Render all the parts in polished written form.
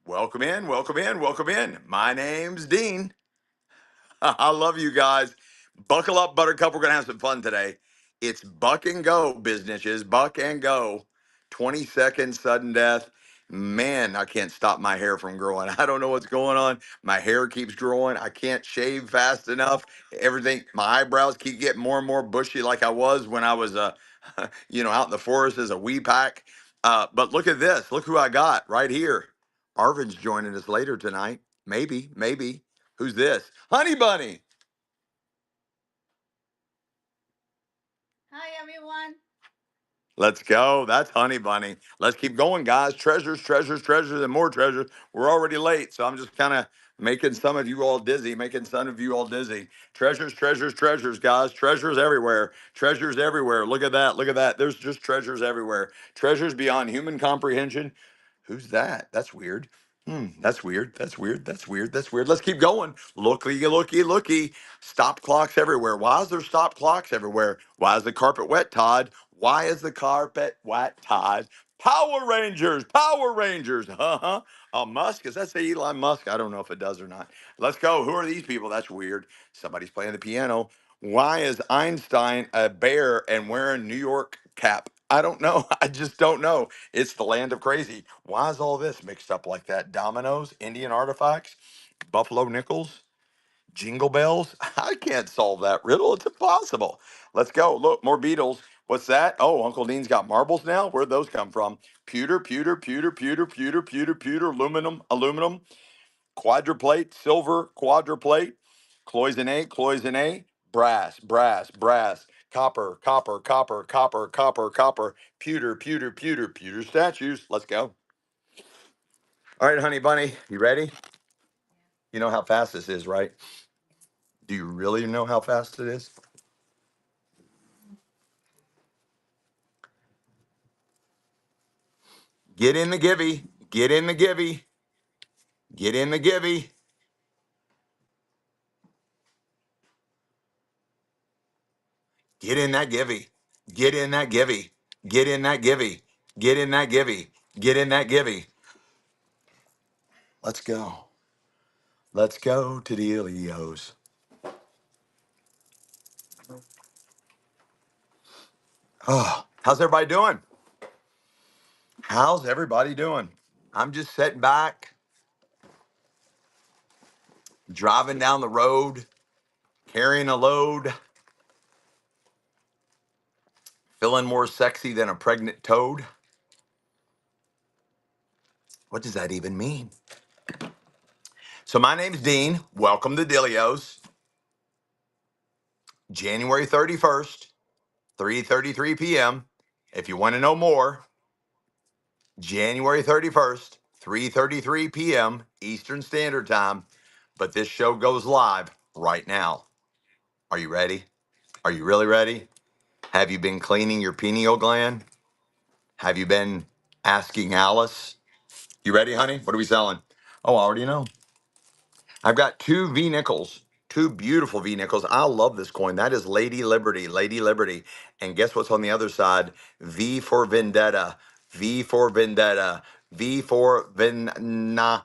Welcome in, welcome in, welcome in. My name's Dean. I love you guys. Buckle up, Buttercup. We're going to have some fun today. It's buck and go, businesses. Buck and go. 20-second sudden death. Man, I can't stop my hair from growing. I don't know what's going on. My hair keeps growing. I can't shave fast enough. Everything, my eyebrows keep getting more and more bushy like I was when I was, out in the forest as a wee pack. But look at this. Look who I got right here. Arvin's joining us later tonight. Maybe. Who's this? Honey Bunny. Hi everyone. Let's go. That's Honey Bunny. Let's keep going, guys. Treasures, and more treasures. We're already late, so I'm just kind of making some of you all dizzy, making some of you all dizzy. Treasures, guys. Treasures everywhere. Treasures everywhere. Look at that. Look at that. There's just treasures everywhere. Treasures beyond human comprehension. Who's that? That's weird. That's weird. That's weird. Let's keep going. Looky. Stop clocks everywhere. Why is there stop clocks everywhere? Why is the carpet wet, Todd? Why is the carpet wet, Todd? Power Rangers. Uh-huh. Musk, does that say Elon Musk? I don't know if it does or not. Let's go. Who are these people? That's weird. Somebody's playing the piano. Why is Einstein a bear and wearing New York cap? I don't know. I just don't know. It's the land of crazy. Why is all this mixed up like that? Dominoes, Indian artifacts, Buffalo nickels, jingle bells. I can't solve that riddle. It's impossible. Let's go. Look, more Beatles. What's that? Oh, Uncle Dean's got marbles now. Where'd those come from? Pewter, aluminum, quadruplate, silver, quadruplate, cloisonne, brass, copper, pewter statues. Let's go. All right, honey bunny, you ready? You know how fast this is, right? Do you really know how fast it is? Get in the givey. Get in the givey. Get in the givey. Get in that givey. Get in that givey. Get in that givey. Get in that givey. Get in that givey. Let's go. Let's go to the Ilios. Oh, how's everybody doing? How's everybody doing? I'm just sitting back, driving down the road, carrying a load, feeling more sexy than a pregnant toad. What does that even mean? So my name's Dean. Welcome to Dilios. January 31st, 3:33 p.m. If you want to know more, January 31st, 3:33 p.m. Eastern Standard Time. But this show goes live right now. Are you ready? Are you really ready? Have you been cleaning your pineal gland? Have you been asking Alice? You ready, honey? What are we selling? Oh, I already know. I've got two V nickels, two beautiful V nickels. I love this coin. That is Lady Liberty, Lady Liberty. And guess what's on the other side? V for Vendetta, V for Vendetta, V for Vendanada,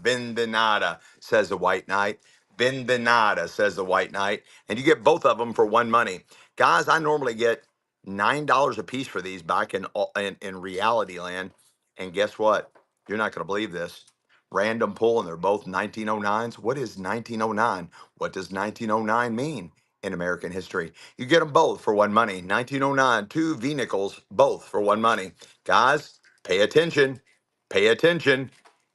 Vendanada, says the White Knight. Vendanada, says the White Knight. And you get both of them for one money. Guys, I normally get $9 a piece for these back in reality land. And guess what? You're not going to believe this. Random pull, and they're both 1909s. What is 1909? What does 1909 mean in American history? You get them both for one money. 1909, two V nickels, both for one money. Guys, pay attention. Pay attention.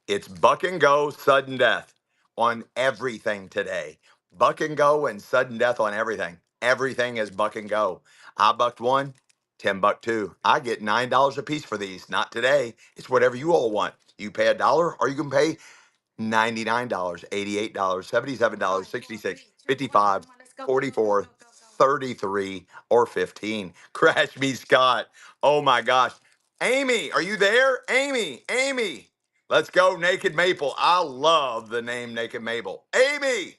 It's buck and go, sudden death on everything today. Buck and go and sudden death on everything. Everything is buck and go. I bucked one, 10 buck two. I get $9 a piece for these. Not today. It's whatever you all want. You pay a dollar or you can pay $99, $88, $77, 66, 55, 44, 33, or 15. Crash me, Scott. Oh my gosh. Amy, are you there? Amy. Let's go, Naked Maple. I love the name Naked Maple. Amy,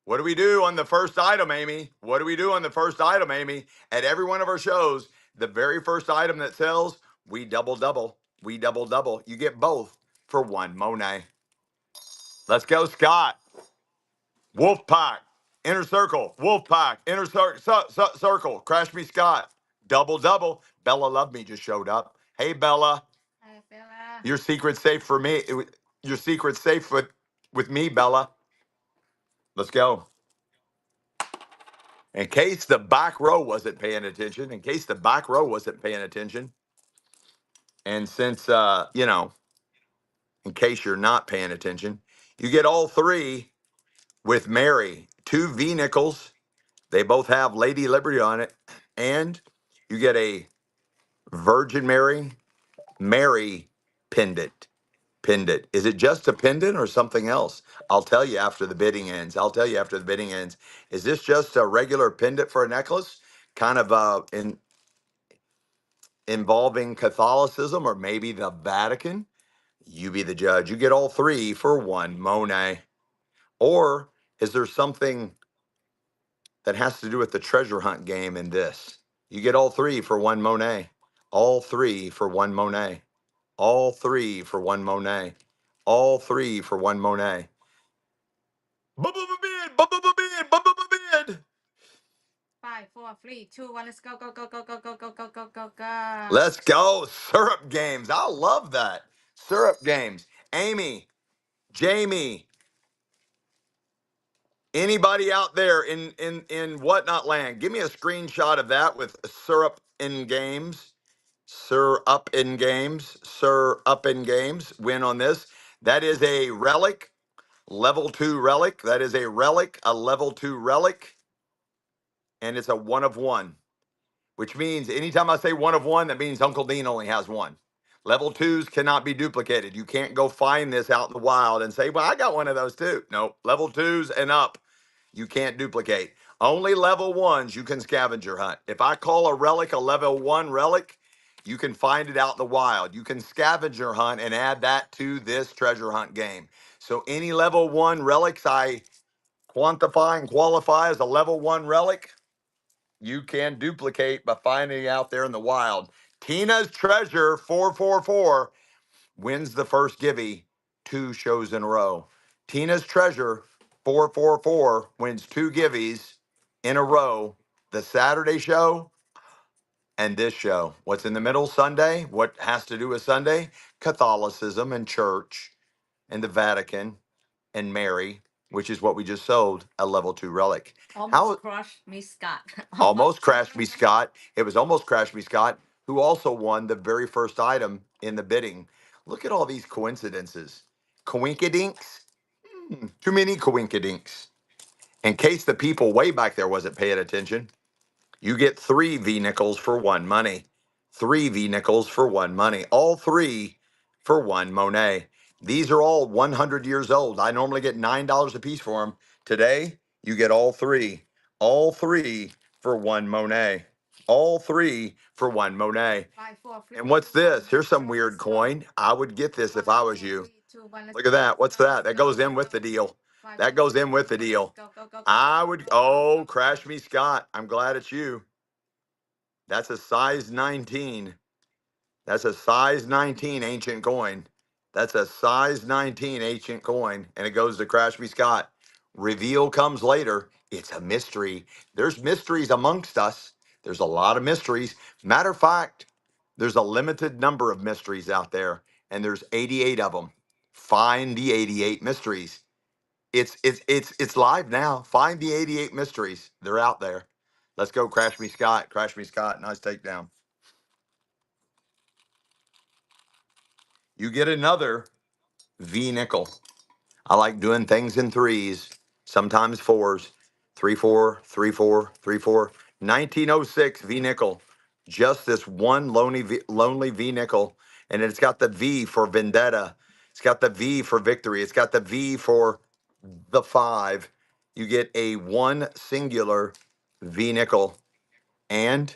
what do we do on the first item, Amy? What do we do on the first item, Amy? At every one of our shows, the very first item that sells, We double double. We double double. You get both for one Monet. Let's go, Scott. Wolf Pack. Inner circle. Wolf Pack. Inner circle. Crash me, Scott. Double double. Bella Love Me just showed up. Hey, Bella. Hi, Bella. Your secret's safe for me. Your secret's safe with me, Bella. Let's go. In case the back row wasn't paying attention, and since in case you're not paying attention, you get all three with Mary, two V nickels. They both have Lady Liberty on it, and you get a Virgin Mary pendant. Pendant. Is it just a pendant or something else? I'll tell you after the bidding ends. Is this just a regular pendant for a necklace? Kind of involving Catholicism or maybe the Vatican? You be the judge. You get all three for one Monet. Or is there something that has to do with the treasure hunt game in this? You get all three for one Monet. All three for one Monet. All three for one Monet. All three for one Monet. Bid. 5, 4, 3, 2, 1. Let's go, go, go, go, go, go, go, go, go, go, go. Let's go. Syrup games. I love that. Syrup games. Amy, Jamie, anybody out there in whatnot land, give me a screenshot of that with syrup in games. Sir up in games. Sir up in games. Win on this. That is a relic. Level 2 relic. That is a relic. A level 2 relic. And it's a 1 of 1. Which means anytime I say 1 of 1, that means Uncle Dean only has one. Level 2s cannot be duplicated. You can't go find this out in the wild and say, well, I got one of those too. No, level 2s and up, you can't duplicate. Only level 1s you can scavenger hunt. If I call a relic a level 1 relic, you can find it out in the wild. You can scavenger hunt and add that to this treasure hunt game. So any level 1 relics I quantify and qualify as a level 1 relic, you can duplicate by finding it out there in the wild. Tina's Treasure 444 wins the first Givey 2 shows in a row. Tina's Treasure 444 wins 2 Giveys in a row. The Saturday show and this show. What's in the middle? Sunday. What has to do with Sunday? Catholicism and church and the Vatican and Mary, which is what we just sold, a level 2 relic. Almost crushed me, Scott. Almost crashed me, Scott. It was almost crashed me, Scott, who also won the very first item in the bidding. Look at all these coincidences. Coinkydinks? Too many coinkydinks. In case the people way back there wasn't paying attention, you get 3 V nickels for 1 money. 3 V nickels for 1 money. All 3 for 1 Monet. These are all 100 years old. I normally get $9 a piece for them. Today, you get all 3. All 3 for 1 Monet. All 3 for 1 Monet. 5, 4, 3, And what's 2, 1. this? Here's some weird coin. I would get this if I was you. Look at that. What's that? That goes in with the deal. That goes in with the deal. I would, oh, crash me, Scott. I'm glad it's you. That's a size 19. That's a size 19 ancient coin. That's a size 19 ancient coin. And it goes to Crash Me Scott. Reveal comes later. It's a mystery. There's mysteries amongst us. There's a lot of mysteries. Matter of fact, there's a limited number of mysteries out there, and there's 88 of them. Find the 88 mysteries. It's live now. Find the 88 mysteries. They're out there. Let's go, Crash Me Scott. Crash Me Scott. Nice takedown. You get another V nickel. I like doing things in threes, sometimes fours. 3 4, 3 4, 3 4. 1906 V nickel. Just this one lonely V nickel. And it's got the V for vendetta. It's got the V for victory. It's got the V for the 5. You get a one singular V nickel. And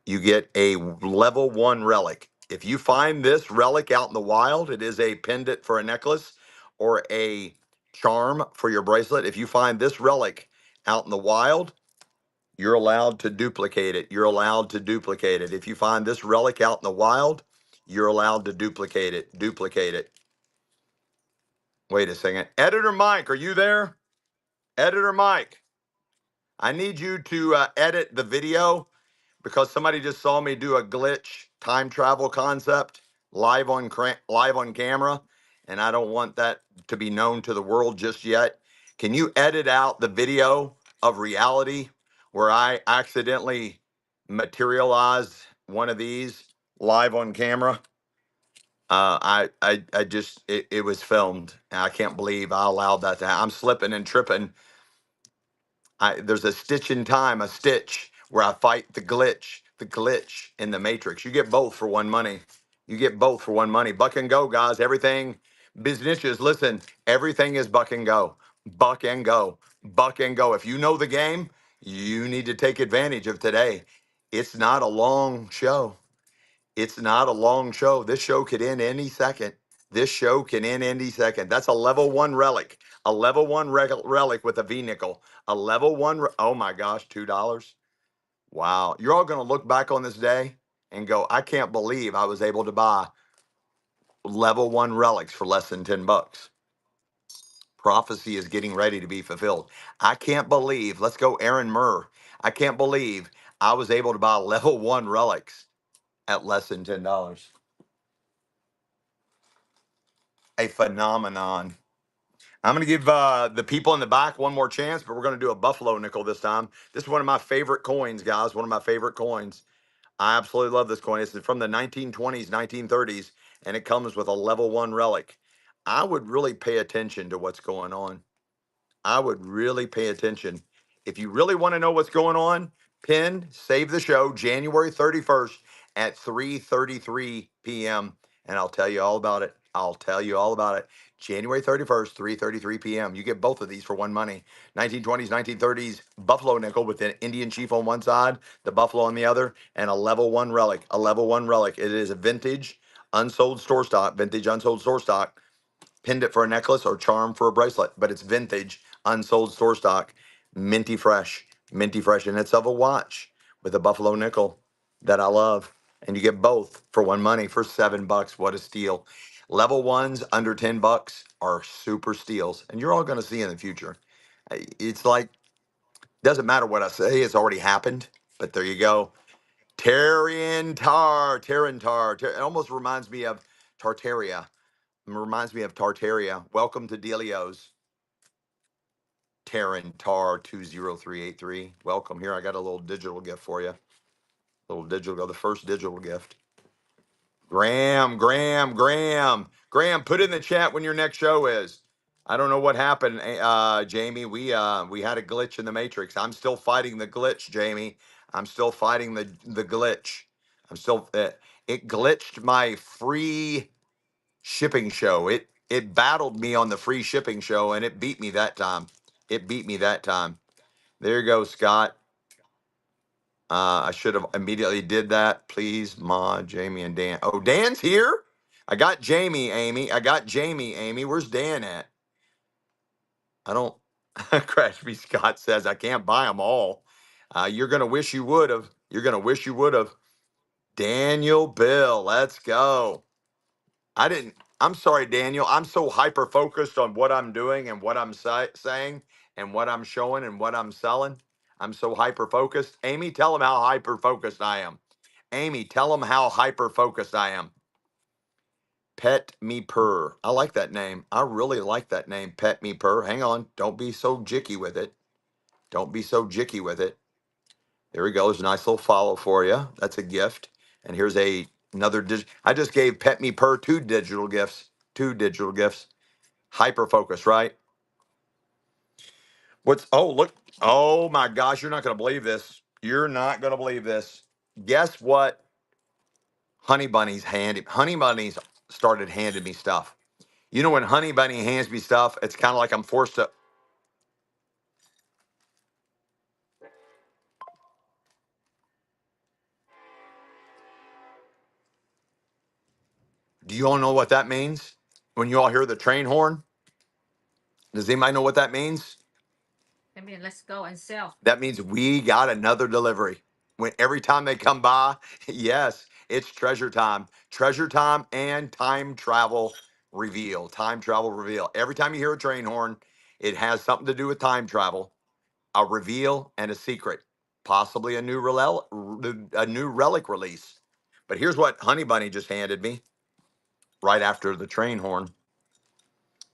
you get a level 1 relic. If you find this relic out in the wild, it is a pendant for a necklace or a charm for your bracelet. If you find this relic out in the wild, You're allowed to duplicate it. You're allowed to duplicate it. If you find this relic out in the wild, you're allowed to duplicate it. Duplicate it. Wait a second. Editor Mike, are you there? Editor Mike, I need you to edit the video because somebody just saw me do a glitch time travel concept live on camera, and I don't want that to be known to the world just yet. Can you edit out the video of reality where I accidentally materialized one of these live on camera? I just it was filmed, and I can't believe I allowed that to happen. I'm slipping and tripping. There's a stitch in time, a stitch where I fight the glitch in the matrix. You get both for one money. You get both for one money. Buck and go, guys. Everything, businesses, listen, everything is buck and go. Buck and go. Buck and go. If you know the game, you need to take advantage of today. It's not a long show. It's not a long show. This show could end any second. This show can end any second. That's a level one relic. A level one relic with a V nickel. A level one. Oh my gosh, $2. Wow. You're all going to look back on this day and go, I can't believe I was able to buy level one relics for less than $10. Prophecy is getting ready to be fulfilled. I can't believe, let's go, Aaron Murr. I can't believe I was able to buy level one relics at less than $10. A phenomenon. I'm going to give the people in the back one more chance, but we're going to do a buffalo nickel this time. This is one of my favorite coins, guys. One of my favorite coins. I absolutely love this coin. It's from the 1920s, 1930s, and it comes with a level one relic. I would really pay attention to what's going on. I would really pay attention. If you really want to know what's going on, pin, save the show January 31st at 3:33 p.m. and I'll tell you all about it. I'll tell you all about it. January 31st, 3:33 p.m. You get both of these for one money. 1920s, 1930s buffalo nickel with an Indian chief on one side, the buffalo on the other, and a level one relic. A level one relic. It is a vintage, unsold store stock, vintage unsold store stock, pinned it for a necklace or charm for a bracelet, but it's vintage, unsold store stock, minty fresh, and it's of a watch with a buffalo nickel that I love. And you get both for one money for $7. What a steal! Level ones under $10 are super steals, and you're all going to see in the future. It's like doesn't matter what I say; it's already happened. But there you go. Terran tar. It almost reminds me of Tartaria. Reminds me of Tartaria. Welcome to Delio's. Terran Tar 20383. Welcome here. I got a little digital gift for you. The first digital gift. Graham, put in the chat when your next show is. I don't know what happened, Jamie. We had a glitch in the matrix. I'm still fighting the glitch, Jamie. I'm still fighting the glitch. I'm still it glitched my free shipping show. It battled me on the free shipping show and it beat me that time. It beat me that time. There you go, Scott. I should have immediately did that. Please, Ma, Jamie, and Dan. Oh, Dan's here. I got Jamie, Amy. Amy. Where's Dan at? I don't. Crash Me Scott says I can't buy them all. You're gonna wish you would have. You're gonna wish you would have. Daniel Bill, let's go. I didn't. I'm sorry, Daniel. I'm so hyper focused on what I'm doing and what I'm saying and what I'm showing and what I'm selling. I'm so hyper focused. Amy, tell them how hyper focused I am. Amy, tell them how hyper focused I am. Pet Me Purr. I like that name. I really like that name, Pet Me Purr. Hang on. Don't be so jicky with it. Don't be so jicky with it. There we go. There's a nice little follow for you. That's a gift. And here's another. I just gave Pet Me Purr two digital gifts. Two digital gifts. Hyper focus, right? Look. Oh my gosh, you're not going to believe this. You're not going to believe this. Guess what? Honey Bunnies started handing me stuff. You know, when Honey Bunny hands me stuff, it's kind of like I'm forced to. Do you all know what that means? When you all hear the train horn? Does anybody know what that means? That means let's go and sell. That means we got another delivery. When every time they come by, yes, it's treasure time. Treasure time and time travel reveal. Time travel reveal. Every time you hear a train horn, it has something to do with time travel, a reveal, and a secret, possibly a new relic release. But here's what Honey Bunny just handed me right after the train horn,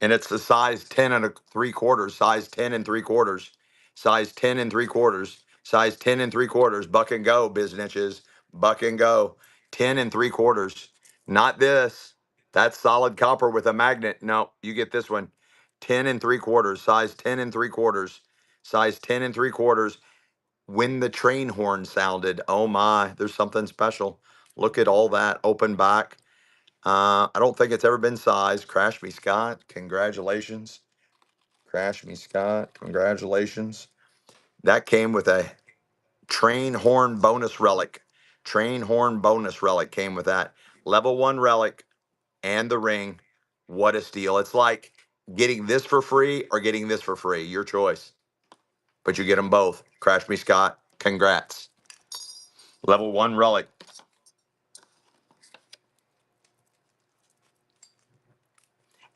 and it's the size 10 and 3/4, size 10 and 3/4, size 10 and 3/4, size 10 and 3/4, buck and go, businesses, buck and go, 10 and 3/4. Not this. That's solid copper with a magnet. No, you get this one. 10 and 3/4, size 10 and 3/4, size 10 and 3/4. When the train horn sounded, oh my, there's something special. Look at all that open back. I don't think it's ever been sized. Crash Me Scott, congratulations. Crash Me Scott, congratulations. That came with a train horn bonus relic. Train horn bonus relic came with that. Level 1 relic and the ring. What a steal. It's like getting this for free or getting this for free. Your choice. But you get them both. Crash Me Scott, congrats. Level 1 relic.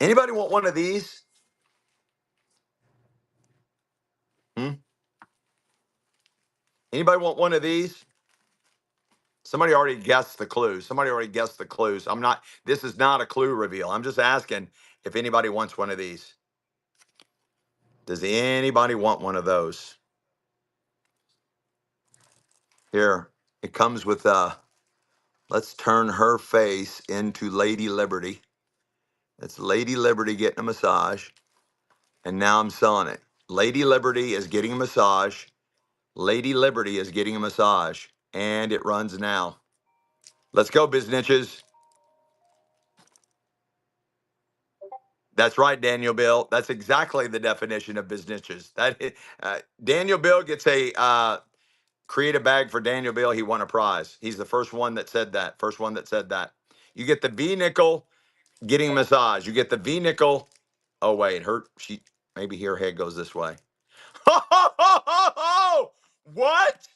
Anybody want one of these? Hmm? Anybody want one of these? Somebody already guessed the clues. Somebody already guessed the clues. This is not a clue reveal. I'm just asking if anybody wants one of these. Does anybody want one of those? Here, it comes with let's turn her face into Lady Liberty. It's Lady Liberty getting a massage. And now I'm selling it. Lady Liberty is getting a massage. Lady Liberty is getting a massage. And it runs now. Let's go, biznitches. That's right, Daniel Bill. That's exactly the definition of biznitches. Daniel Bill gets a create a bag for Daniel Bill. He won a prize. He's the first one that said that. First one that said that. You get the V nickel getting a massage. You get the V nickel. Oh wait, maybe her head goes this way. What?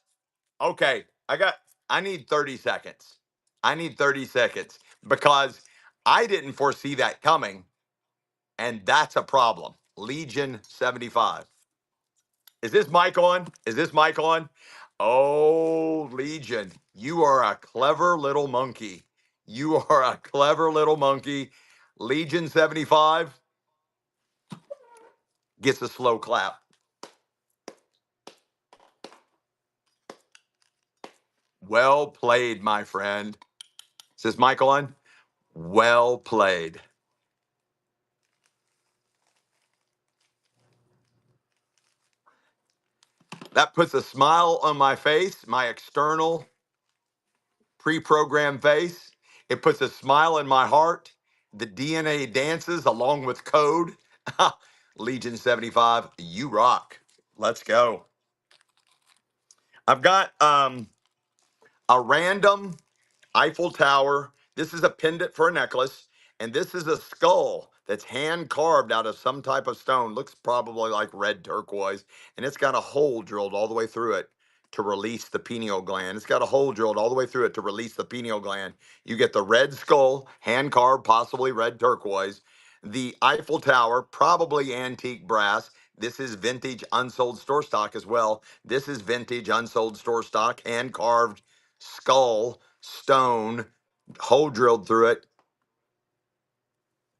Okay, I need 30 seconds. I need 30 seconds because I didn't foresee that coming, and that's a problem. Legion 75. Is this mic on? Is this mic on? Oh, Legion, you are a clever little monkey. You are a clever little monkey. Legion 75 gets a slow clap. Well played, my friend. Is this mic on? Well played. That puts a smile on my face, my external pre-programmed face. It puts a smile in my heart. The DNA dances along with code. Legion 75, you rock. Let's go. I've got a random Eiffel Tower. This is a pendant for a necklace, and this is a skull that's hand carved out of some type of stone. Looks probably like red turquoise, and it's got a hole drilled all the way through it to release the pineal gland. It's got a hole drilled all the way through it to release the pineal gland. You get the red skull, hand carved, possibly red turquoise. The Eiffel Tower, probably antique brass. This is vintage unsold store stock as well. This is vintage unsold store stock, hand carved skull, stone, hole drilled through it,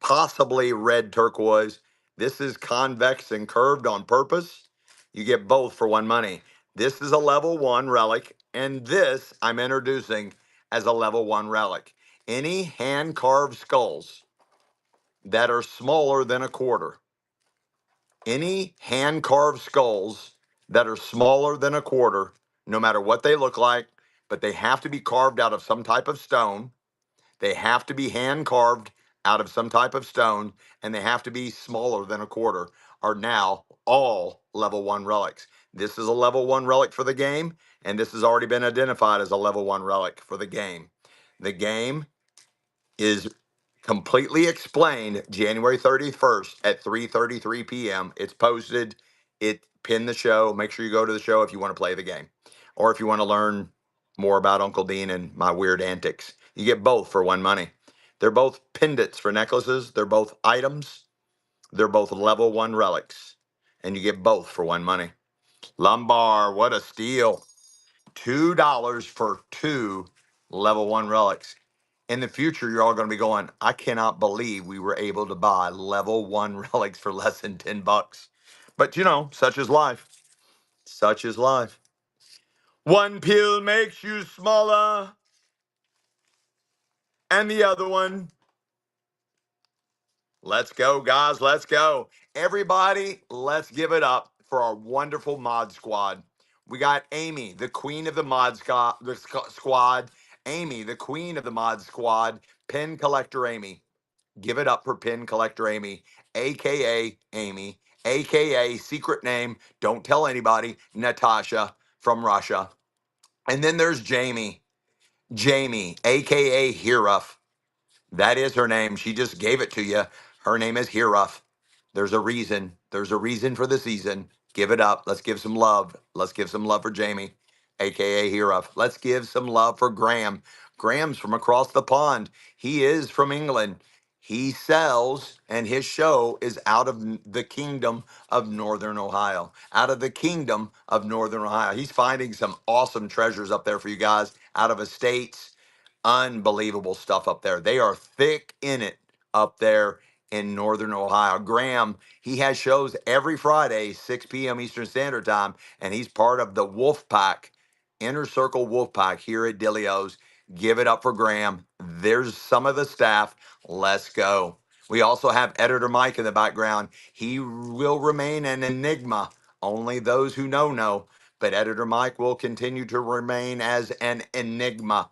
possibly red turquoise. This is convex and curved on purpose. You get both for one money. This is a level 1 relic, and this I'm introducing as a level 1 relic. Any hand carved skulls that are smaller than a quarter, any hand carved skulls that are smaller than a quarter, no matter what they look like, but they have to be carved out of some type of stone. They have to be hand carved out of some type of stone, and they have to be smaller than a quarter, are now all level 1 relics. This is a level 1 relic for the game, and this has already been identified as a level 1 relic for the game. The game is completely explained January 31st at 3:33 p.m. It's posted. It pin the show. Make sure you go to the show if you want to play the game, or if you want to learn more about Uncle Dean and my weird antics. You get both for one money. They're both pendants for necklaces. They're both items. They're both level 1 relics, and you get both for one money. Lumbar, what a steal. $2 for 2 level 1 relics. In the future, you're all going to be going, I cannot believe we were able to buy level 1 relics for less than 10 bucks. But such is life. Such is life. One pill makes you smaller, and the other one. Let's go, guys. Let's go. Everybody, let's give it up for our wonderful mod squad. We got Amy, the queen of the squad. Amy, the queen of the mod squad. Pin collector Amy. Give it up for pin collector Amy, aka Amy, aka secret name. Don't tell anybody. Natasha from Russia. And then there's Jamie. Jamie, aka Hiruf. That is her name. She just gave it to you. Her name is Hiruf. There's a reason. There's a reason for the season. Give it up. Let's give some love. Let's give some love for Jamie, aka Hiruf. Let's give some love for Graham. Graham's from across the pond. He is from England. He sells, and his show is out of the kingdom of Northern Ohio. Out of the kingdom of Northern Ohio. He's finding some awesome treasures up there for you guys out of estates. Unbelievable stuff up there. They are thick in it up there in Northern Ohio. Graham, he has shows every Friday, 6 p.m. Eastern Standard Time, and he's part of the Wolf Pack, Inner Circle Wolf Pack here at Dilio's. Give it up for Graham. There's some of the staff. Let's go. We also have Editor Mike in the background. He will remain an enigma. Only those who know. But Editor Mike will continue to remain as an enigma.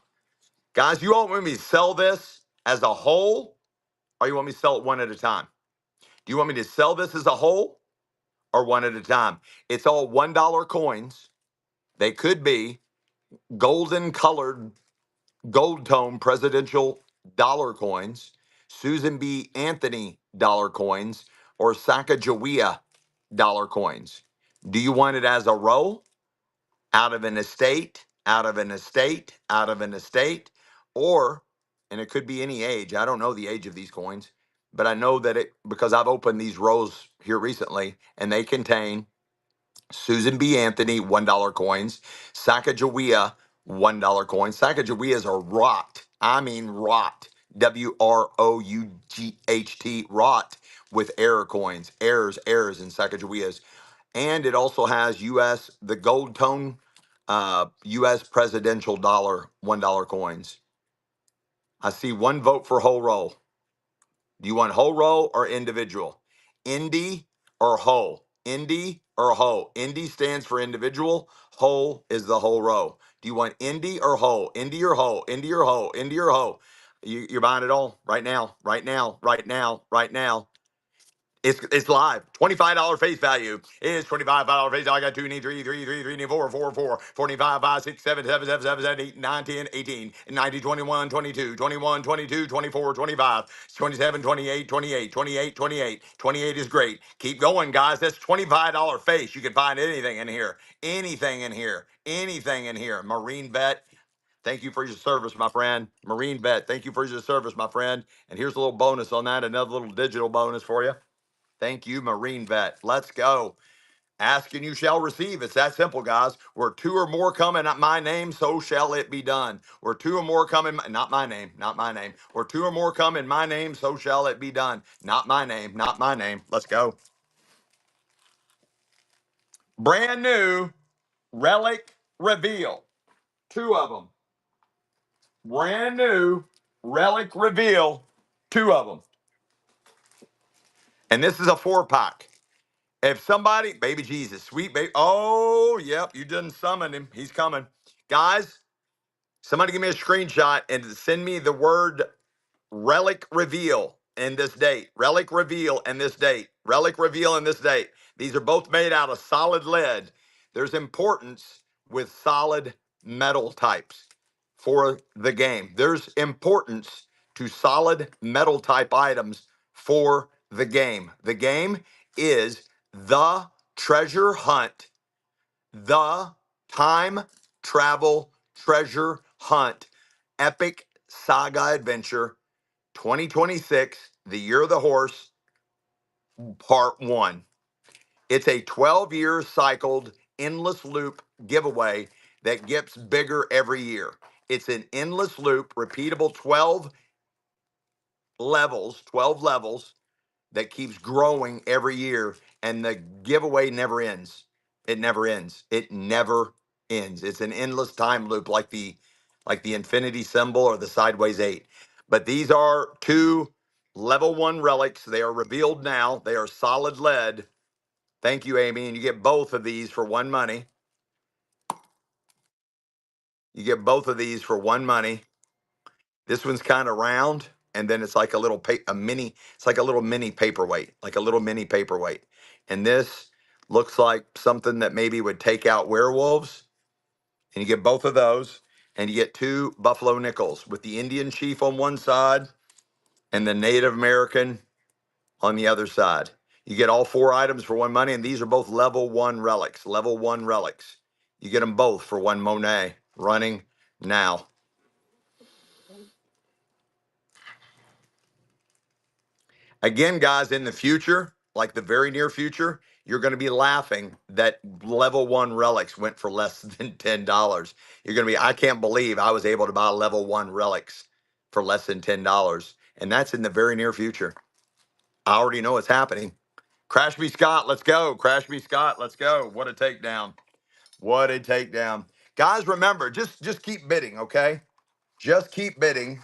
Guys, you all want me to sell this as a whole, or you want me to sell it one at a time? Do you want me to sell this as a whole or one at a time? It's all $1 coins. They could be golden colored gold tone presidential dollar coins, Susan B. Anthony dollar coins, or Sacagawea dollar coins. Do you want it as a row? Out of an estate, out of an estate, out of an estate, or, and it could be any age. I don't know the age of these coins, but I know that because I've opened these rows here recently, and they contain Susan B. Anthony $1 coins, Sacagawea $1 coins. Sacagaweas are rot. I mean rot. WROUGHT, rot, with error coins, errors in Sacagaweas. And it also has the gold tone U.S. presidential $1 coins. I see one vote for whole roll. Do you want whole roll or individual? Indie or whole? Indie or whole? Indie stands for individual. Whole is the whole row. Do you want indie or whole? Indie or whole? Indie or whole? Indie or whole? You're buying it all right now, right now, right now, right now. It's live. $25 face value. It is $25 face value. I got 2, need 3, 3, 3, 3, need 4, 4, 4, 45, 5, 6, 7, 7, 7, 7, 7, 8, 9, 10, 18, 19, 21, 22, 21, 22, 24, 25, 27, 28, 28, 28, 28. 28 is great. Keep going, guys. That's $25 face. You can find anything in here. Anything in here. Anything in here. Marine Vet. Thank you for your service, my friend. Marine Vet. Thank you for your service, my friend. And here's a little bonus on that. Another little digital bonus for you. Thank you, Marine Vet. Let's go. Ask and you shall receive. It's that simple, guys. Where 2 or more come in my name, so shall it be done. Where 2 or more come in, not my name, not my name. Where 2 or more come in my name, so shall it be done. Not my name, not my name. Let's go. Brand new relic reveal. 2 of them. Brand new relic reveal. 2 of them. And this is a 4-pack. If somebody, baby Jesus, sweet baby, oh, yep, you didn't summon him. He's coming. Guys, somebody give me a screenshot and send me the word relic reveal in this date. Relic reveal in this date. Relic reveal in this date. These are both made out of solid lead. There's importance with solid metal types for the game. There's importance to solid metal type items for the game. The game is the treasure hunt, the time travel treasure hunt, epic saga adventure 2026, the year of the horse, part one. It's a 12-year cycled endless loop giveaway that gets bigger every year. It's an endless loop, repeatable 12 levels that keeps growing every year, and the giveaway never ends. It never ends. It never ends. It's an endless time loop, like the infinity symbol or the sideways 8. But these are two level 1 relics. They are revealed now. They are solid lead. Thank you, Amy. And you get both of these for one money. You get both of these for one money. This one's kind of round, and then it's like a little it's like a little mini paperweight, like a little mini paperweight. And this looks like something that maybe would take out werewolves. And you get both of those, and you get two buffalo nickels with the Indian chief on one side and the Native American on the other side. You get all four items for one money, and these are both level 1 relics. Level 1 relics. You get them both for one Monet. Running now. Again, guys, in the future, like the very near future, you're going to be laughing that level 1 relics went for less than $10. You're going to be, I can't believe I was able to buy level 1 relics for less than $10. And that's in the very near future. I already know it's happening. Crash Me Scott, let's go. Crash Me Scott, let's go. What a takedown. What a takedown. Guys, remember, just keep bidding, okay? Just keep bidding.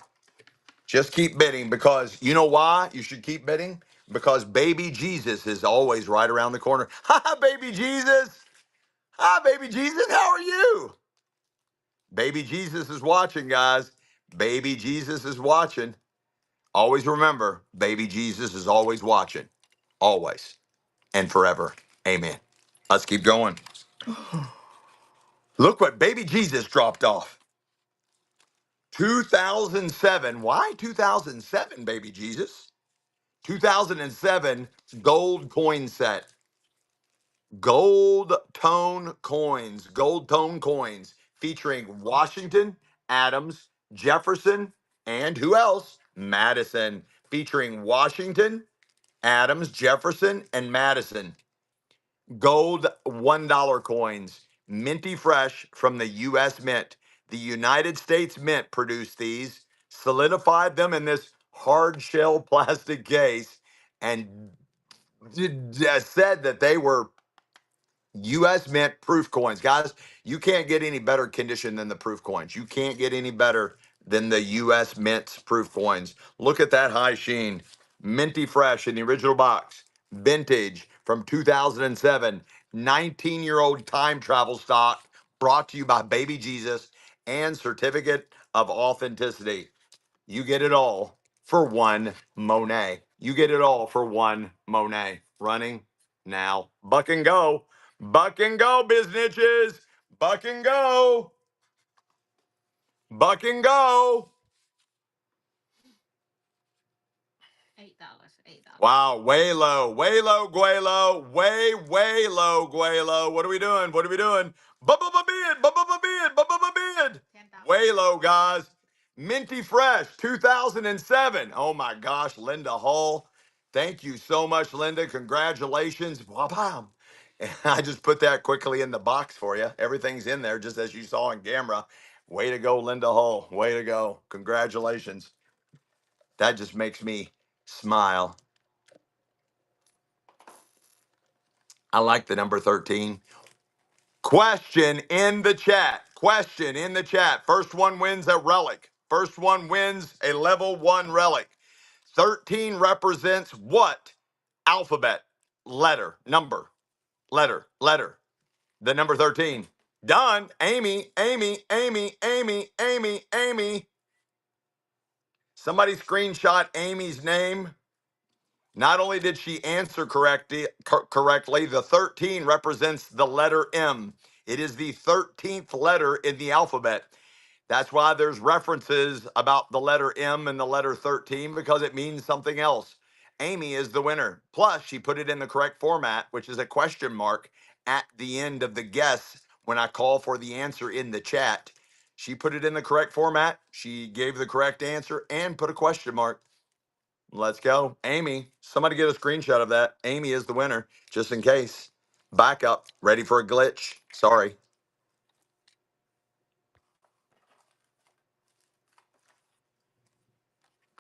Just keep bidding, because you know why you should keep bidding? Because baby Jesus is always right around the corner. Hi, baby Jesus. Hi, baby Jesus. How are you? Baby Jesus is watching, guys. Baby Jesus is watching. Always remember, baby Jesus is always watching. Always and forever. Amen. Let's keep going. Look what baby Jesus dropped off. 2007. Why 2007, baby Jesus? 2007 gold coin set. Gold tone coins featuring Washington, Adams, Jefferson, and who else? Madison. Featuring Washington, Adams, Jefferson, and Madison. Gold $1 coins, minty fresh from the U.S. Mint. The United States Mint produced these, solidified them in this hard shell plastic case, and said that they were U.S. Mint proof coins. Guys, you can't get any better condition than the proof coins. You can't get any better than the U.S. Mint proof coins. Look at that high sheen. Minty fresh in the original box. Vintage from 2007. 19-year-old time travel stock brought to you by Baby Jesus and certificate of authenticity. You get it all for one Monet. You get it all for one Monet. Running now. Buck and go. Buck and go, businesses. Buck and go. Buck and go. $8. $8. Wow, way low, Guelo, way low, Guelo. What are we doing? What are we doing? Bid, bid. Way low, guys. Minty Fresh, 2007. Oh my gosh, Linda Hall. Thank you so much, Linda. Congratulations. Wow. I just put that quickly in the box for you. Everything's in there, just as you saw on camera. Way to go, Linda Hall. Way to go. Congratulations. That just makes me smile. I like the number 13. Question in the chat. Question in the chat. First one wins a relic. First one wins a level 1 relic. 13 represents what? Alphabet, letter, number, letter. The number 13. Done. Amy. Somebody screenshot Amy's name. Not only did she answer correctly, the 13 represents the letter M. It is the 13th letter in the alphabet. That's why there's references about the letter M and the letter 13, because it means something else. Amy is the winner. Plus, she put it in the correct format, which is a question mark at the end of the guess when I call for the answer in the chat. She put it in the correct format. She gave the correct answer and put a question mark. Let's go. Amy, somebody get a screenshot of that. Amy is the winner, just in case. Backup, ready for a glitch. Sorry.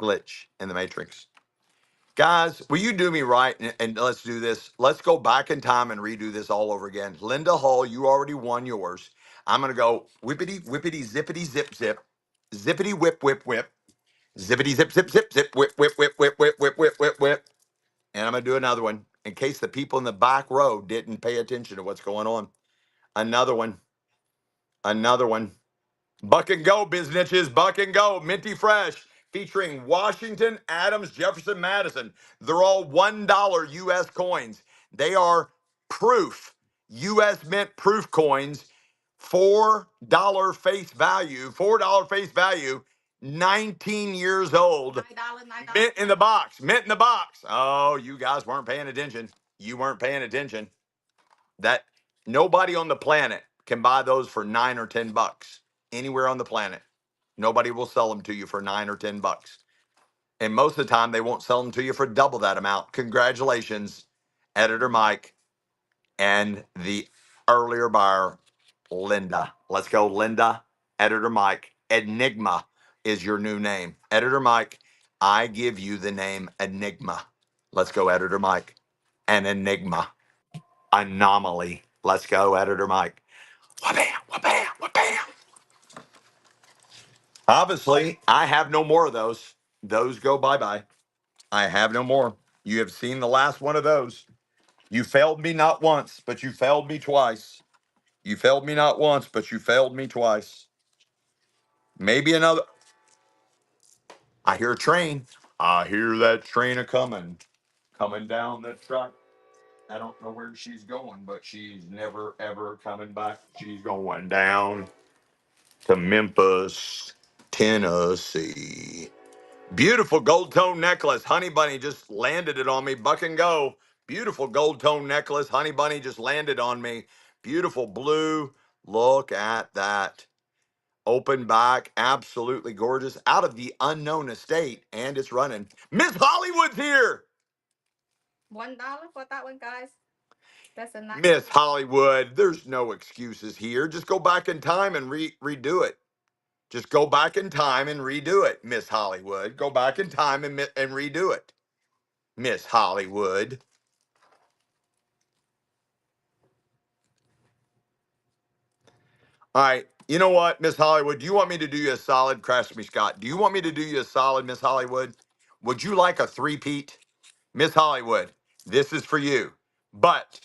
Glitch in the Matrix. Guys, will you do me right and let's do this? Let's go back in time and redo this all over again. Linda Hull, you already won yours. I'm going to go whippity, whippity, zippity, zip, zip, zippity, whip, whip, whip, zippity, zip, zip, zip, zip, whip, whip, whip, whip, whip, whip, whip, whip, whip. And I'm going to do another one in case the people in the back row didn't pay attention to what's going on. Another one. Another one. Buck and Go, Biznitches, Buck and Go, Minty Fresh, featuring Washington, Adams, Jefferson, Madison. They're all $1 US coins. They are proof, US mint proof coins, $4 face value, $4 face value, 19 years old. Mint in the box, mint in the box. Oh, you guys weren't paying attention. You weren't paying attention. That nobody on the planet can buy those for 9 or 10 bucks anywhere on the planet. Nobody will sell them to you for 9 or 10 bucks. And most of the time, they won't sell them to you for double that amount. Congratulations, Editor Mike and the earlier buyer, Linda. Let's go, Linda. Editor Mike. Enigma is your new name. Editor Mike, I give you the name Enigma. Let's go, Editor Mike. An enigma. Anomaly. Let's go, Editor Mike. Wha-bam, wha-bam, wha-bam. Obviously, I have no more of those. Those go bye-bye. I have no more. You have seen the last one of those. You failed me not once, but you failed me twice. You failed me not once, but you failed me twice. Maybe another. I hear a train. I hear that train a coming, coming down the track. I don't know where she's going, but she's never ever coming back. She's going down to Memphis, Tennessee. Beautiful gold tone necklace. Honey Bunny just landed it on me. Buck and Go. Beautiful gold tone necklace. Honey Bunny just landed on me. Beautiful blue. Look at that. Open back. Absolutely gorgeous. Out of the unknown estate. And it's running. Miss Hollywood's here. $1 for that one, guys. That's a nice Miss Hollywood, there's no excuses here. Just go back in time and redo it. Just go back in time and redo it, Miss Hollywood. Go back in time and redo it, Miss Hollywood. All right. You know what, Miss Hollywood? Do you want me to do you a solid? Crash me, Scott. Do you want me to do you a solid, Miss Hollywood? Would you like a three-peat? Miss Hollywood, this is for you. But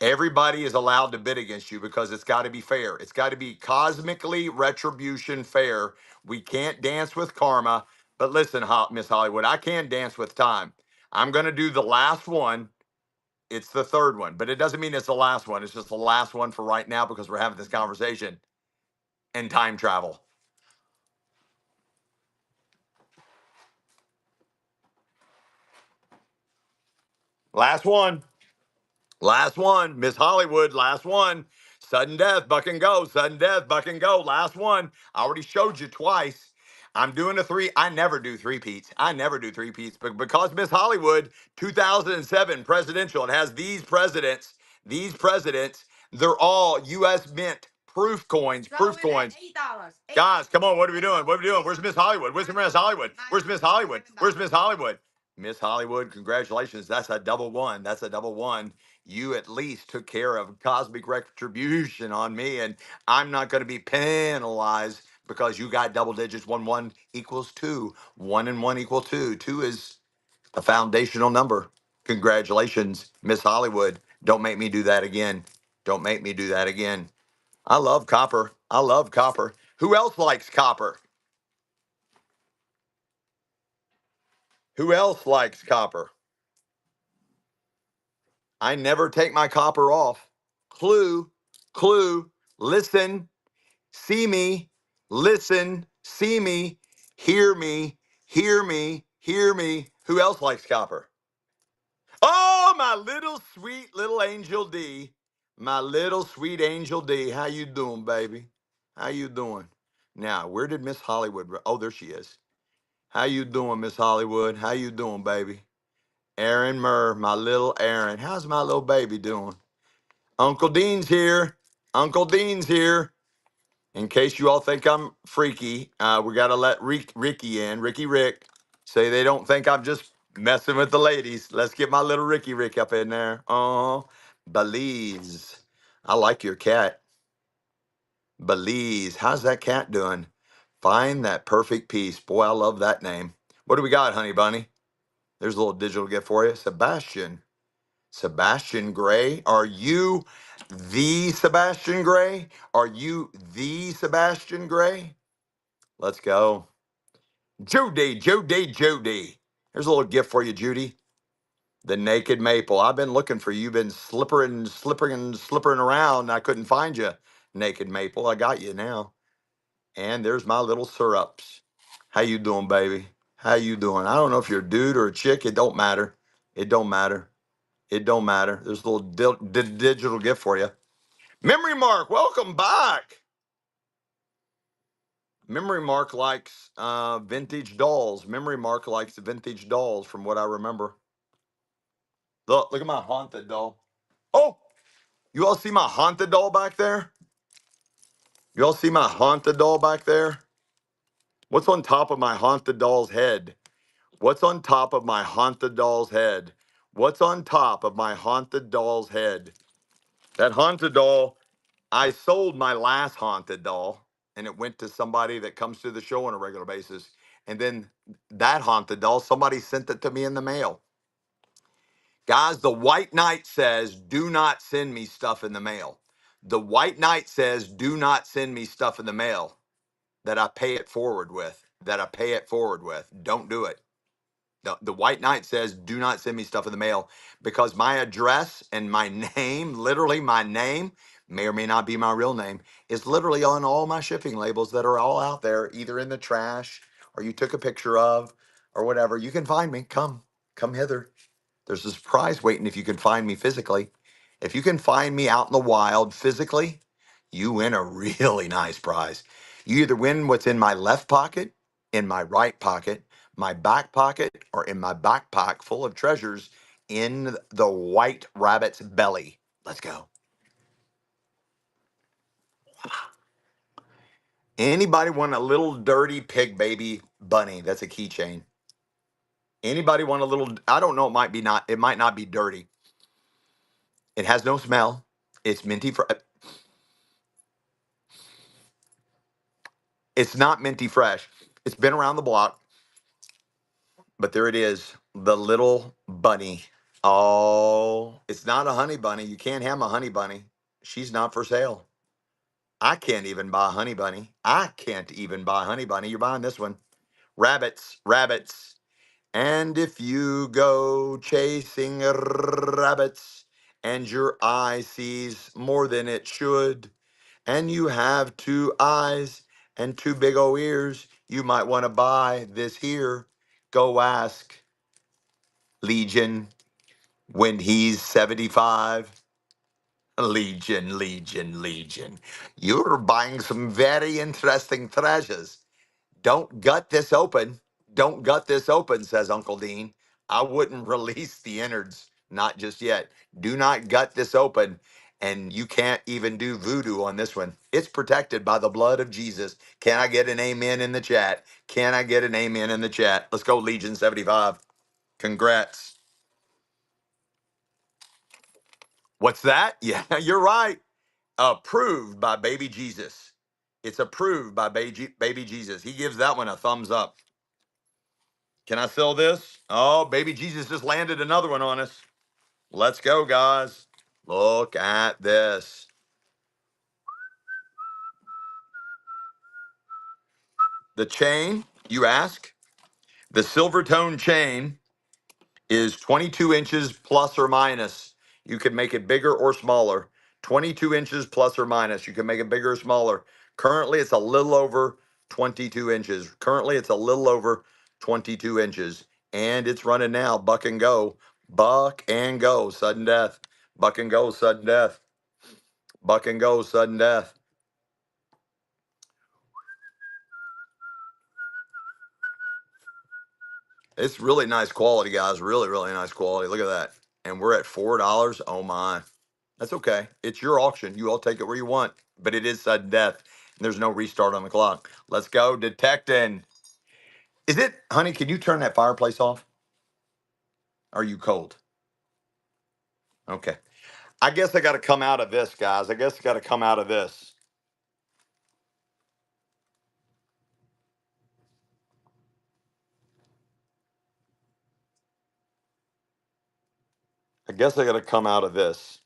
everybody is allowed to bid against you because it's got to be fair. It's got to be cosmically retribution fair. We can't dance with karma. But listen, Miss Hollywood, I can dance with time. I'm going to do the last one. It's the third one, but it doesn't mean it's the last one. It's just the last one for right now because we're having this conversation and time travel. Last one. Last one. Miss Hollywood, last one. Sudden death, Buck and Go. Sudden death, Buck and Go. Last one. I already showed you twice. I'm doing a three. I never do three-peats. I never do three-peats. But because Miss Hollywood, 2007 presidential, it has these presidents, they're all U.S. Mint proof coins, proof coins. $8. Guys, come on. What are we doing? What are we doing? Where's Miss Hollywood? Where's Miss Hollywood? Where's Miss Hollywood? Where's Miss Hollywood? Miss Hollywood, congratulations. That's a double one. That's a double one. You at least took care of cosmic retribution on me, and I'm not going to be penalized because you got double digits. 1 1 equals 2. 1 and 1 equal 2. 2 is a foundational number. Congratulations, Miss Hollywood. Don't make me do that again. Don't make me do that again. I love copper. I love copper. Who else likes copper? Who else likes copper? I never take my copper off. Clue, clue, listen, see me, listen, see me, hear me, hear me, hear me. Who else likes copper? Oh, my little sweet little Angel D. My little sweet Angel D. How you doing, baby? How you doing? Now, where did Miss Hollywood? Oh, there she is. How you doing, Miss Hollywood? How you doing, baby? Aaron Murr, my little Aaron. How's my little baby doing? Uncle Dean's here. Uncle Dean's here. In case you all think I'm freaky, we got to let Ricky in, Ricky Rick, say they don't think I'm just messing with the ladies. Let's get my little Ricky Rick up in there. Oh, Belize. I like your cat. Belize. How's that cat doing? Find that perfect piece. Boy, I love that name. What do we got, honey bunny? There's a little digital gift for you. Sebastian. Sebastian Gray. Are you the Sebastian Gray? Are you the Sebastian Gray? Let's go. Judy, Judy, Judy. Here's a little gift for you, Judy. The Naked Maple. I've been looking for you. You've been slippering around. And I couldn't find you. Naked Maple. I got you now. And there's my little syrups. How you doing, baby? How you doing? I don't know if you're a dude or a chick. It don't matter. It don't matter. It don't matter. There's a little digital gift for you. Memory Mark, welcome back. Memory Mark likes vintage dolls. Memory Mark likes vintage dolls from what I remember. Look at my haunted doll. Oh, you all see my haunted doll back there? You all see my haunted doll back there? What's on top of my haunted doll's head? What's on top of my haunted doll's head? What's on top of my haunted doll's head? That haunted doll, I sold my last haunted doll and it went to somebody that comes to the show on a regular basis. And then that haunted doll, somebody sent it to me in the mail. Guys, the White Knight says, do not send me stuff in the mail. The White Knight says, do not send me stuff in the mail that I pay it forward with. That I pay it forward with. Don't do it. The White Knight says, do not send me stuff in the mail because my address and my name, literally my name, may or may not be my real name, is literally on all my shipping labels that are all out there, either in the trash or you took a picture of or whatever. You can find me. Come hither. There's a surprise waiting if you can find me physically. If you can find me out in the wild physically, you win a really nice prize. You either win what's in my left pocket, in my right pocket, my back pocket, or in my backpack full of treasures in the white rabbit's belly. Let's go. Anybody want a little dirty pig baby bunny? That's a keychain. Anybody want a little, I don't know, it might not be dirty. It has no smell. It's minty for It's not minty fresh. It's been around the block, but there it is, the little bunny. Oh, it's not a honey bunny. You can't have a honey bunny. She's not for sale. I can't even buy a honey bunny. I can't even buy a honey bunny. You're buying this one. Rabbits, rabbits. And if you go chasing rabbits and your eye sees more than it should, and you have two eyes and two big old ears, you might want to buy this here. Go ask Legion when he's 75. Legion, Legion, Legion. You're buying some very interesting treasures. Don't gut this open. Don't gut this open, says Uncle Dean. I wouldn't release the innards, not just yet. Do not gut this open. And you can't even do voodoo on this one. It's protected by the blood of Jesus. Can I get an amen in the chat? Can I get an amen in the chat? Let's go, Legion 75. Congrats. What's that? Yeah, you're right. Approved by baby Jesus. It's approved by baby Jesus. He gives that one a thumbs up. Can I sell this? Oh, baby Jesus just landed another one on us. Let's go, guys. Look at this. The chain, you ask? The silver tone chain is 22 inches plus or minus. You can make it bigger or smaller. 22 inches plus or minus. You can make it bigger or smaller. Currently, it's a little over 22 inches. Currently, it's a little over 22 inches. And it's running now, buck and go. Buck and go, sudden death. Buck and go, sudden death. Buck and go, sudden death. It's really nice quality, guys. Really, really nice quality. Look at that. And we're at $4. Oh my. That's okay. It's your auction. You all take it where you want. But it is sudden death. And there's no restart on the clock. Let's go. Detecting. Is it, honey, can you turn that fireplace off? Are you cold? Okay. I guess I got to come out of this, guys. I guess I got to come out of this. I guess I got to come out of this.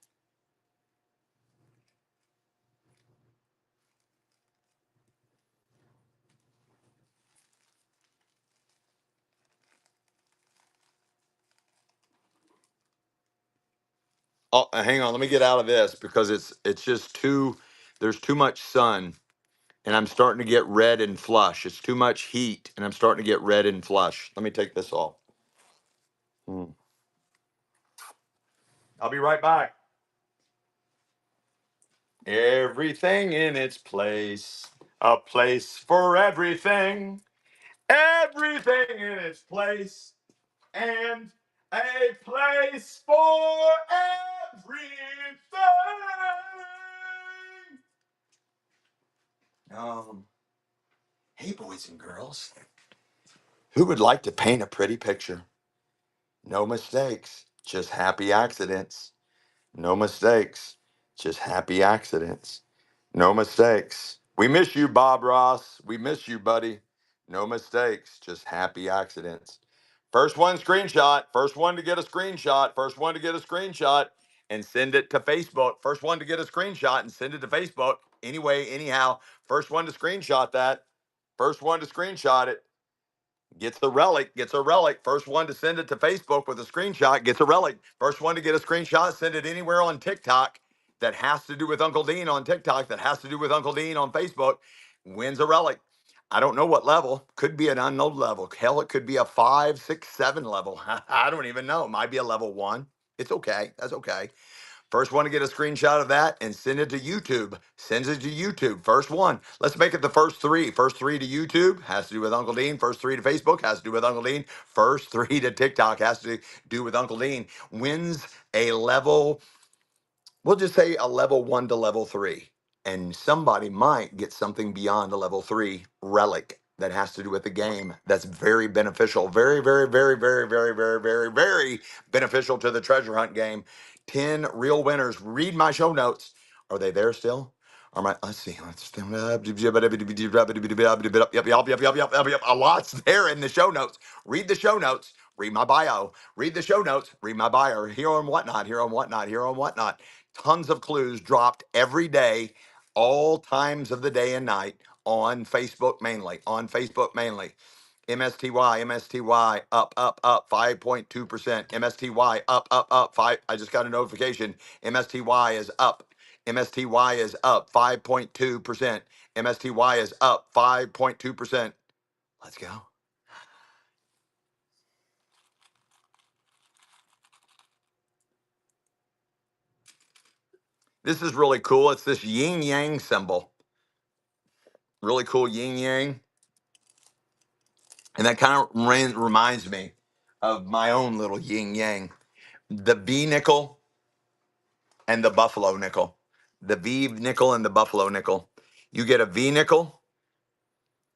Oh, hang on. Let me get out of this because it's just too, there's too much sun and I'm starting to get red and flush. It's too much heat and I'm starting to get red and flush. Let me take this off. I'll be right back. Everything in its place. A place for everything. Everything in its place. And a place for everything. Hey, boys and girls. Who would like to paint a pretty picture? No mistakes, just happy accidents. No mistakes, just happy accidents. No mistakes. We miss you, Bob Ross. We miss you, buddy. No mistakes, just happy accidents. First one screenshot. First one to get a screenshot. First one to get a screenshot and send it to Facebook. First one to get a screenshot and send it to Facebook. Anyway, anyhow, first one to screenshot that. First one to screenshot it. Gets the relic, gets a relic. First one to send it to Facebook with a screenshot gets a relic. First one to get a screenshot, send it anywhere on TikTok that has to do with Uncle Dean on TikTok, that has to do with Uncle Dean on Facebook, wins a relic. I don't know what level. Could be an unknown level. Hell, it could be a 5, 6, 7 level. I don't even know. It might be a level 1. It's okay. That's okay. First one to get a screenshot of that and send it to YouTube. Sends it to YouTube. First one. Let's make it the first three. First three to YouTube has to do with Uncle Dean. First three to Facebook has to do with Uncle Dean. First three to TikTok has to do with Uncle Dean. Wins a level, we'll just say a level 1 to level 3. And somebody might get something beyond a level 3 relic that has to do with the game. That's very beneficial. Very, very, very, very, very, very, very, very beneficial to the treasure hunt game. 10 real winners. Read my show notes. Are they there still? Are my, let's see. A lot's there in the show notes. Read the show notes. Read my bio. Read the show notes. Read my bio. Here on Whatnot. Here on Whatnot. Here on Whatnot. Tons of clues dropped every day, all times of the day and night on Facebook mainly. On Facebook mainly. MSTY, up 5.2%. MSTY, up, 5. I just got a notification. MSTY is up. MSTY is up 5.2%. MSTY is up 5.2%. Let's go. This is really cool. It's this yin yang symbol. Really cool yin yang. And that kind of reminds me of my own little yin yang. The V nickel and the buffalo nickel. The V nickel and the buffalo nickel. You get a V nickel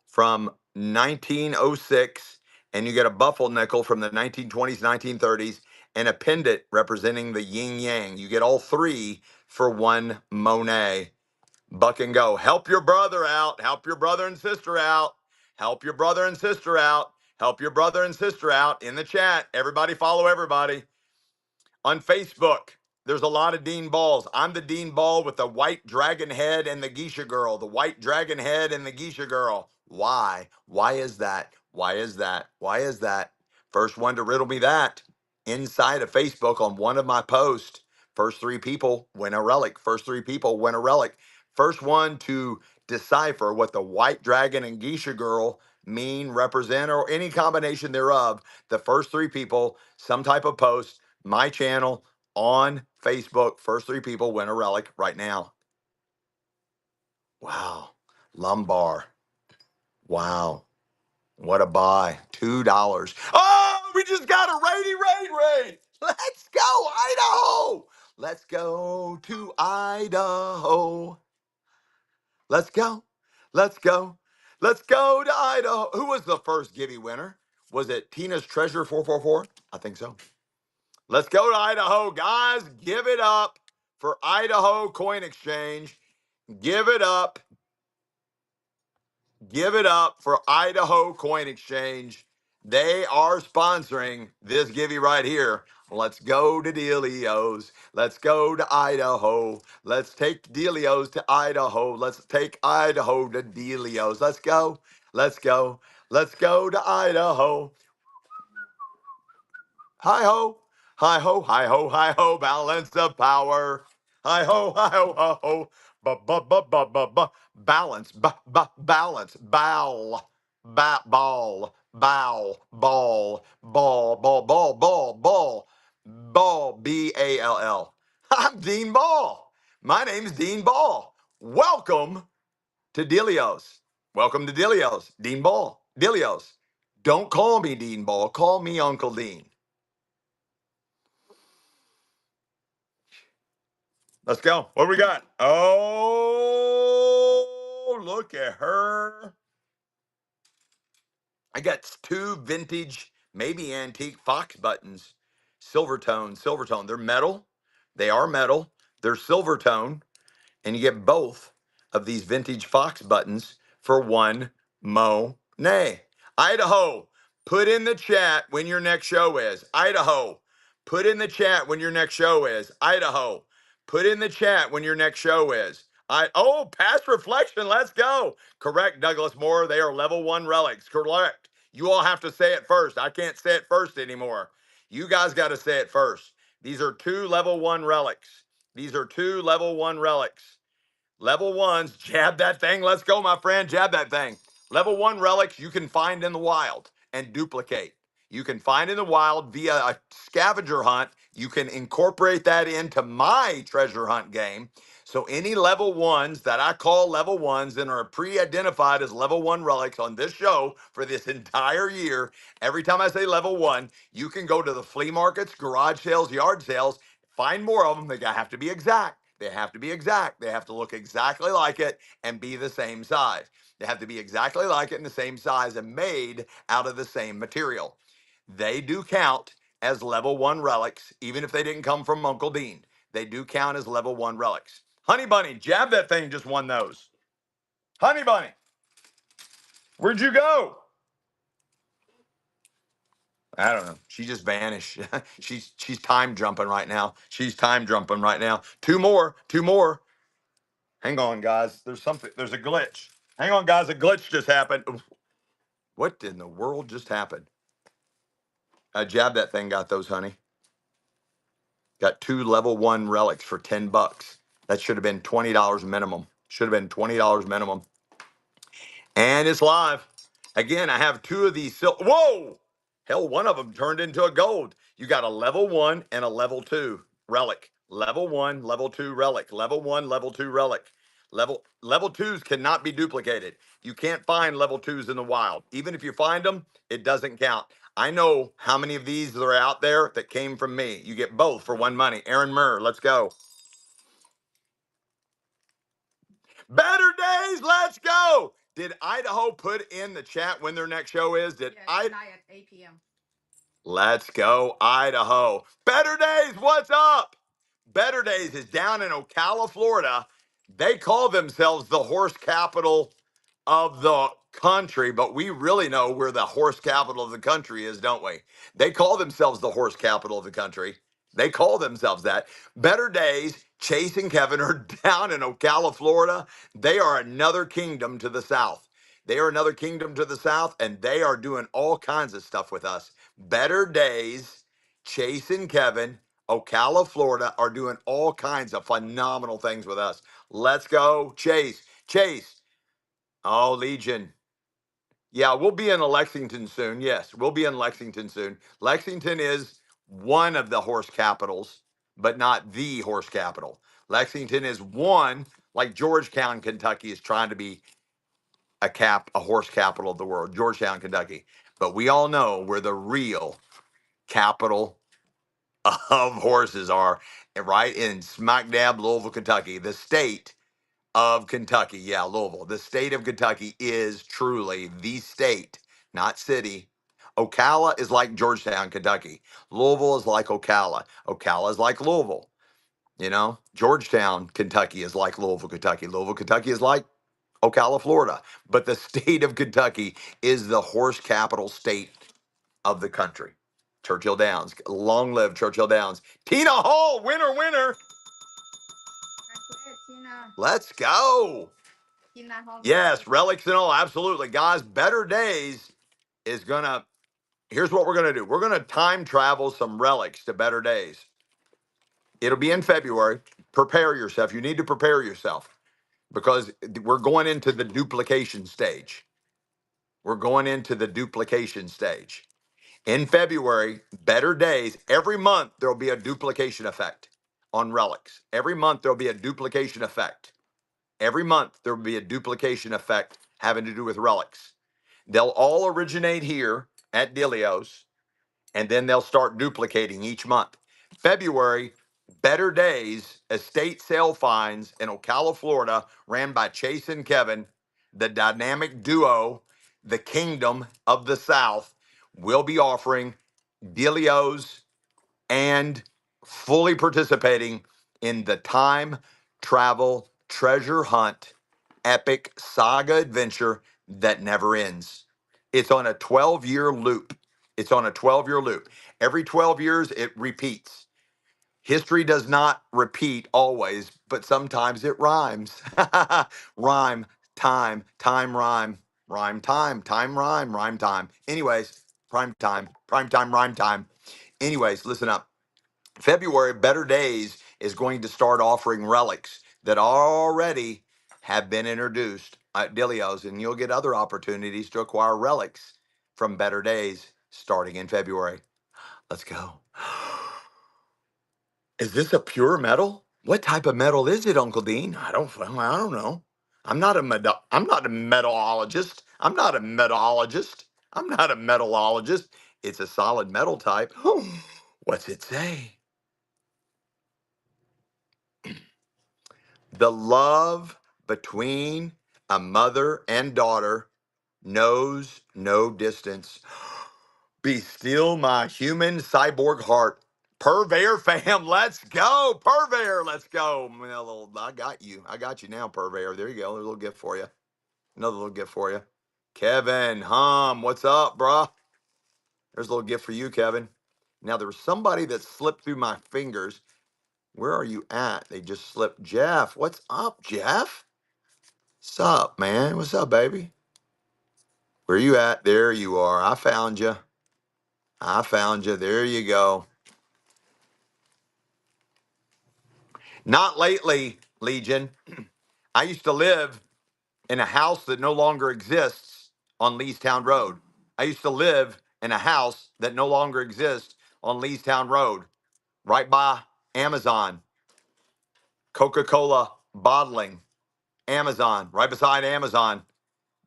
from 1906, and you get a buffalo nickel from the 1920s, 1930s, and a pendant representing the yin yang. You get all three for one Monet. Buck and go. Help your brother out. Help your brother and sister out. Help your brother and sister out. Help your brother and sister out in the chat. Everybody follow everybody. On Facebook, there's a lot of Dean Balls. I'm the Dean Ball with the white dragon head and the geisha girl. The white dragon head and the geisha girl. Why? Why is that? Why is that? Why is that? First one to riddle me that inside of Facebook on one of my posts. First three people win a relic. First three people win a relic. First one to decipher what the white dragon and geisha girl mean, represent, or any combination thereof. The first three people, some type of post, my channel on Facebook. First 3 people win a relic right now. Wow. Lumbar. Wow. What a buy. $2. Oh, we just got a raid. Let's go, Idaho. Let's go to Idaho. Let's go. Let's go. Let's go to Idaho. Who was the first Gibby winner? Was it Tina's Treasure 444? I think so. Let's go to Idaho. Guys, give it up for Idaho Coin Exchange. Give it up. Give it up for Idaho Coin Exchange. They are sponsoring this Gibby right here. Let's go to Delios. Let's go to Idaho. Let's take Delios to Idaho. Let's take Idaho to Delios. Let's go. Let's go. Let's go to Idaho. Hi ho, hi ho, hi ho, hi ho, balance of power. Hi ho, hi ho, hi ho, balance, balance, bow, ball, bow, ball, B-A-L-L. I'm Dean Ball. My name's Dean Ball. Welcome to Delios. Welcome to Delios. Dean Ball. Delios. Don't call me Dean Ball. Call me Uncle Dean. Let's go. What do we got? Oh, look at her. I got 2 vintage, maybe antique Fox buttons. Silver tone. They're metal. They are metal. They're silver tone. And you get both of these vintage Fox buttons for 1 mo nay. Idaho, put in the chat when your next show is. Idaho, put in the chat when your next show is. Idaho, put in the chat when your next show is. Past reflection, let's go. Correct, Douglas Moore. They are level 1 relics. Correct. You all have to say it first. I can't say it first anymore. You guys got to say it first. These are 2 level 1 relics. These are 2 level 1 relics. Level 1s, jab that thing. Let's go, my friend. Jab that thing. Level 1 relics you can find in the wild and duplicate. You can find in the wild via a scavenger hunt. You can incorporate that into my treasure hunt game. So any level 1s that I call level 1s and are pre-identified as level 1 relics on this show for this entire year, every time I say level 1, you can go to the flea markets, garage sales, yard sales, find more of them. They have to be exact. They have to be exact. They have to look exactly like it and be the same size. They have to be exactly like it and the same size and made out of the same material. They do count as level 1 relics, even if they didn't come from Uncle Dean. They do count as level 1 relics. Honey Bunny, jab that thing, just won those. Honey Bunny, where'd you go? I don't know. She just vanished. she's time jumping right now. She's time jumping right now. 2 more. 2 more. Hang on, guys. There's a glitch. Hang on, guys. A glitch just happened. What in the world just happened? I jabbed that thing, got those, honey. Got 2 level 1 relics for $10. That should have been $20 minimum. Should have been $20 minimum. And it's live. Again, I have 2 of these. Whoa! Hell, one of them turned into a gold. You got a level 1 and a level 2 relic. Level 1, level 2 relic. Level 1, level 2 relic. Level 2s cannot be duplicated. You can't find level 2s in the wild. Even if you find them, it doesn't count. I know how many of these are out there that came from me. You get both for 1 money. Aaron Murr, let's go. Better days, let's go. Did Idaho put in the chat when their next show is? Yes, tonight at 8 p.m. Let's go, Idaho. Better Days, what's up? Better Days is down in Ocala, Florida. They call themselves the horse capital of the country, but we really know where the horse capital of the country is, don't we? They call themselves the horse capital of the country. They call themselves that. Better Days, Chase and Kevin are down in Ocala, Florida. They are another kingdom to the south. They are another kingdom to the south, and they are doing all kinds of stuff with us. Better Days, Chase and Kevin, Ocala, Florida, are doing all kinds of phenomenal things with us. Let's go, Chase. Chase. Oh, Legion. Yeah, we'll be in Lexington soon. Yes, we'll be in Lexington soon. Lexington is one of the horse capitals, but not the horse capital. Lexington is one, like Georgetown, Kentucky is trying to be a horse capital of the world, Georgetown, Kentucky. But we all know where the real capital of horses are, right in smack dab Louisville, Kentucky, the state of Kentucky. Yeah, Louisville. The state of Kentucky is truly the state, not city. Ocala is like Georgetown, Kentucky. Louisville is like Ocala. Ocala is like Louisville. You know, Georgetown, Kentucky is like Louisville, Kentucky. Louisville, Kentucky is like Ocala, Florida. But the state of Kentucky is the horse capital state of the country. Churchill Downs. Long live Churchill Downs. Tina Hall, winner, winner. Tina. Let's go. Tina Hall. Yes, relics and all. Absolutely. Guys, Better Days is going to, here's what we're going to do. We're going to time travel some relics to Better Days. It'll be in February. Prepare yourself. You need to prepare yourself because we're going into the duplication stage. We're going into the duplication stage. In February, Better Days, every month there'll be a duplication effect on relics. Every month there'll be a duplication effect. Every month there will be a duplication effect having to do with relics. They'll all originate here at Dilios, and then they'll start duplicating each month. February, Better Days, estate sale finds in Ocala, Florida, ran by Chase and Kevin, the dynamic duo, the Kingdom of the South, will be offering Dilios and fully participating in the time travel treasure hunt epic saga adventure that never ends. It's on a 12-year loop. It's on a 12-year loop. Every 12 years, it repeats. History does not repeat always, but sometimes it rhymes. Rhyme, time, rhyme, rhyme, time. Anyways, prime time, rhyme time. Anyways, listen up. February, Better Days is going to start offering relics that already have been introduced at Dilios, and you'll get other opportunities to acquire relics from Better Days starting in February. Let's go. Is this a pure metal? What type of metal is it, Uncle Dean? I don't know. I'm not a metallologist. I'm not a metallologist. I'm not a metallologist. It's a solid metal type. What's it say? The love between a mother and daughter knows no distance. Be still my human cyborg heart. Purveyor fam, let's go. Purveyor, let's go. I got you. I got you now, Purveyor. There you go. A little gift for you. Another little gift for you. Kevin, what's up, bruh? There's a little gift for you, Kevin. Now, there was somebody that slipped through my fingers. Where are you at? They just slipped. Jeff, what's up, Jeff? What's up, man? What's up, baby? Where you at? There you are. I found you. I found you. There you go. Not lately, Legion. I used to live in a house that no longer exists on Leestown Road. I used to live in a house that no longer exists on Leestown Road, right by Amazon, Coca-Cola bottling, Amazon, right beside Amazon.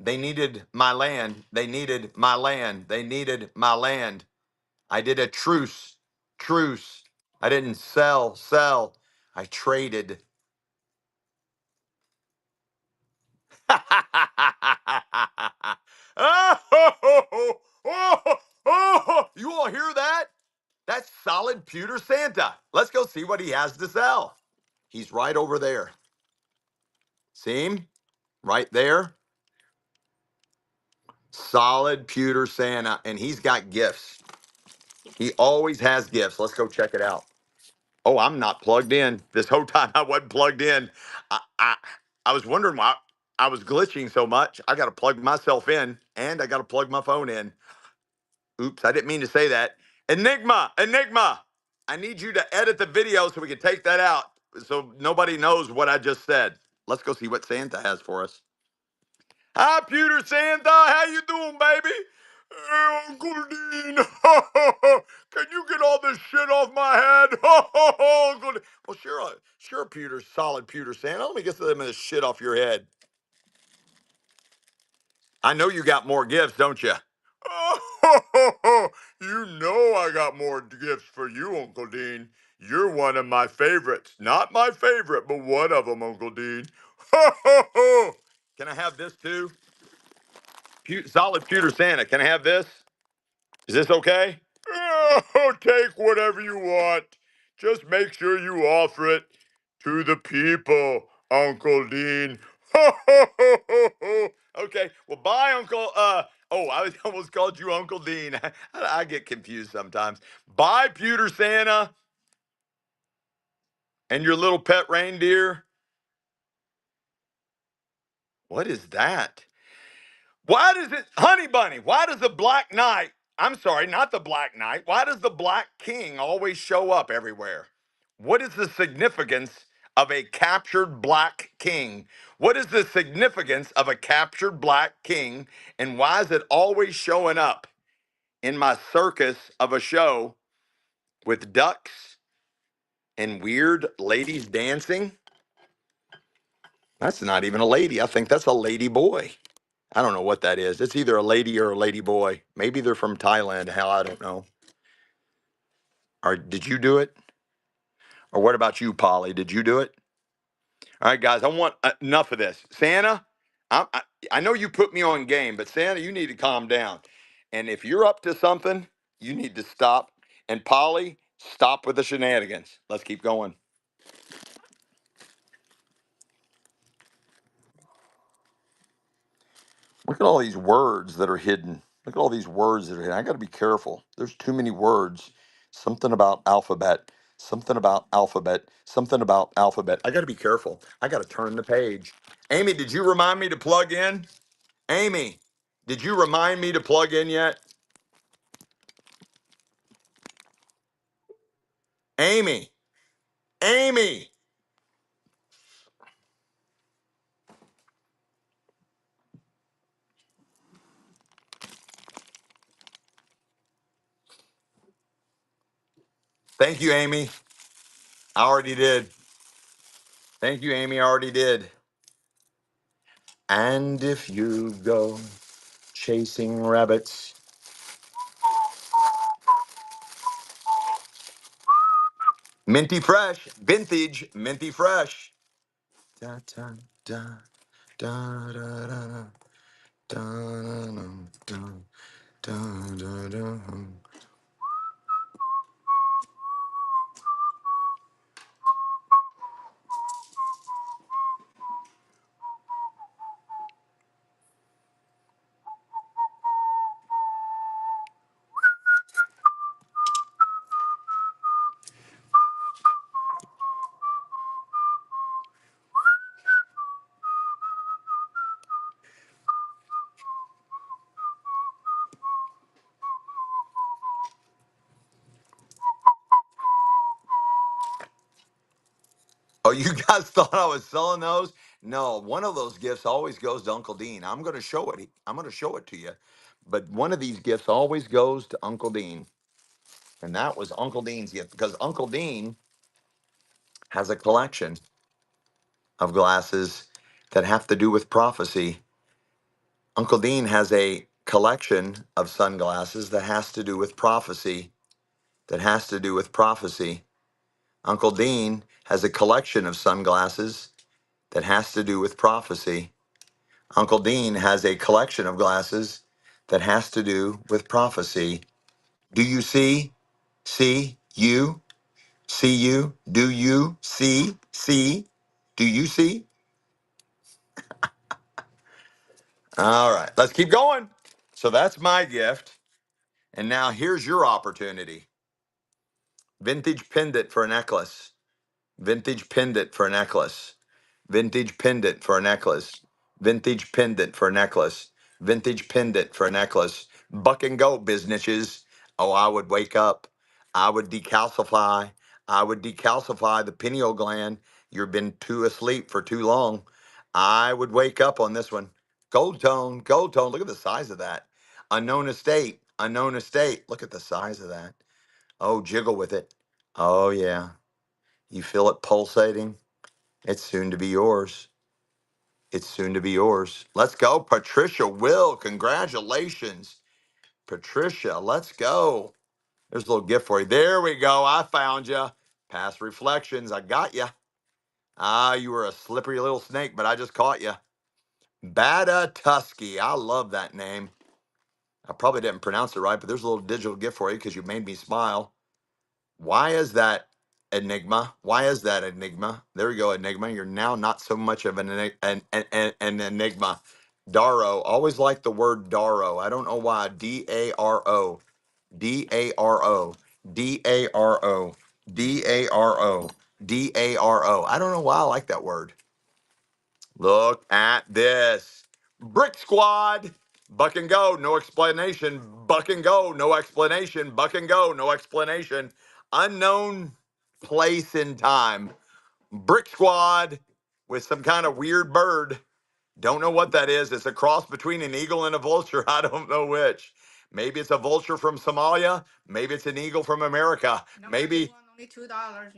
They needed my land. They needed my land. They needed my land. I did a truce. I didn't sell. I traded. You all hear that? That's solid pewter Santa. Let's go see what he has to sell. He's right over there. See him? Right there. Solid pewter Santa. And he's got gifts. He always has gifts. Let's go check it out. Oh, I'm not plugged in. This whole time I wasn't plugged in. I was wondering why I was glitching so much. I got to plug myself in and I got to plug my phone in. Oops, I didn't mean to say that. Enigma. I need you to edit the video so we can take that out so nobody knows what I just said. Let's go see what Santa has for us. Hi, Pewter Santa. How you doing, baby? Hey, Uncle Dean. Can you get all this shit pewter, solid pewter Santa. Let me get some of this shit off your head. I know you got more gifts, don't you? Oh, you know I got more gifts for you, Uncle Dean. You're one of my favorites. Not my favorite, but one of them, Uncle Dean. Can I have this too? Solid pewter Santa. Can I have this? Is this okay? Oh, take whatever you want. Just make sure you offer it to the people, Uncle Dean. Okay. Well, bye, Uncle. Oh, I almost called you Uncle Dean. I get confused sometimes. Bye, Pewter Santa, and your little pet reindeer. What is that? Why does it, Honey Bunny, why does the Black Knight, I'm sorry, not the Black Knight, why does the Black King always show up everywhere? What is the significance of a captured Black King? What is the significance of a captured Black King? And why is it always showing up in my circus of a show with ducks and weird ladies dancing? That's not even a lady. I think that's a lady boy. I don't know what that is. It's either a lady or a lady boy. Maybe they're from Thailand. Hell, I don't know. Or did you do it? Or what about you, Polly? Did you do it? All right, guys. I want enough of this. Santa, I know you put me on game, but Santa, you need to calm down. And if you're up to something, you need to stop. And Polly, stop with the shenanigans. Let's keep going. Look at all these words that are hidden. Look at all these words that are hidden. I got to be careful. There's too many words. Something about alphabet. Something about alphabet. Something about alphabet. I got to be careful. I got to turn the page. Amy, did you remind me to plug in? Amy, did you remind me to plug in yet? Amy, Amy. Thank you, Amy. I already did. Thank you, Amy. I already did. And if you go chasing rabbits, minty fresh, vintage, minty fresh. Da, da, da, da, da, da, da, da, da, da, da. Oh, you guys thought I was selling those? No, one of those gifts always goes to Uncle Dean. I'm going to show it. I'm going to show it to you. But one of these gifts always goes to Uncle Dean. And that was Uncle Dean's gift because Uncle Dean has a collection of glasses that have to do with prophecy. Uncle Dean has a collection of sunglasses that has to do with prophecy. That has to do with prophecy. Uncle Dean has a collection of sunglasses that has to do with prophecy. Uncle Dean has a collection of glasses that has to do with prophecy. Do you see? See? You? See you? Do you see? See? Do you see? All right, let's keep going. So that's my gift. And now here's your opportunity. Vintage pendant for a necklace. Vintage pendant for a necklace. Vintage pendant for a necklace. Vintage pendant for a necklace. Vintage pendant for a necklace. Buck and go businesses. Oh, I would wake up. I would decalcify. I would decalcify the pineal gland. You've been too asleep for too long. I would wake up on this one. Gold tone, gold tone. Look at the size of that. Unknown estate, unknown estate. Look at the size of that. Oh, jiggle with it. Oh, yeah. You feel it pulsating? It's soon to be yours. It's soon to be yours. Let's go, Patricia Will. Congratulations, Patricia. Let's go. There's a little gift for you. There we go. I found you. Past reflections. I got you. Ah, you were a slippery little snake, but I just caught you. Bada Tusky. I love that name. I probably didn't pronounce it right, but there's a little digital gift for you because you made me smile. Why is that, Enigma? Why is that, Enigma? There we go, Enigma. You're now not so much of an enigma. Daro. Always like the word Daro. I don't know why. Daro. Daro. Daro. Daro. Daro. I don't know why I like that word. Look at this. Brick Squad. Buck and go, no explanation. Buck and go, no explanation. Buck and go, no explanation. Unknown place in time. Brick Squad with some kind of weird bird. Don't know what that is. It's a cross between an eagle and a vulture. I don't know which. Maybe it's a vulture from Somalia. Maybe it's an eagle from America. No, Maybe. only $2.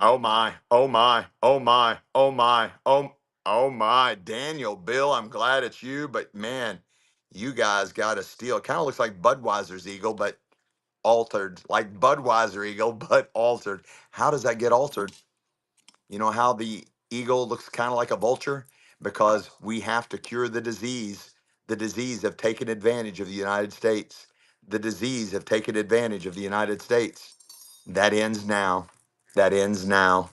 Oh my, oh my, oh my, oh my, oh my. Daniel, Bill, I'm glad it's you, but man, you guys got to steal. It kind of looks like Budweiser's eagle, but altered. Like Budweiser eagle, but altered. How does that get altered? You know how the eagle looks kind of like a vulture? Because we have to cure the disease. The disease have taken advantage of the United States. The disease have taken advantage of the United States. That ends now. That ends now.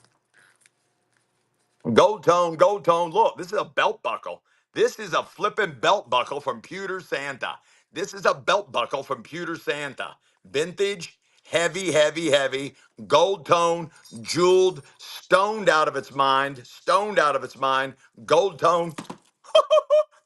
Gold tone, gold tone. Look, this is a belt buckle. This is a flipping belt buckle from Pewter Santa. This is a belt buckle from Pewter Santa. Vintage, heavy, heavy, heavy, gold tone, jeweled, stoned out of its mind, stoned out of its mind, gold tone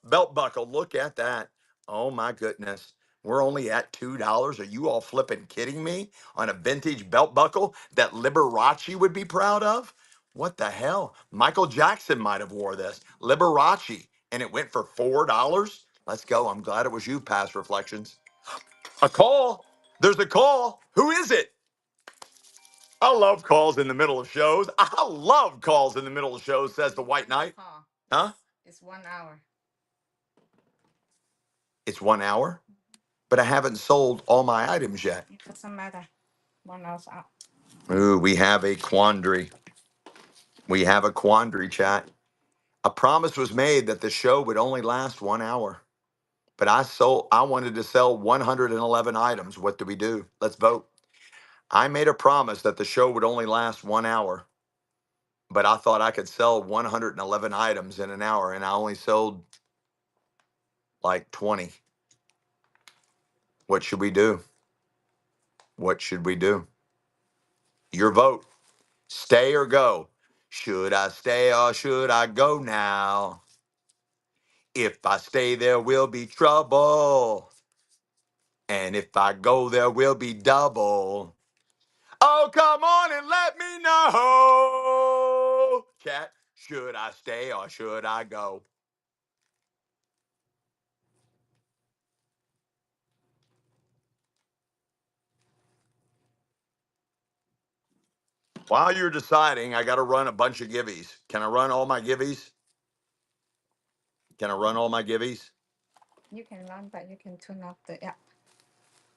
belt buckle. Look at that. Oh my goodness. We're only at $2. Are you all flipping kidding me on a vintage belt buckle that Liberace would be proud of? What the hell? Michael Jackson might have wore this. Liberace. And it went for $4? Let's go. I'm glad it was you, Past Reflections. A call. There's a call. Who is it? I love calls in the middle of shows. I love calls in the middle of shows, says the White Knight. Huh? It's 1 hour. It's 1 hour, but I haven't sold all my items yet. It doesn't matter. 1 hour's out. Ooh, we have a quandary. We have a quandary, chat. A promise was made that the show would only last 1 hour, but I wanted to sell 111 items. What do we do? Let's vote. I made a promise that the show would only last 1 hour, but I thought I could sell 111 items in an hour, and I only sold like 20. What should we do? What should we do? Your vote. Stay or go? Should I stay or should I go now? If I stay, there will be trouble. And if I go, there will be double. Oh, come on and let me know. Chat, should I stay or should I go? While you're deciding, I got to run a bunch of givvies. Can I run all my givvies? Can I run all my givvies? You can run, but you can turn off the app.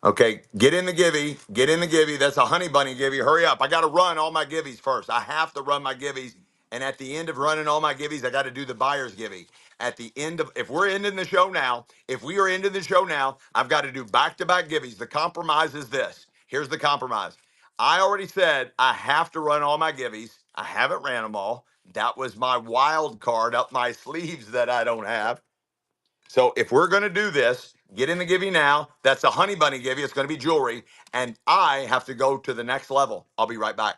Okay, get in the givvy. Get in the givvy. That's a honey bunny givvy. Hurry up. I got to run all my givvies first. I have to run my givvies. And at the end of running all my givvies, I got to do the buyer's givvy. At the end of, if we're ending the show now, if we are ending the show now, I've got to do back-to-back givvies. The compromise is this. Here's the compromise. I already said I have to run all my givvies. I haven't ran them all. That was my wild card up my sleeves that I don't have. So if we're going to do this, get in the givey now. That's a honey bunny givey. It's going to be jewelry. And I have to go to the next level. I'll be right back.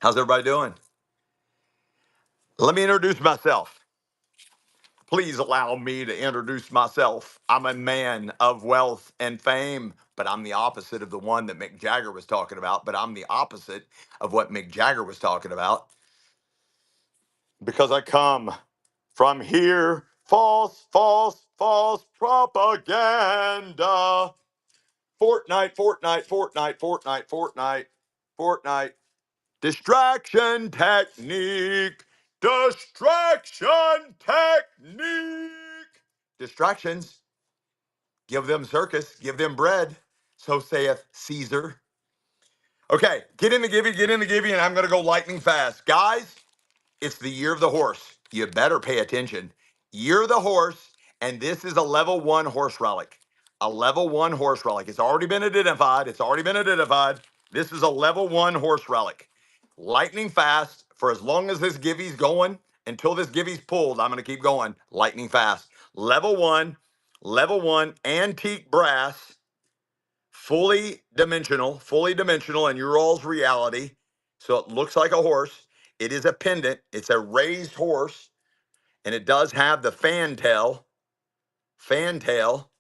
How's everybody doing? Let me introduce myself. Please allow me to introduce myself. I'm a man of wealth and fame, but I'm the opposite of the one that Mick Jagger was talking about. But I'm the opposite of what Mick Jagger was talking about. because I come from here. False, false, false propaganda. Fortnite, Fortnite, Fortnite, Fortnite, Fortnite, Fortnite. Distraction technique. Distraction technique. Distractions. Give them circus, give them bread. So saith Caesar. Okay, get in the givey, and I'm going to go lightning fast. Guys, it's the year of the horse. You better pay attention. Year of the horse, and this is a level 1 horse relic. A level 1 horse relic. It's already been identified. It's already been identified. This is a level 1 horse relic. Lightning fast for as long as this givey's going. Until this givey's pulled, I'm going to keep going. Lightning fast. Level 1, antique brass, fully dimensional in your all's reality. So it looks like a horse. It is a pendant. It's a raised horse, and it does have the fantail. Fantail.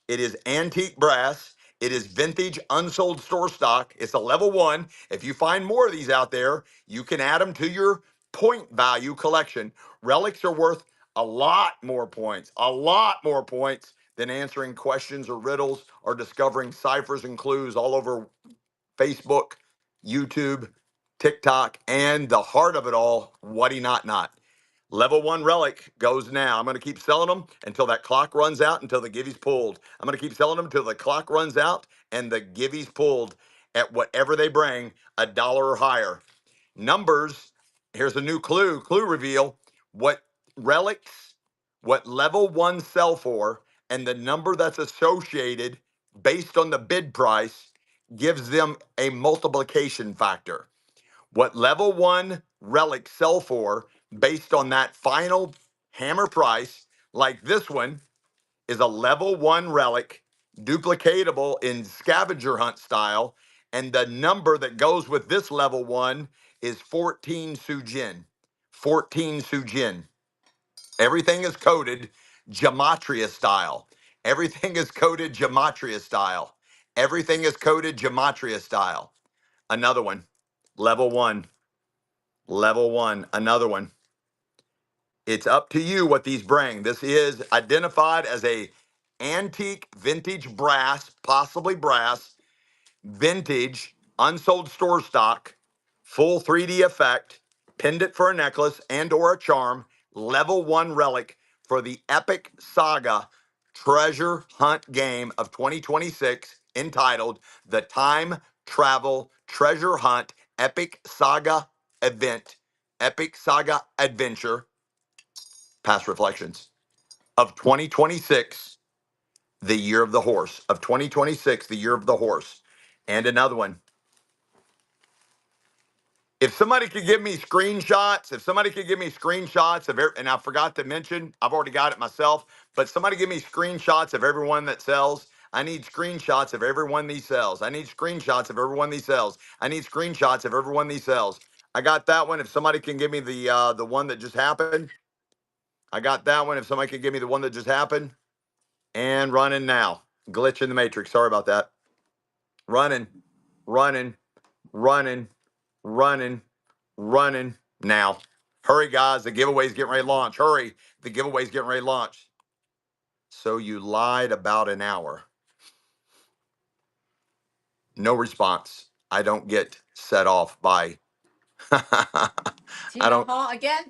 It is antique brass. It is vintage, unsold store stock. It's a level 1. If you find more of these out there, you can add them to your point value collection. Relics are worth a lot more points than answering questions or riddles or discovering ciphers and clues all over Facebook, YouTube, TikTok, and the heart of it all, Whatty Not Not. Level 1 relic goes now. I'm going to keep selling them until that clock runs out, until the givey's pulled. I'm going to keep selling them until the clock runs out and the givey's pulled at whatever they bring, $1 or higher. Numbers, here's a new clue reveal. What relics, what level 1 sell for, and the number that's associated based on the bid price gives them a multiplication factor. What level 1 relics sell for based on that final hammer price, like this one, is a level 1 relic, duplicatable in scavenger hunt style, and the number that goes with this level 1 is 14 Sujin. 14 Sujin. Everything is coded gematria style. Everything is coded gematria style. Everything is coded gematria style. Another one. Level 1. Level 1. Another one. It's up to you what these bring. This is identified as a antique vintage brass, possibly brass, vintage, unsold store stock, full 3D effect, pendant for a necklace and or a charm, level 1 relic for the epic saga treasure hunt game of 2026 entitled The Time Travel Treasure Hunt Epic Saga Event, Epic Saga Adventure, Past Reflections of 2026, the year of the horse, of 2026, the year of the horse. And another one. If somebody could give me screenshots, and I forgot to mention, I've already got it myself, but somebody give me screenshots of everyone that sells. I need screenshots of every one of these sells. I need screenshots of every one of these sells. I need screenshots of every one of these sells. I got that one. If somebody can give me the one that just happened, I got that one. If somebody can give me the one that just happened, and running now. Glitch in the matrix. Sorry about that. Running, running, running, running, running now. Hurry, guys. The giveaway's getting ready to launch. Hurry. The giveaway's getting ready to launch. So you lied about an hour. No response. I don't get set off by. I Tina don't. Hall again?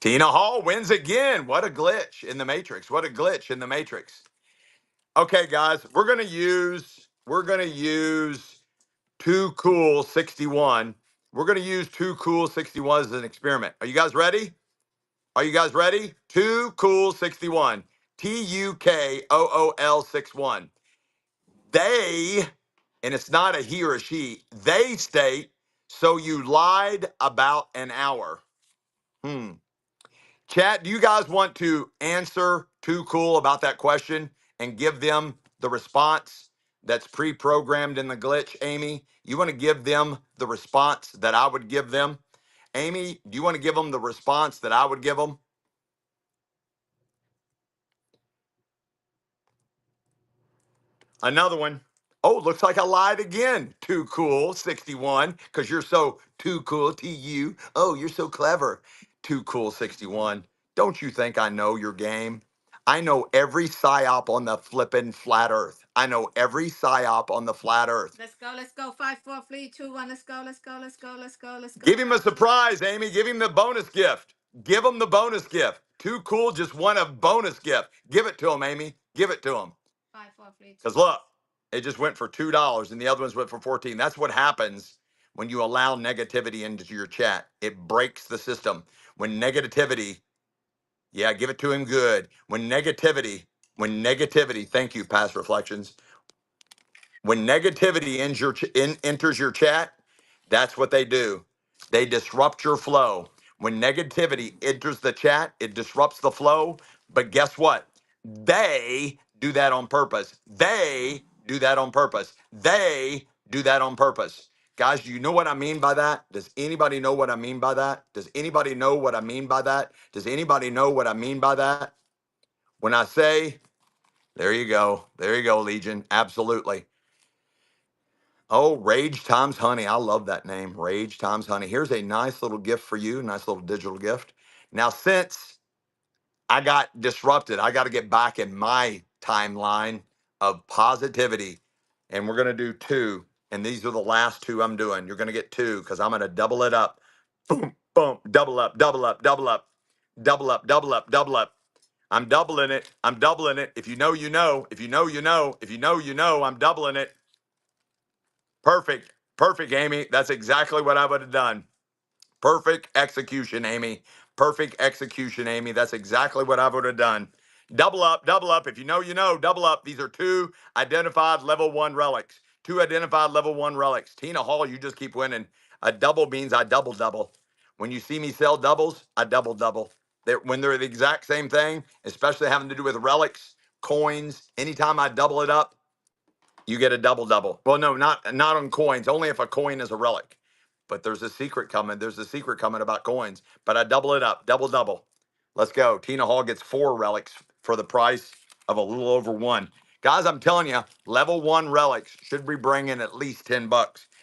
Tina Hall wins again. What a glitch in the matrix. What a glitch in the matrix. Okay, guys, we're gonna use Too Cool 61. We're gonna use Too Cool 61 as an experiment. Are you guys ready? Are you guys ready? Too Cool 61. TUKOOL 61. They, and it's not a he or a she, they state, so you lied about an hour. Chat, do you guys want to answer Too Cool about that question and give them the response that's pre-programmed in the glitch? Amy, you want to give them the response that I would give them? Amy, do you want to give them the response that I would give them? Another one. Oh, looks like I lied again. Too Cool 61, because you're so too cool. TU. Oh, you're so clever. Too cool 61. Don't you think I know your game? I know every psyop on the flippin' flat earth. I know every psyop on the flat earth. Let's go, let's go. 5, 4, 3, 2, 1. Let's go, let's go, let's go, let's go, let's go. Give him a surprise, Amy. Give him the bonus gift. Give him the bonus gift. Too cool, just won a bonus gift. Give it to him, Amy. Give it to him. 5, 4, 3, 2. Because look, it just went for $2 and the other ones went for 14. That's what happens when you allow negativity into your chat. It breaks the system. When negativity, yeah, give it to him good. When negativity, thank you, past reflections. When negativity enters your chat, that's what they do. They disrupt your flow. When negativity enters the chat, it disrupts the flow. But guess what? They do that on purpose. They do that on purpose. They do that on purpose. Guys, do you know what I mean by that? Does anybody know what I mean by that? Does anybody know what I mean by that? Does anybody know what I mean by that? When I say, there you go. There you go, Legion. Absolutely. Oh, Rage Times Honey. I love that name. Rage Times Honey. Here's a nice little gift for you. Nice little digital gift. Now, since I got disrupted, I got to get back in my timeline of positivity. And we're going to do two. And these are the last two I'm doing. You're going to get two because I'm going to double it up. Boom, boom, double up, double up, double up, double up, double up, double up. I'm doubling it. I'm doubling it. If you know, you know. If you know, you know. If you know, you know. I'm doubling it. Perfect. Perfect, Amy. That's exactly what I would have done. Perfect execution, Amy. Perfect execution, Amy. That's exactly what I would have done. Double up, double up. If you know, you know, double up. These are two identified level 1 relics. Two identified level 1 relics. Tina Hall, you just keep winning. A double means I double double. When you see me sell doubles, I double double. When they're the exact same thing, especially having to do with relics, coins, anytime I double it up, you get a double double. Well, no, not on coins. Only if a coin is a relic. But there's a secret coming. There's a secret coming about coins. But I double it up, double double. Let's go. Tina Hall gets 4 relics for the price of a little over 1. Guys, I'm telling you, level 1 relics should be bringing at least $10,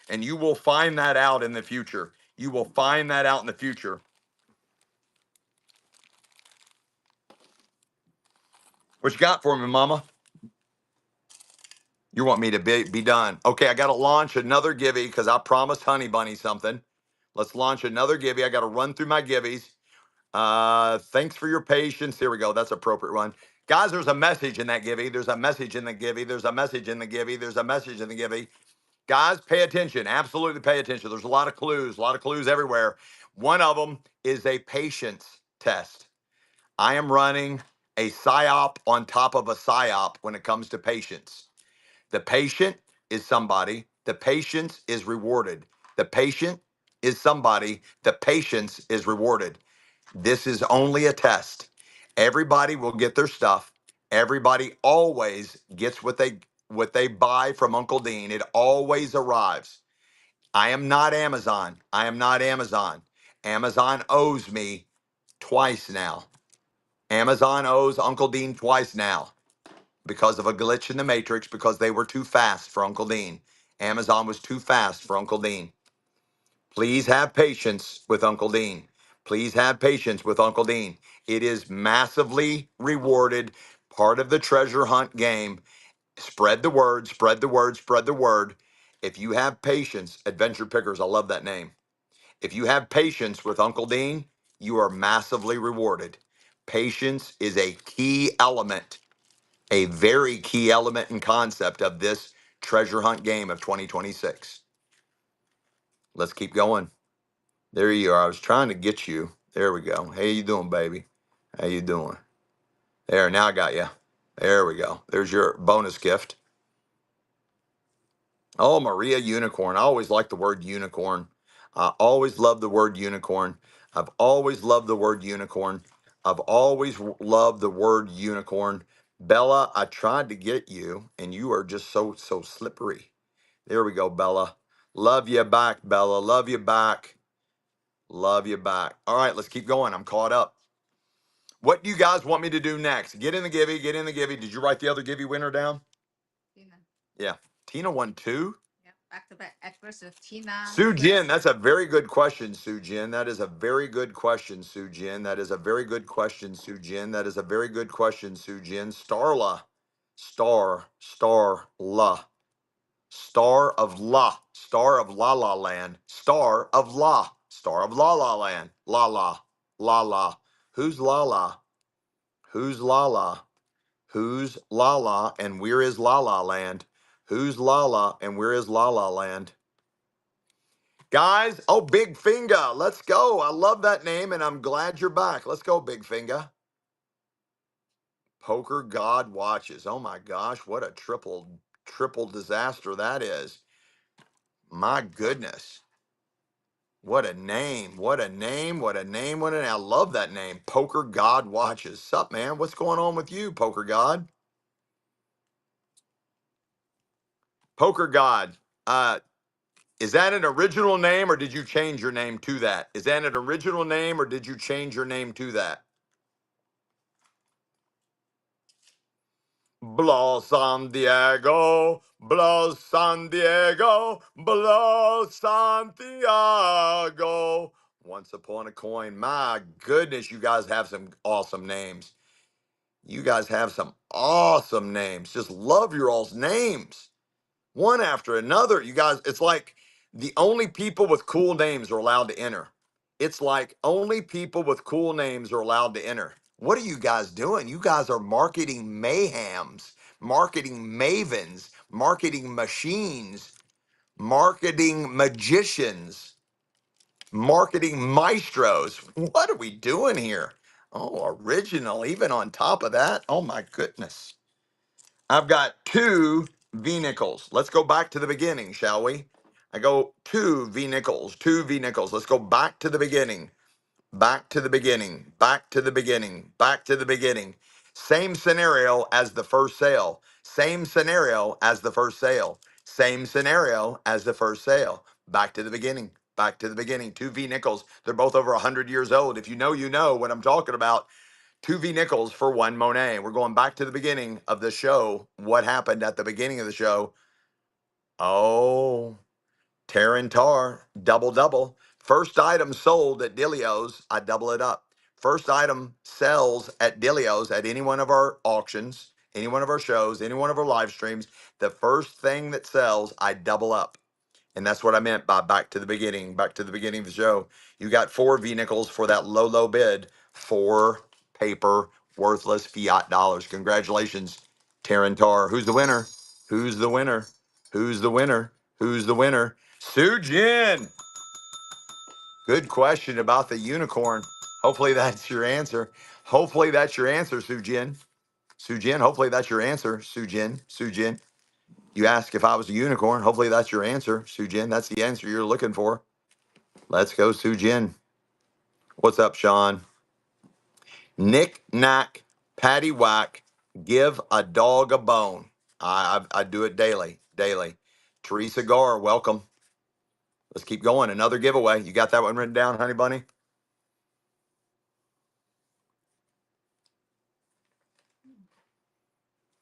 and you will find that out in the future. You will find that out in the future. What you got for me, Mama? You want me to be done. Okay, I got to launch another givey because I promised Honey Bunny something. Let's launch another givey. I got to run through my givvies. Thanks for your patience. Here we go. That's appropriate one. Guys, there's a message in that givey. There's a message in the givey. There's a message in the givey. There's a message in the givey. Guys, pay attention. Absolutely pay attention. There's a lot of clues everywhere. One of them is a patience test. I am running a psyop on top of a psyop when it comes to patience. The patient is somebody. The patience is rewarded. The patient is somebody. The patience is rewarded. This is only a test. Everybody will get their stuff. Everybody always gets what they buy from Uncle Dean. It always arrives. I am not Amazon. I am not Amazon. Amazon owes me twice now. Amazon owes Uncle Dean twice now because of a glitch in the matrix, because they were too fast for Uncle Dean. Amazon was too fast for Uncle Dean. Please have patience with Uncle Dean. Please have patience with Uncle Dean. It is massively rewarded, part of the treasure hunt game. Spread the word, spread the word, spread the word. If you have patience, Adventure Pickers, I love that name. If you have patience with Uncle Dean, you are massively rewarded. Patience is a key element, a very key element and concept of this treasure hunt game of 2026. Let's keep going. There you are. I was trying to get you. There we go. How you doing, baby? How you doing? There, now I got you. There we go. There's your bonus gift. Oh, Maria Unicorn. I always like the word unicorn. I always love the word unicorn. I've always loved the word unicorn. I've always loved the word unicorn. Bella, I tried to get you, and you are just so slippery. There we go, Bella. Love you back, Bella. Love you back. Love you back. All right, let's keep going. I'm caught up. What do you guys want me to do next? Get in the givey. Get in the givey. Did you write the other givey winner down? Tina. Yeah. Tina won 2? Back to back actress of Tina Sue Jin, Smith. that's a very good question, Sue Jin. That is a very good question, Sue Jin. That is a very good question, Sue Jin. That is a very good question, Sue Jin. Starla. La. Star of La. Star of La La Land. Star of La. Star of La La Land. La La. La La. Who's La La? Who's La La? Who's La La and where is La La Land? Who's La La and where is La La Land? Guys, oh, Big Finger, let's go. I love that name and I'm glad you're back. Let's go, Big Finger. Poker God watches. Oh my gosh, what a triple disaster that is. My goodness. What a name. What a name. What a name. What a name. I love that name. Poker God watches. Sup, man? What's going on with you, Poker God? Poker God. Is that an original name or did you change your name to that? Is that an original name or did you change your name to that? Blow San Diego, blow San Diego, blow Santiago. Once upon a coin. My goodness, you guys have some awesome names. You guys have some awesome names. Just love your all's names. One after another. You guys, it's like the only people with cool names are allowed to enter. It's like only people with cool names are allowed to enter. What are you guys doing? You guys are marketing mayhems, marketing mavens, marketing machines, marketing magicians, marketing maestros. What are we doing here? Oh, original, even on top of that. Oh my goodness. I've got two V nickels. Let's go back to the beginning, shall we? I go two V nickels, two V nickels. Let's go back to the beginning, back to the beginning, back to the beginning, back to the beginning. Same scenario as the first sale. Same scenario as the first sale. Same scenario as the first sale. Back to the beginning, back to the beginning. Two V nickels. They're both over 100 years old. If you know what I'm talking about. Two V nickels for one Monet. We're going back to the beginning of the show. What happened at the beginning of the show? Oh, Terran Tar, double double. First item sold at Dilio's, I double it up. First item sells at Dilio's at any one of our auctions, any one of our shows, any one of our live streams. The first thing that sells, I double up. And that's what I meant by back to the beginning of the show. You got four V nickels for that low bid, four paper worthless fiat dollars. Congratulations, Terran Tar. Who's the winner? Who's the winner? Who's the winner? Who's the winner? Sue Jin. Good question about the unicorn. Hopefully that's your answer. Hopefully that's your answer, Sue Jin. Sue Jin, hopefully that's your answer, Sue Jin. Sue Jin. You ask if I was a unicorn. Hopefully that's your answer, Sue Jin. That's the answer you're looking for. Let's go, Sue Jin. What's up, Sean? Nick, knack, patty whack, give a dog a bone. I do it daily, daily. Teresa Gar, welcome. Let's keep going. Another giveaway. You got that one written down, honey bunny?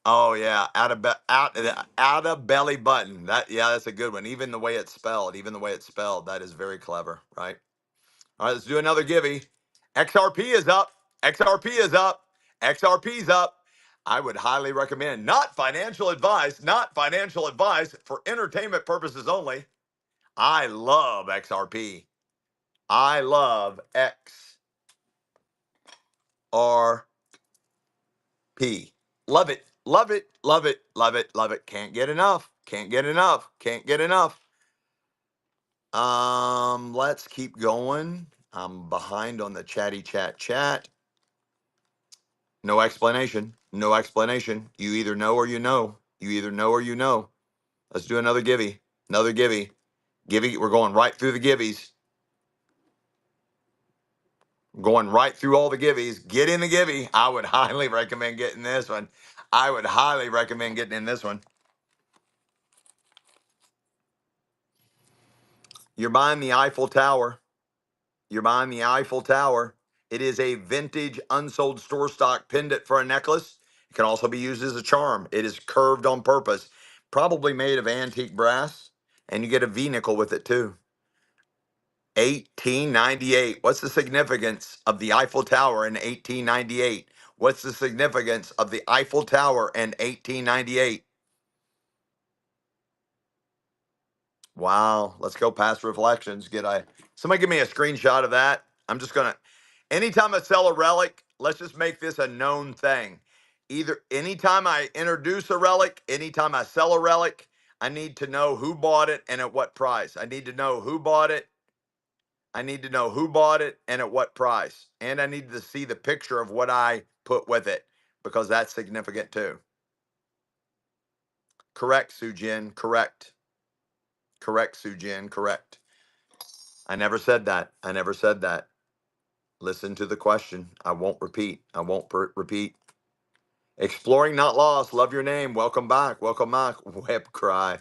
Oh yeah, out of belly button. That's a good one. Even the way it's spelled, that is very clever, right? All right, let's do another givey. XRP is up. XRP is up. XRP's up. I would highly recommend, not financial advice, for entertainment purposes only. I love XRP. I love XRP. Love it. Love it. Love it. Love it. Love it. Can't get enough. Can't get enough. Can't get enough. Let's keep going. I'm behind on the chat. No explanation. No explanation. You either know or you know. You either know or you know. Let's do another givey. Another givey. Givey. We're going right through the givvies. Going right through all the givvies. Get in the givey. I would highly recommend getting this one. I would highly recommend getting in this one. You're buying the Eiffel Tower. You're buying the Eiffel Tower. It is a vintage unsold store stock pendant for a necklace. It can also be used as a charm. It is curved on purpose. Probably made of antique brass. And you get a V nickel with it too. 1898. What's the significance of the Eiffel Tower in 1898? What's the significance of the Eiffel Tower in 1898? Wow. Let's go past reflections. Somebody give me a screenshot of that. I'm just gonna anytime I sell a relic, let's just make this a known thing. Either anytime I introduce a relic, anytime I sell a relic, I need to know who bought it and at what price. I need to know who bought it. I need to know who bought it and at what price. And I need to see the picture of what I put with it because that's significant too. Correct, Sujin. Correct. Correct, Sujin. Correct. I never said that. I never said that. Listen to the question. I won't repeat. I won't repeat. Exploring Not Lost. Love your name. Welcome back. Welcome back. Web cry.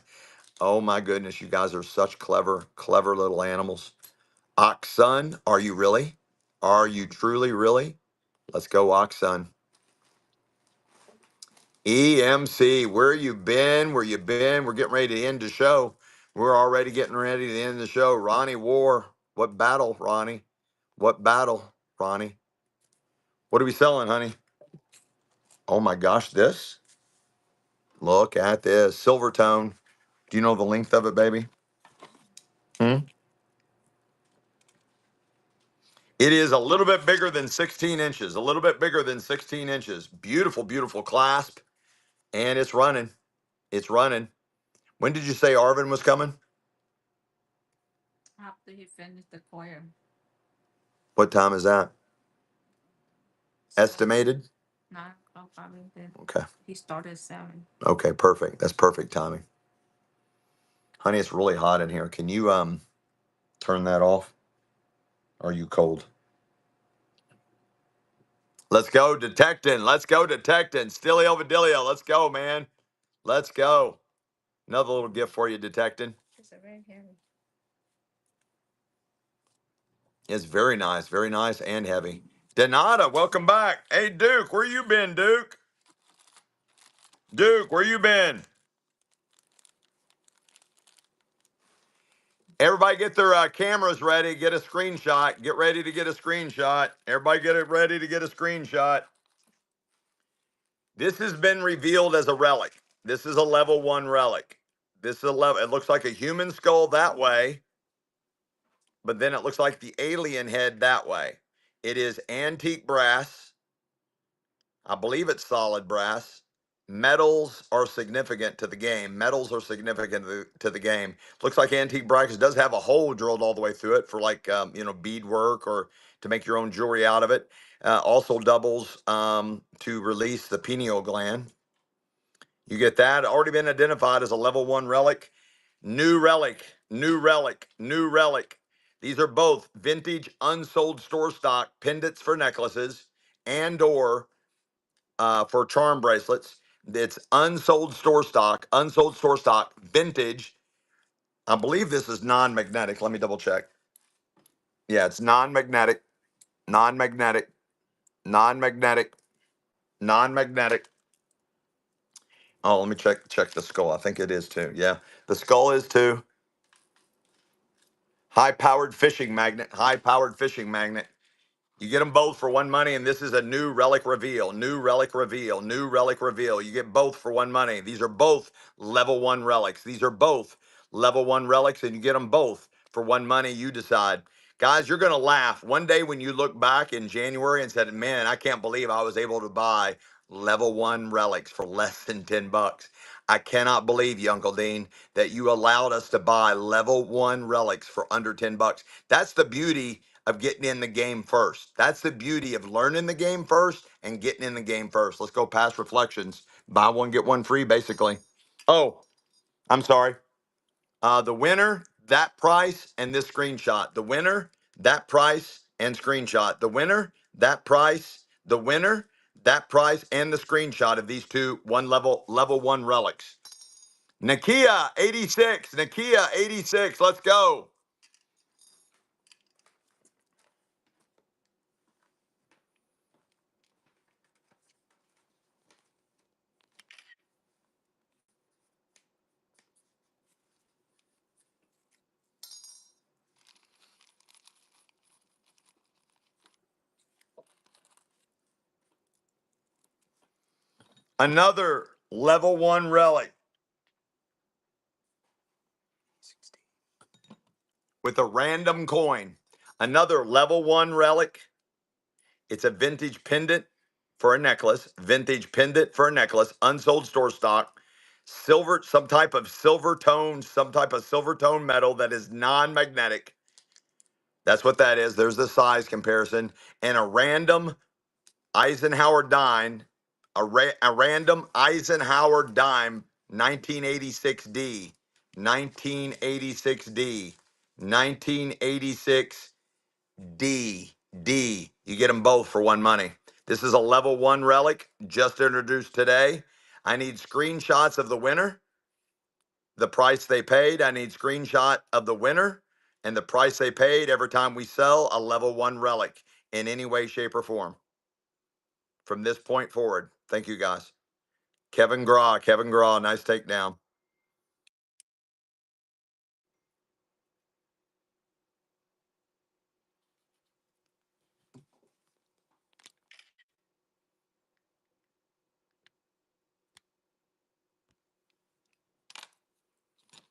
Oh my goodness. You guys are such clever, clever little animals. Oxun, are you really? Are you truly, really? Let's go, Oxun. EMC, where you been? Where you been? We're getting ready to end the show. We're already getting ready to end the show. Ronnie War. What battle, Ronnie? What battle, Ronnie? What are we selling, honey? Oh my gosh, this? Look at this. Silver tone. Do you know the length of it, baby? Hmm? It is a little bit bigger than 16 inches. A little bit bigger than 16 inches. Beautiful, beautiful clasp. And it's running. It's running. When did you say Arvin was coming? After he finished the choir. What time is that? Estimated? 9 o'clock probably. Then Okay. he started at 7. Okay, perfect. That's perfect timing. Honey, it's really hot in here. Can you turn that off? Or are you cold? Let's go detecting. Let's go detecting. Stilio Vidilio. Let's go, man. Let's go. Another little gift for you, detecting. It's a very heavy. It's very nice and heavy. Donata, welcome back. Hey, Duke, where you been, Duke? Duke, where you been? Everybody get their cameras ready. Get a screenshot. Get ready to get a screenshot. Everybody get it ready to get a screenshot. This has been revealed as a relic. This is a level 1 relic. This is a level. It looks like a human skull that way, but then it looks like the alien head that way. It is antique brass. I believe it's solid brass. Metals are significant to the game. Metals are significant to the game. Looks like antique brass does have a hole drilled all the way through it for like beadwork or to make your own jewelry out of it. Also doubles to release the pineal gland. You get that. Already been identified as a level 1 relic. New relic, new relic, new relic. These are both vintage unsold store stock pendants for necklaces and or for charm bracelets. It's unsold store stock, vintage. I believe this is non-magnetic. Let me double check. Yeah, it's non-magnetic, non-magnetic, non-magnetic, non-magnetic. Oh, let me check the skull. I think it is too. Yeah, the skull is too. High-powered fishing magnet. High-powered fishing magnet. You get them both for one money, and this is a new relic reveal. New relic reveal. New relic reveal. You get both for one money. These are both level 1 relics. These are both level 1 relics, and you get them both for one money. You decide. Guys, you're going to laugh. One day when you look back in January and said, man, I can't believe I was able to buy level 1 relics for less than 10 bucks. I cannot believe you, Uncle Dean, that you allowed us to buy level 1 relics for under 10 bucks. That's the beauty of getting in the game first. That's the beauty of learning the game first and getting in the game first. Let's go past reflections. Buy one, get one free, basically. Oh, I'm sorry. The winner, that price, and this screenshot. The winner, that price, and screenshot. The winner, that price, the winner, that price, and the screenshot of these two level 1 relics. Nakia 86. Nakia 86. Let's go. Another level 1 relic with a random coin. Another level 1 relic. It's a vintage pendant for a necklace. Vintage pendant for a necklace. Unsold store stock. Silver, some type of silver tone metal that is non-magnetic. That's what that is. There's the size comparison. And a random Eisenhower dime, a random Eisenhower dime, 1986D, 1986D, 1986D, D. You get them both for one money. This is a level 1 relic just introduced today. I need screenshots of the winner, the price they paid. I need screenshot of the winner and the price they paid every time we sell a level 1 relic in any way, shape, or form from this point forward. Thank you, guys. Kevin Graw, nice takedown.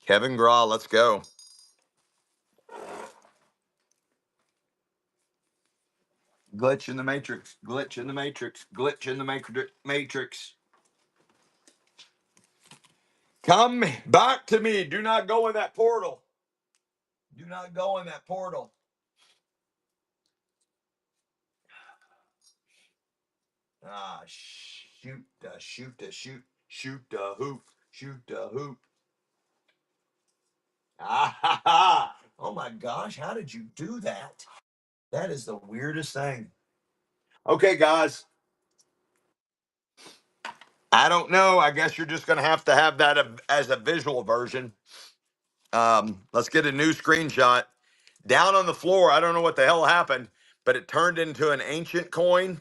Kevin Graw, let's go. Glitch in the matrix, glitch in the matrix, glitch in the matrix. Come back to me. Do not go in that portal. Do not go in that portal. Ah, shoot, shoot the hoop, shoot the hoop. Ah, ha, ha. Oh my gosh, how did you do that? That is the weirdest thing. Okay, guys. I don't know. I guess you're just going to have that as a visual version. Let's get a new screenshot. Down on the floor, I don't know what the hell happened, but it turned into an ancient coin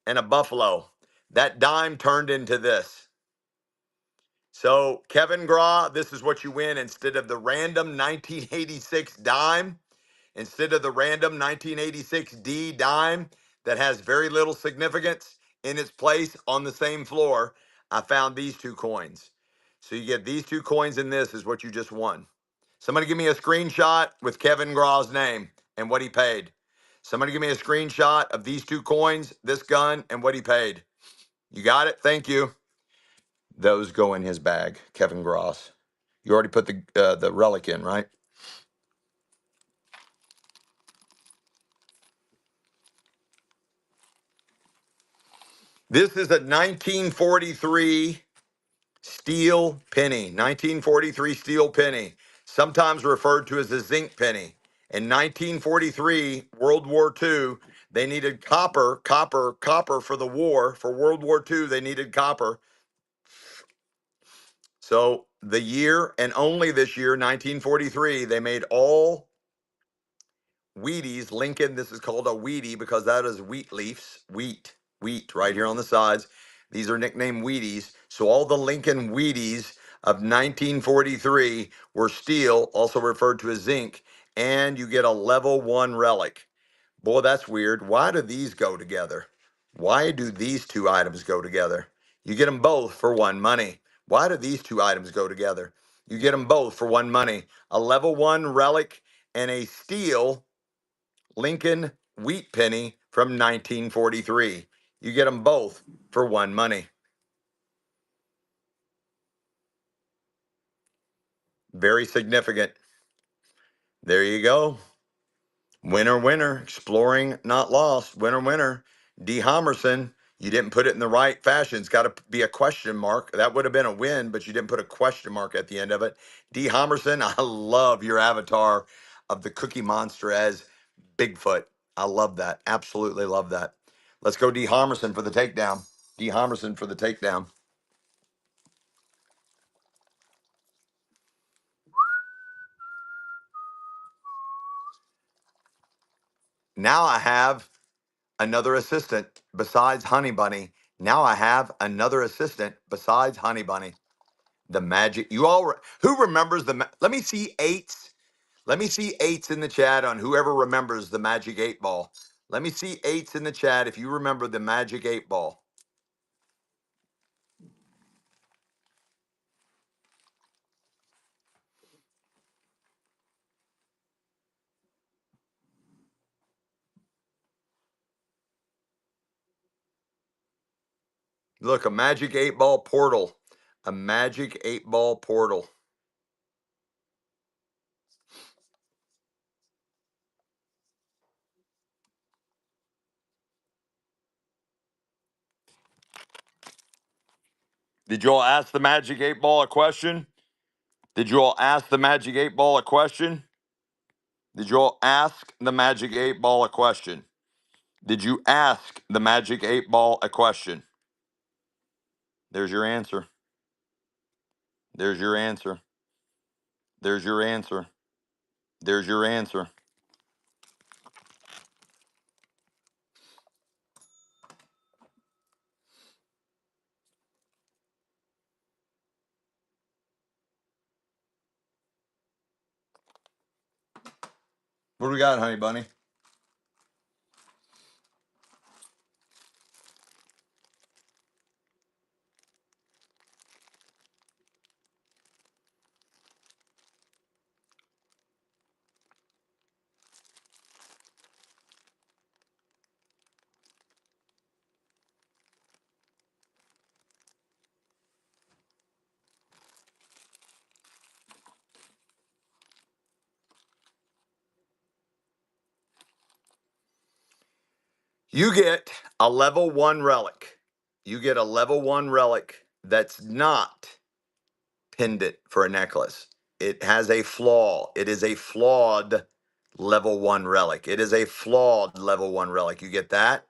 and a buffalo. That dime turned into this. So, Kevin Graw, this is what you win instead of the random 1986 dime. Instead of the random 1986D dime that has very little significance in its place on the same floor, I found these two coins. So you get these two coins and this is what you just won. Somebody give me a screenshot with Kevin Graw's name and what he paid. Somebody give me a screenshot of these two coins, this gun, and what he paid. You got it? Thank you. Those go in his bag, Kevin Gross. You already put the relic in, right? This is a 1943 steel penny. 1943 steel penny, sometimes referred to as a zinc penny. In 1943, World War II, they needed copper for the war. For World War II, they needed copper. So the year, and only this year, 1943, they made all Wheaties. Lincoln, this is called a Wheatie because that is wheat leaves, wheat right here on the sides. These are nicknamed Wheaties. So all the Lincoln Wheaties of 1943 were steel, also referred to as zinc, and you get a level 1 relic. Boy, that's weird. Why do these go together? Why do these two items go together? You get them both for one money. Why do these two items go together? You get them both for one money. A level 1 relic and a steel Lincoln wheat penny from 1943. You get them both for one money. Very significant. There you go. Winner, winner. Exploring, not lost. Winner, winner. D. Homerson, you didn't put it in the right fashion. It's got to be a question mark. That would have been a win, but you didn't put a question mark at the end of it. D. Homerson, I love your avatar of the Cookie Monster as Bigfoot. I love that. Absolutely love that. Let's go D. Homerson for the takedown. D. Homerson for the takedown. Now I have another assistant besides Honey Bunny. Now I have another assistant besides Honey Bunny. The magic. You all, who remembers let me see eights. Let me see eights in the chat on whoever remembers the magic 8 ball. Let me see eights in the chat if you remember the magic 8 ball. Look, a magic 8-ball portal. A magic 8-ball portal. Did you all ask the magic 8-ball a question? Did you all ask the magic 8-ball a question? Did you all ask the magic 8-ball a question? Did you ask the magic 8-ball a question? There's your answer. There's your answer. There's your answer. There's your answer. What do we got, honey bunny? You get a level 1 relic. You get a level 1 relic that's not pendant for a necklace. It has a flaw. It is a flawed level 1 relic. It is a flawed level 1 relic. You get that?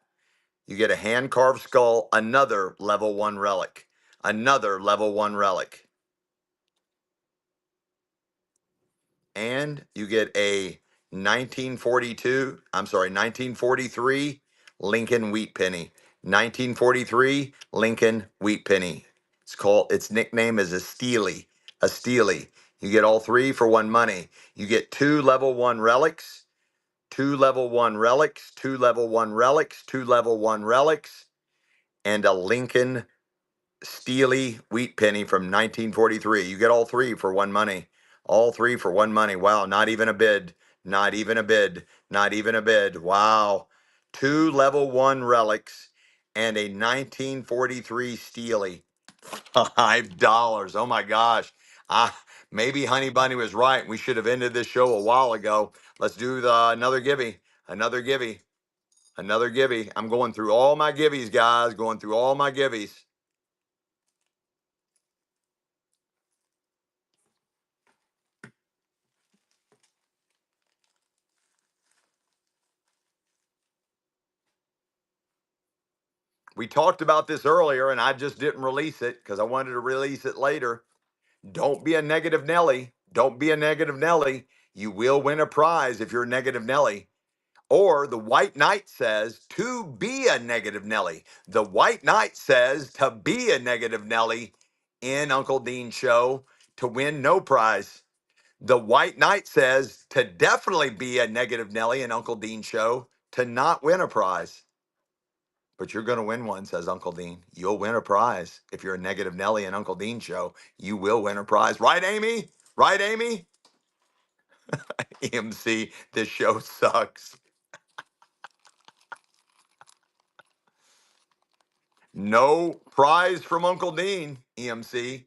You get a hand carved skull, another level 1 relic. Another level 1 relic. And you get a 1943 Lincoln wheat penny. 1943 Lincoln wheat penny. Its nickname is a Steely. A Steely. You get all three for one money. You get two level 1 relics, two level 1 relics, two level 1 relics, two level 1 relics, and a Lincoln Steely wheat penny from 1943. You get all three for one money. All three for one money. Wow, not even a bid. Not even a bid. Not even a bid. Wow. Two level 1 relics and a 1943 Steely. $5. Oh my gosh. Maybe Honey Bunny was right. We should have ended this show a while ago. Let's do another givey. Another givey. Another givey. I'm going through all my givvies, guys. Going through all my givvies. We talked about this earlier, and I just didn't release it because I wanted to release it later. Don't be a negative Nelly. Don't be a negative Nelly. You will win a prize if you're a negative Nelly. Or the White Knight says to be a negative Nelly. The White Knight says to be a negative Nelly in Uncle Dean's show to win no prize. The White Knight says to definitely be a negative Nelly in Uncle Dean's show to not win a prize. But you're going to win one, says Uncle Dean. You'll win a prize. If you're a negative Nelly in Uncle Dean's show, you will win a prize. Right, Amy? Right, Amy? EMC, this show sucks. No prize from Uncle Dean, EMC.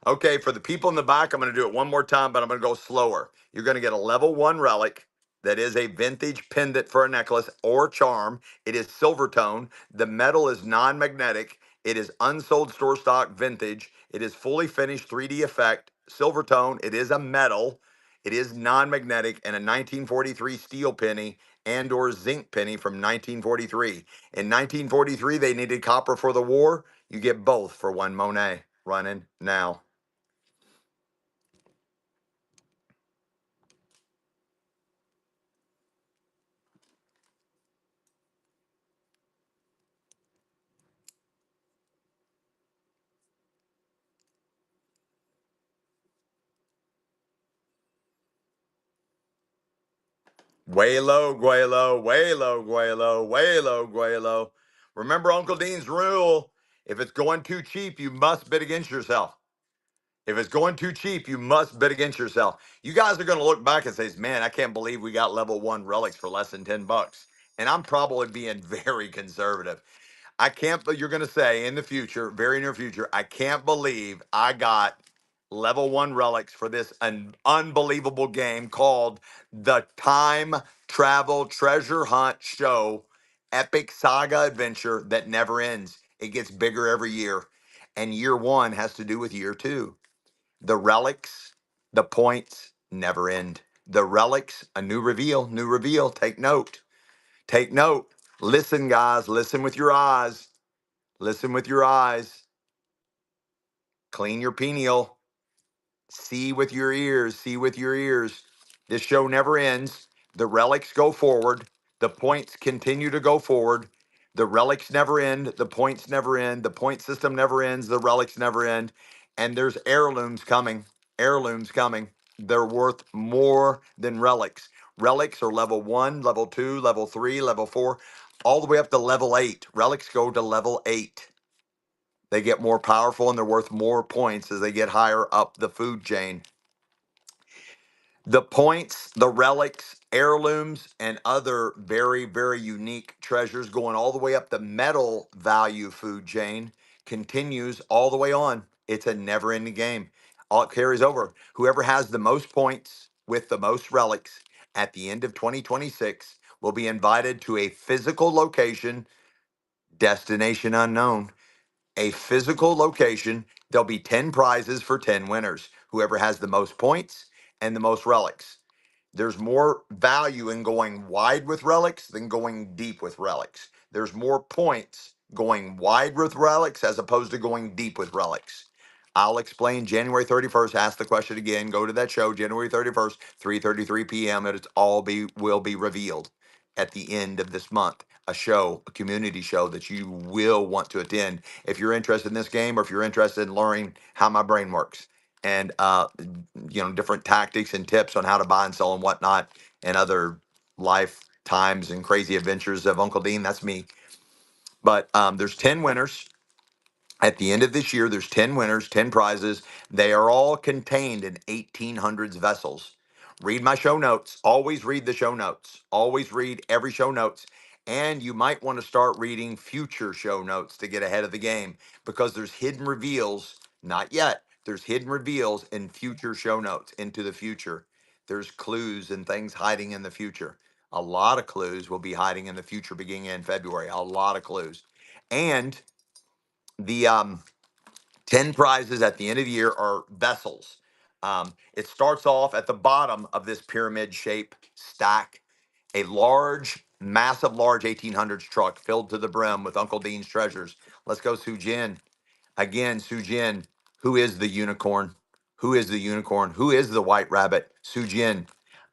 Okay, for the people in the back, I'm going to do it one more time, but I'm going to go slower. You're going to get a level 1 relic that is a vintage pendant for a necklace or charm. It is silver tone. The metal is non-magnetic. It is unsold store stock vintage. It is fully finished 3D effect, silver tone. It is a metal. It is non-magnetic and a 1943 steel penny and or zinc penny from 1943. In 1943, they needed copper for the war. You get both for one Monet. Running now. Way low, Guelo, way low, Guelo, way low, Guelo. Remember Uncle Dean's rule. If it's going too cheap, you must bid against yourself. If it's going too cheap, you must bet against yourself. You guys are going to look back and say, man, I can't believe we got level one relics for less than 10 bucks. And I'm probably being very conservative. I can't, but you're going to say in the future, very near future, I can't believe I got level one relics for this unbelievable game called the Time Travel Treasure Hunt Show Epic Saga Adventure that never ends. It gets bigger every year. And year one has to do with year two. The relics, the points never end. The relics, a new reveal, new reveal. Take note. Take note. Listen, guys. Listen with your eyes. Listen with your eyes. Clean your pineal. See with your ears. See with your ears. This show never ends. The relics go forward. The points continue to go forward. The relics never end. The points never end. The point system never ends. The relics never end. And there's heirlooms coming. Heirlooms coming. They're worth more than relics. Relics are level one, level two, level three, level four, all the way up to level eight. Relics go to level eight. They get more powerful and they're worth more points as they get higher up the food chain. The points, the relics, heirlooms, and other very, very unique treasures going all the way up the metal value food chain continues all the way on. It's a never ending game. All it carries over. Whoever has the most points with the most relics at the end of 2026 will be invited to a physical location, destination unknown, a physical location. There'll be 10 prizes for 10 winners. Whoever has the most points and the most relics. There's more value in going wide with relics than going deep with relics. There's more points going wide with relics as opposed to going deep with relics. I'll explain January 31st. Ask the question again. Go to that show, January 31st, 3:33 p.m. It's all will be revealed at the end of this month. A show, a community show that you will want to attend if you're interested in this game or if you're interested in learning how my brain works and different tactics and tips on how to buy and sell and whatnot and other lifetimes and crazy adventures of Uncle Dean. That's me. But there's 10 winners at the end of this year. There's 10 winners, 10 prizes. They are all contained in 1800s vessels. Read my show notes. Always read the show notes. Always read every show notes. And you might want to start reading future show notes to get ahead of the game because there's hidden reveals. Not yet. There's hidden reveals in future show notes into the future. There's clues and things hiding in the future. A lot of clues will be hiding in the future beginning in February. A lot of clues. And the 10 prizes at the end of the year are vessels. It starts off at the bottom of this pyramid shape stack, a large, massive, large 1800s truck filled to the brim with Uncle Dean's treasures. Let's go, Sujin. Again, Sujin, who is the unicorn? Who is the unicorn? Who is the white rabbit? Sujin.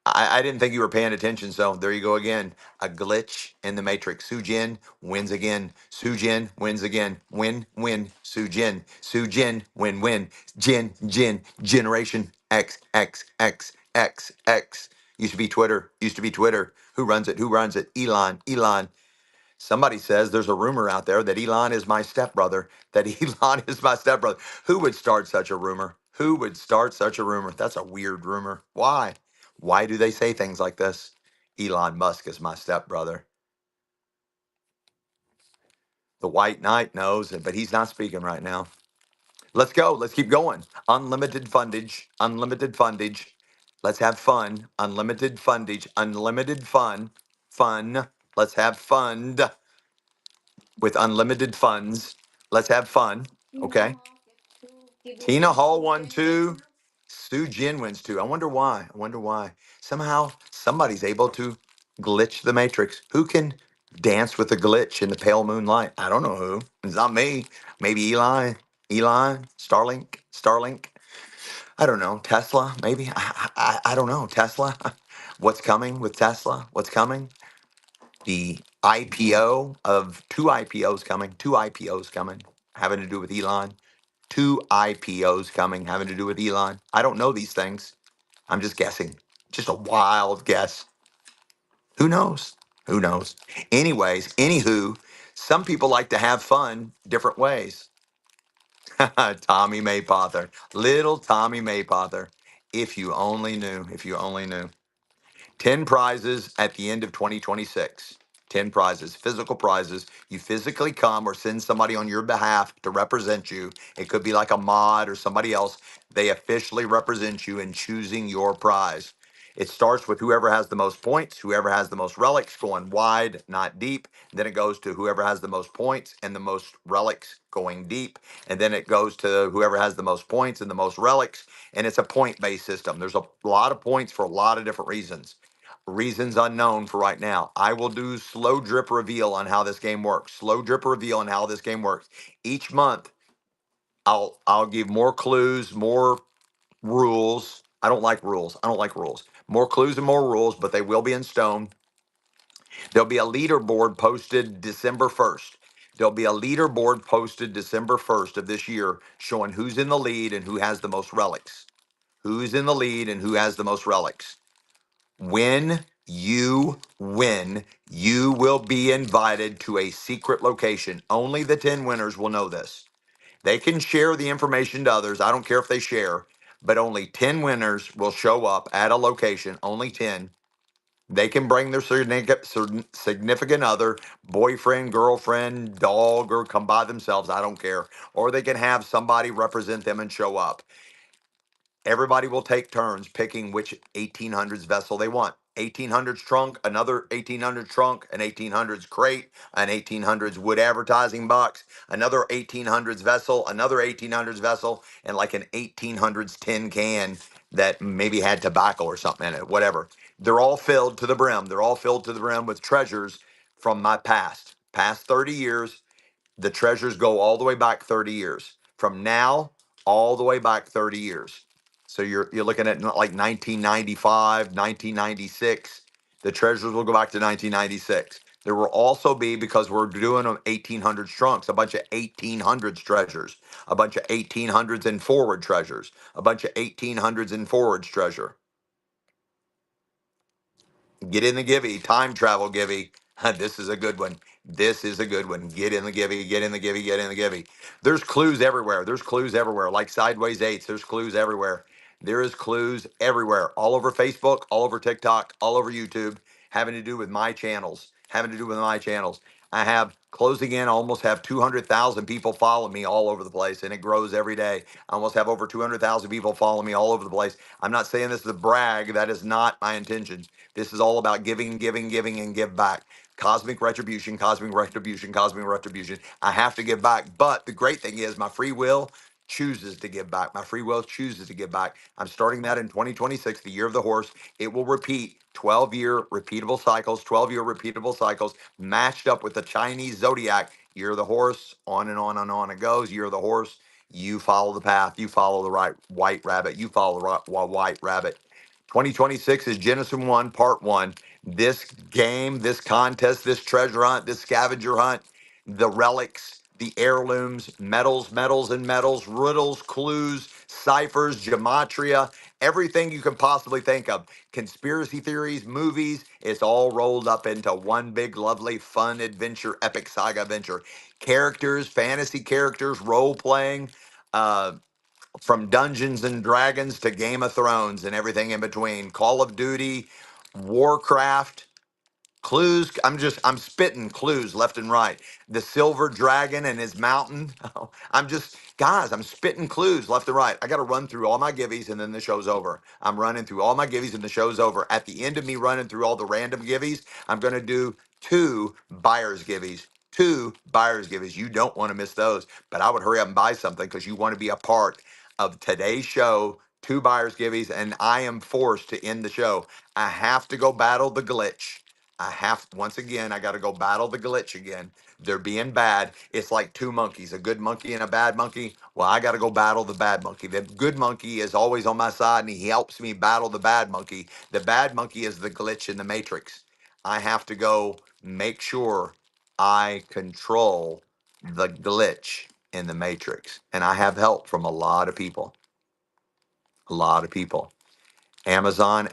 I didn't think you were paying attention, so there you go again. A glitch in the matrix. Sujin wins again. Sujin wins again. Win, win. Sujin. Sujin, win, win. Jin, Jin. Generation X, X, X, X, X. Used to be Twitter. Used to be Twitter. Who runs it? Who runs it? Elon. Elon. Somebody says there's a rumor out there that Elon is my stepbrother. That Elon is my stepbrother. Who would start such a rumor? Who would start such a rumor? That's a weird rumor. Why? Why do they say things like this? Elon Musk is my stepbrother. The White Knight knows, but he's not speaking right now. Let's go. Let's keep going. Unlimited fundage. Unlimited fundage. Let's have fun. Unlimited fundage. Unlimited fun. Fun. Let's have fun with unlimited funds. Let's have fun. Okay. Tina Hall won two. Sue Jin wins two. I wonder why. I wonder why. Somehow somebody's able to glitch the matrix. Who can dance with the glitch in the pale moonlight? I don't know who. It's not me. Maybe Eli. Eli. Starlink. Starlink. I don't know. Tesla. Maybe. I don't know. Tesla. What's coming with Tesla? What's coming? The IPO of two IPOs coming. Two IPOs coming. Having to do with Elon. Two IPOs coming having to do with Elon. I don't know these things. I'm just guessing. Just a wild guess. Who knows? Who knows? Anyways, anywho, some people like to have fun different ways. Tommy Maypother, little Tommy Maypother. If you only knew, if you only knew. 10 prizes at the end of 2026. 10 prizes, physical prizes. You physically come or send somebody on your behalf to represent you. It could be like a mod or somebody else. They officially represent you in choosing your prize. It starts with whoever has the most points, whoever has the most relics, going wide, not deep. Then it goes to whoever has the most points and the most relics, going deep. And then it goes to whoever has the most points and the most relics. And it's a point based system. There's a lot of points for a lot of different reasons. Reasons unknown for right now. I will do slow drip reveal on how this game works. Slow drip reveal on how this game works. Each month, I'll give more clues, more rules. I don't like rules. I don't like rules. More clues and more rules, but they will be in stone. There'll be a leaderboard posted December 1st. There'll be a leaderboard posted December 1st of this year showing who's in the lead and who has the most relics. Who's in the lead and who has the most relics. When you win, you will be invited to a secret location. Only the 10 winners will know this. They can share the information to others. I don't care if they share, but only 10 winners will show up at a location. Only 10. They can bring their significant other, boyfriend, girlfriend, dog, or come by themselves. I don't care. Or they can have somebody represent them and show up. Everybody will take turns picking which 1800s vessel they want. 1800s trunk, another 1800s trunk, an 1800s crate, an 1800s wood advertising box, another 1800s vessel, another 1800s vessel, and like an 1800s tin can that maybe had tobacco or something in it, whatever. They're all filled to the brim. They're all filled to the brim with treasures from my past 30 years. The treasures go all the way back 30 years. From now, all the way back 30 years. So you're looking at like 1995, 1996. The treasures will go back to 1996. There will also be, because we're doing 1800s trunks, a bunch of 1800s treasures, a bunch of 1800s and forward treasures, a bunch of 1800s and forwards treasure. Get in the givey, time travel givey. This is a good one. This is a good one. Get in the givey, get in the givey, get in the givey. There's clues everywhere. There's clues everywhere. Like sideways eights, there's clues everywhere. There is clues everywhere. All over Facebook, all over TikTok, all over YouTube, having to do with my channels. Having to do with my channels. I have closing in, I almost have 200,000 people follow me all over the place, and it grows every day. I almost have over 200,000 people follow me all over the place. I'm not saying this to brag. That is not my intention. This is all about giving, giving, giving, and give back. Cosmic retribution, cosmic retribution, cosmic retribution. I have to give back. But the great thing is my free will chooses to give back. My free will chooses to give back. I'm starting that in 2026, the year of the horse. It will repeat 12-year repeatable cycles, 12-year repeatable cycles matched up with the Chinese zodiac. Year of the horse, on and on and on it goes. Year of the horse, you follow the path. You follow the right white rabbit. You follow the right white rabbit. 2026 is Genesis 1, Part 1. This game, this contest, this treasure hunt, this scavenger hunt, the relics, the heirlooms, metals and metals, riddles, clues, ciphers, gematria, everything you can possibly think of. Conspiracy theories, movies, it's all rolled up into one big, lovely, fun adventure, epic saga adventure. Characters, fantasy characters, role playing, from Dungeons and Dragons to Game of Thrones and everything in between. Call of Duty, Warcraft, clues. I'm spitting clues left and right. The silver dragon and his mountain. I'm spitting clues left and right. I got to run through all my givvies and then the show's over. I'm running through all my givvies and the show's over. At the end of me running through all the random givvies, I'm going to do two buyer's givvies. Two buyer's givvies. You don't want to miss those, but I would hurry up and buy something because you want to be a part of today's show. Two buyer's givvies, and I am forced to end the show. I have to go battle the glitch. Once again, I got to go battle the glitch again. They're being bad. It's like two monkeys, a good monkey and a bad monkey. Well, I got to go battle the bad monkey. The good monkey is always on my side and he helps me battle the bad monkey. The bad monkey is the glitch in the matrix. I have to go make sure I control the glitch in the matrix. And I have help from a lot of people. A lot of people. Amazon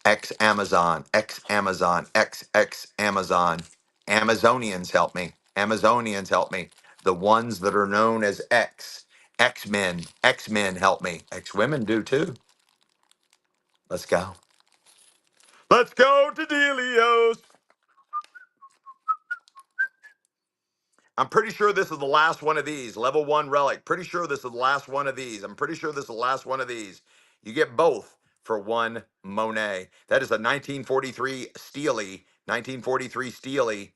X Amazon, X Amazon, X Amazon. Amazonians help me. Amazonians help me. The ones that are known as X. X-Men. X-Men help me. X-women do too. Let's go. Let's go to Delio's. I'm pretty sure this is the last one of these. Level 1 relic. Pretty sure this is the last one of these. I'm pretty sure this is the last one of these. You get both for one Monet. That is a 1943 Steely. 1943 Steely.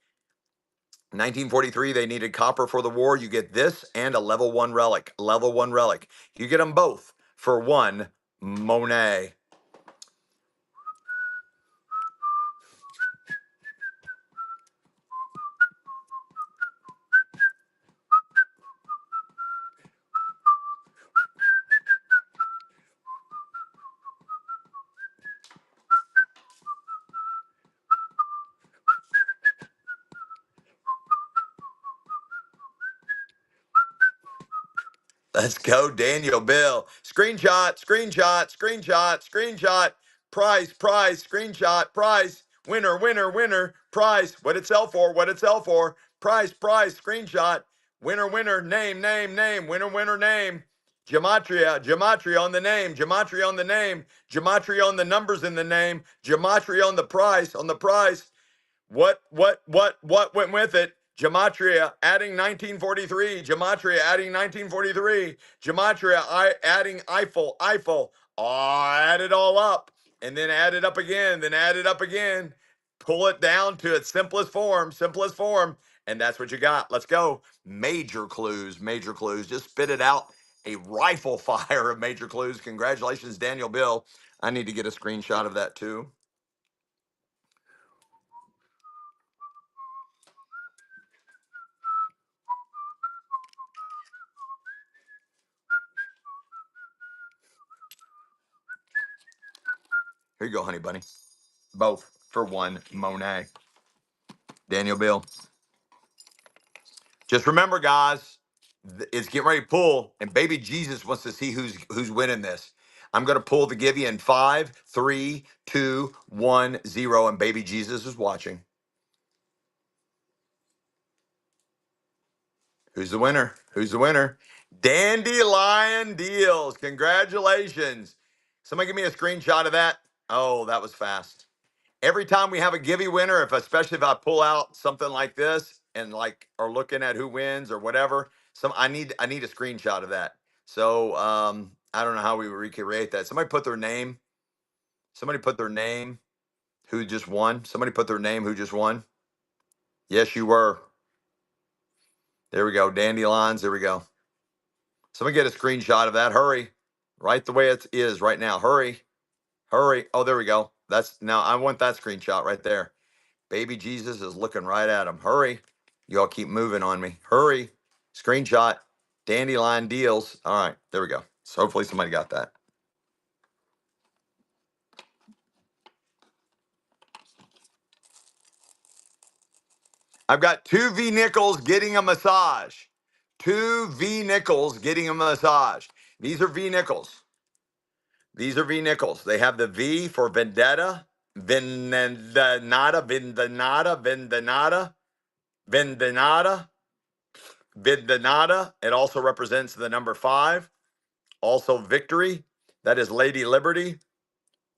1943, they needed copper for the war. You get this and a level 1 relic. Level 1 relic. You get them both for one Monet. Let's go, Daniel Bill. Screenshot, screenshot, screenshot, screenshot. Price, price, screenshot, price. Winner, winner, winner. Price. What it sell for? What it sell for? Price, price, screenshot. Winner, winner, name, name, name. Winner, winner, name. Gematria, gematria on the name, gematria on the name, gematria on the numbers in the name, gematria on the price, on the price. What went with it? Gematria adding 1943. Gematria adding 1943. Gematria adding Eiffel. Eiffel. Oh, add it all up. And then add it up again. Then add it up again. Pull it down to its simplest form. Simplest form. And that's what you got. Let's go. Major clues. Major clues. Just spit it out. A rifle fire of major clues. Congratulations, Daniel Bill. I need to get a screenshot of that too. Here you go, honey bunny. Both for one Monet. Daniel Bill. Just remember, guys, it's getting ready to pull, and baby Jesus wants to see who's winning this. I'm gonna pull the give you in 5, 3, 2, 1, 0, and baby Jesus is watching. Who's the winner? Who's the winner? Dandelion Deals. Congratulations. Somebody give me a screenshot of that. Oh, that was fast. Every time we have a giveaway winner, especially if I pull out something like this and like are looking at who wins or whatever, I need a screenshot of that. So I don't know how we would recreate that. Somebody put their name. Somebody put their name who just won. Somebody put their name who just won. Yes, you were. There we go. Dandelions. There we go. Somebody get a screenshot of that. Hurry. Right the way it is right now. Hurry. Hurry. Oh, there we go. That's now I want that screenshot right there. Baby Jesus is looking right at him. Hurry. Y'all keep moving on me. Hurry. Screenshot. Dandelion Deals. All right. There we go. So hopefully somebody got that. I've got 2 V Nichols getting a massage. 2 V Nichols getting a massage. These are V Nichols. These are V Nichols. They have the V for vendetta, vendenata, vendenata, vendenata, vendenata, vendenata. It also represents the number 5. Also victory. That is Lady Liberty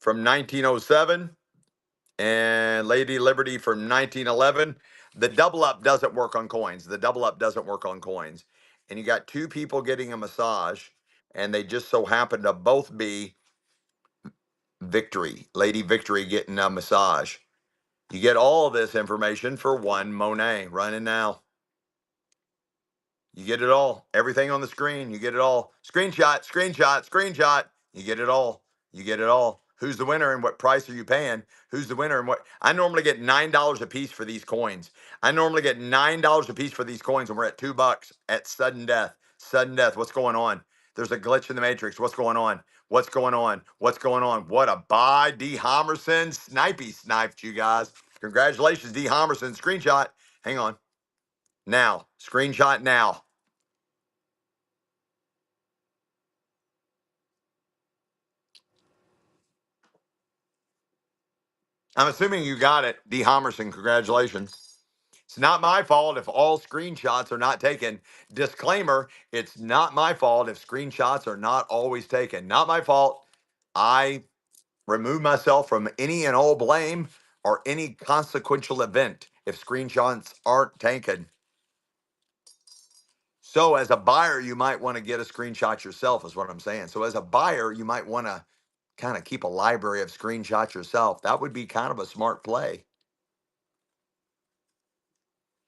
from 1907 and Lady Liberty from 1911. The double up doesn't work on coins. The double up doesn't work on coins. And you got 2 people getting a massage, and they just so happen to both be Victory. Lady Victory getting a massage. You get all of this information for one Monet. Running now. You get it all. Everything on the screen. You get it all. Screenshot, screenshot, screenshot. You get it all. You get it all. Who's the winner and what price are you paying? Who's the winner and what? I normally get $9 a piece for these coins. I normally get $9 a piece for these coins, and we're at $2 at sudden death. Sudden death. What's going on? There's a glitch in the matrix. What's going on? What's going on? What's going on? What a buy. D. Homerson. Snipey sniped you guys. Congratulations, D. Homerson. Screenshot. Hang on. Now. Screenshot now. I'm assuming you got it. D. Homerson, congratulations. It's not my fault if all screenshots are not taken. Disclaimer, it's not my fault if screenshots are not always taken. Not my fault. I remove myself from any and all blame or any consequential event if screenshots aren't taken. So, as a buyer, you might want to get a screenshot yourself, is what I'm saying. So, as a buyer, you might want to kind of keep a library of screenshots yourself. That would be kind of a smart play.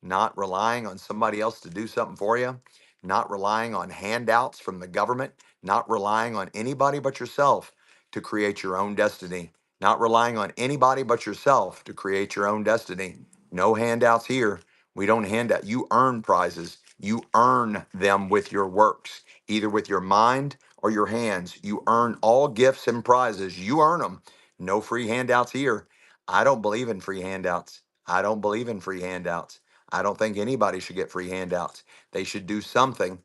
Not relying on somebody else to do something for you, not relying on handouts from the government, not relying on anybody but yourself to create your own destiny, not relying on anybody but yourself to create your own destiny. No handouts here. We don't hand out. You earn prizes. You earn them with your works, either with your mind or your hands. You earn all gifts and prizes. You earn them. No free handouts here. I don't believe in free handouts. I don't believe in free handouts. I don't think anybody should get free handouts. They should do something.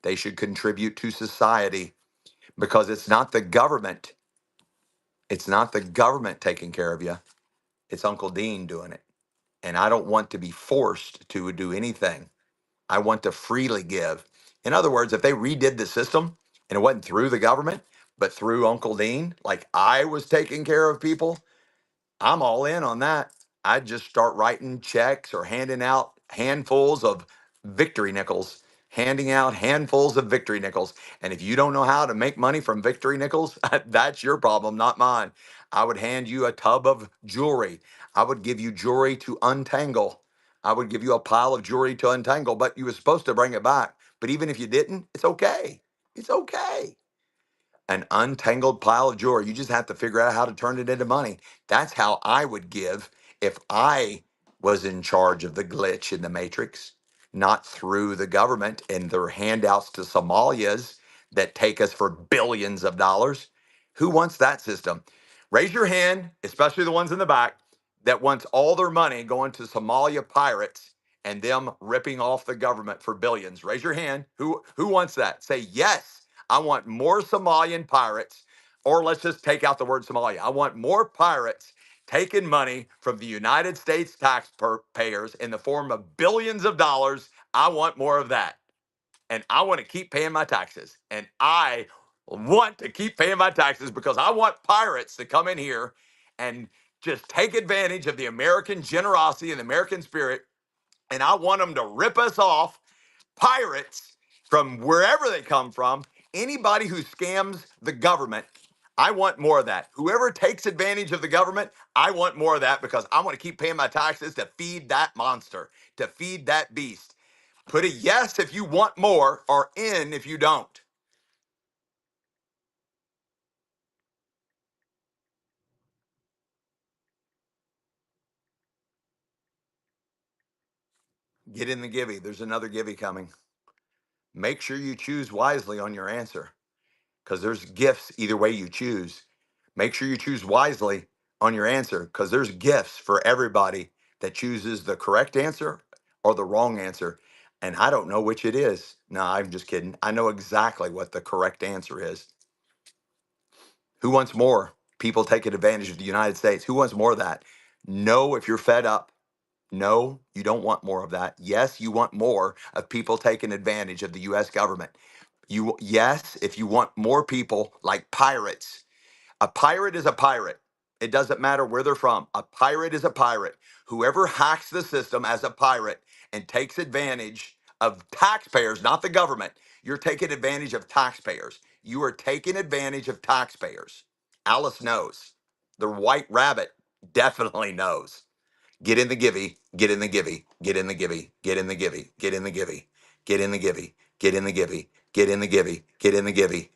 They should contribute to society because it's not the government. It's not the government taking care of you. It's Uncle Dean doing it. And I don't want to be forced to do anything. I want to freely give. In other words, if they redid the system and it wasn't through the government, but through Uncle Dean, like I was taking care of people, I'm all in on that. I'd just start writing checks or handing out handfuls of victory nickels, handing out handfuls of victory nickels. And if you don't know how to make money from victory nickels, that's your problem, not mine. I would hand you a tub of jewelry. I would give you jewelry to untangle. I would give you a pile of jewelry to untangle, but you were supposed to bring it back. But even if you didn't, it's okay. It's okay. An untangled pile of jewelry. You just have to figure out how to turn it into money. That's how I would give if I was in charge of the glitch in the matrix, not through the government and their handouts to Somalias that take us for billions of dollars. Who wants that system? Raise your hand, especially the ones in the back, that wants all their money going to Somalia pirates and them ripping off the government for billions. Raise your hand. Who wants that? Say yes. I want more Somalian pirates, or let's just take out the word Somalia. I want more pirates taking money from the United States taxpayers in the form of billions of dollars. I want more of that. And I want to keep paying my taxes. And I want to keep paying my taxes because I want pirates to come in here and just take advantage of the American generosity and the American spirit. And I want them to rip us off, pirates from wherever they come from, anybody who scams the government. I want more of that. Whoever takes advantage of the government, I want more of that because I want to keep paying my taxes to feed that monster, to feed that beast. Put a yes if you want more or in if you don't. Get in the givey. There's another givey coming. Make sure you choose wisely on your answer because there's gifts either way you choose. Make sure you choose wisely on your answer because there's gifts for everybody that chooses the correct answer or the wrong answer. And I don't know which it is. No, I'm just kidding. I know exactly what the correct answer is. Who wants more people taking advantage of the United States? Who wants more of that? No, if you're fed up. No, you don't want more of that. Yes, you want more of people taking advantage of the US government. Yes, if you want more people like pirates. A pirate is a pirate. It doesn't matter where they're from. A pirate is a pirate. Whoever hacks the system as a pirate and takes advantage of taxpayers, not the government, you're taking advantage of taxpayers. You are taking advantage of taxpayers. Alice knows. The white rabbit definitely knows. Get in the givey, get in the givey, get in the givey, get in the givey, get in the givey, get in the givey, get in the givey, get in the givey, get in the givey.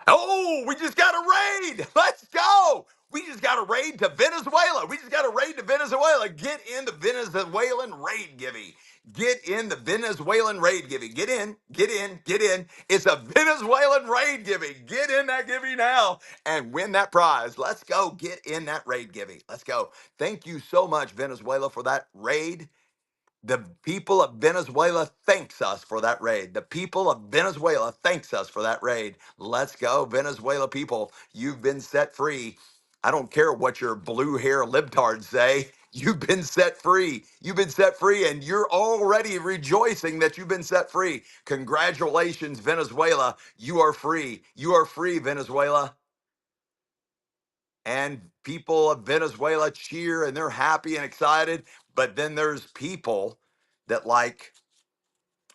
Oh, we just got a raid. Let's go. We just got a raid to Venezuela. We just got a raid to Venezuela. Get in the Venezuelan raid givey. Get in the Venezuelan raid givey. Get in, get in, get in. It's a Venezuelan raid givey. Get in that givey now and win that prize. Let's go. Get in that raid givey. Let's go. Thank you so much, Venezuela, for that raid. The people of Venezuela thanks us for that raid. The people of Venezuela thanks us for that raid. Let's go, Venezuela people. You've been set free. I don't care what your blue hair libtards say. You've been set free. You've been set free, and you're already rejoicing that you've been set free. Congratulations, Venezuela. You are free. You are free, Venezuela. And people of Venezuela cheer and they're happy and excited. But then there's people that like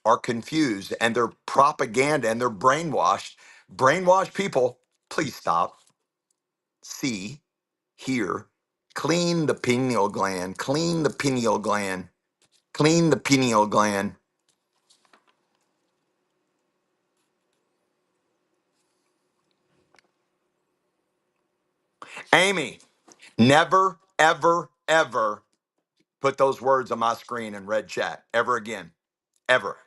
are confused and they're propaganda and they're brainwashed. Brainwashed people, please stop. See, hear, clean the pineal gland, clean the pineal gland, clean the pineal gland. Amy, never, ever, ever put those words on my screen in red chat ever again. Ever.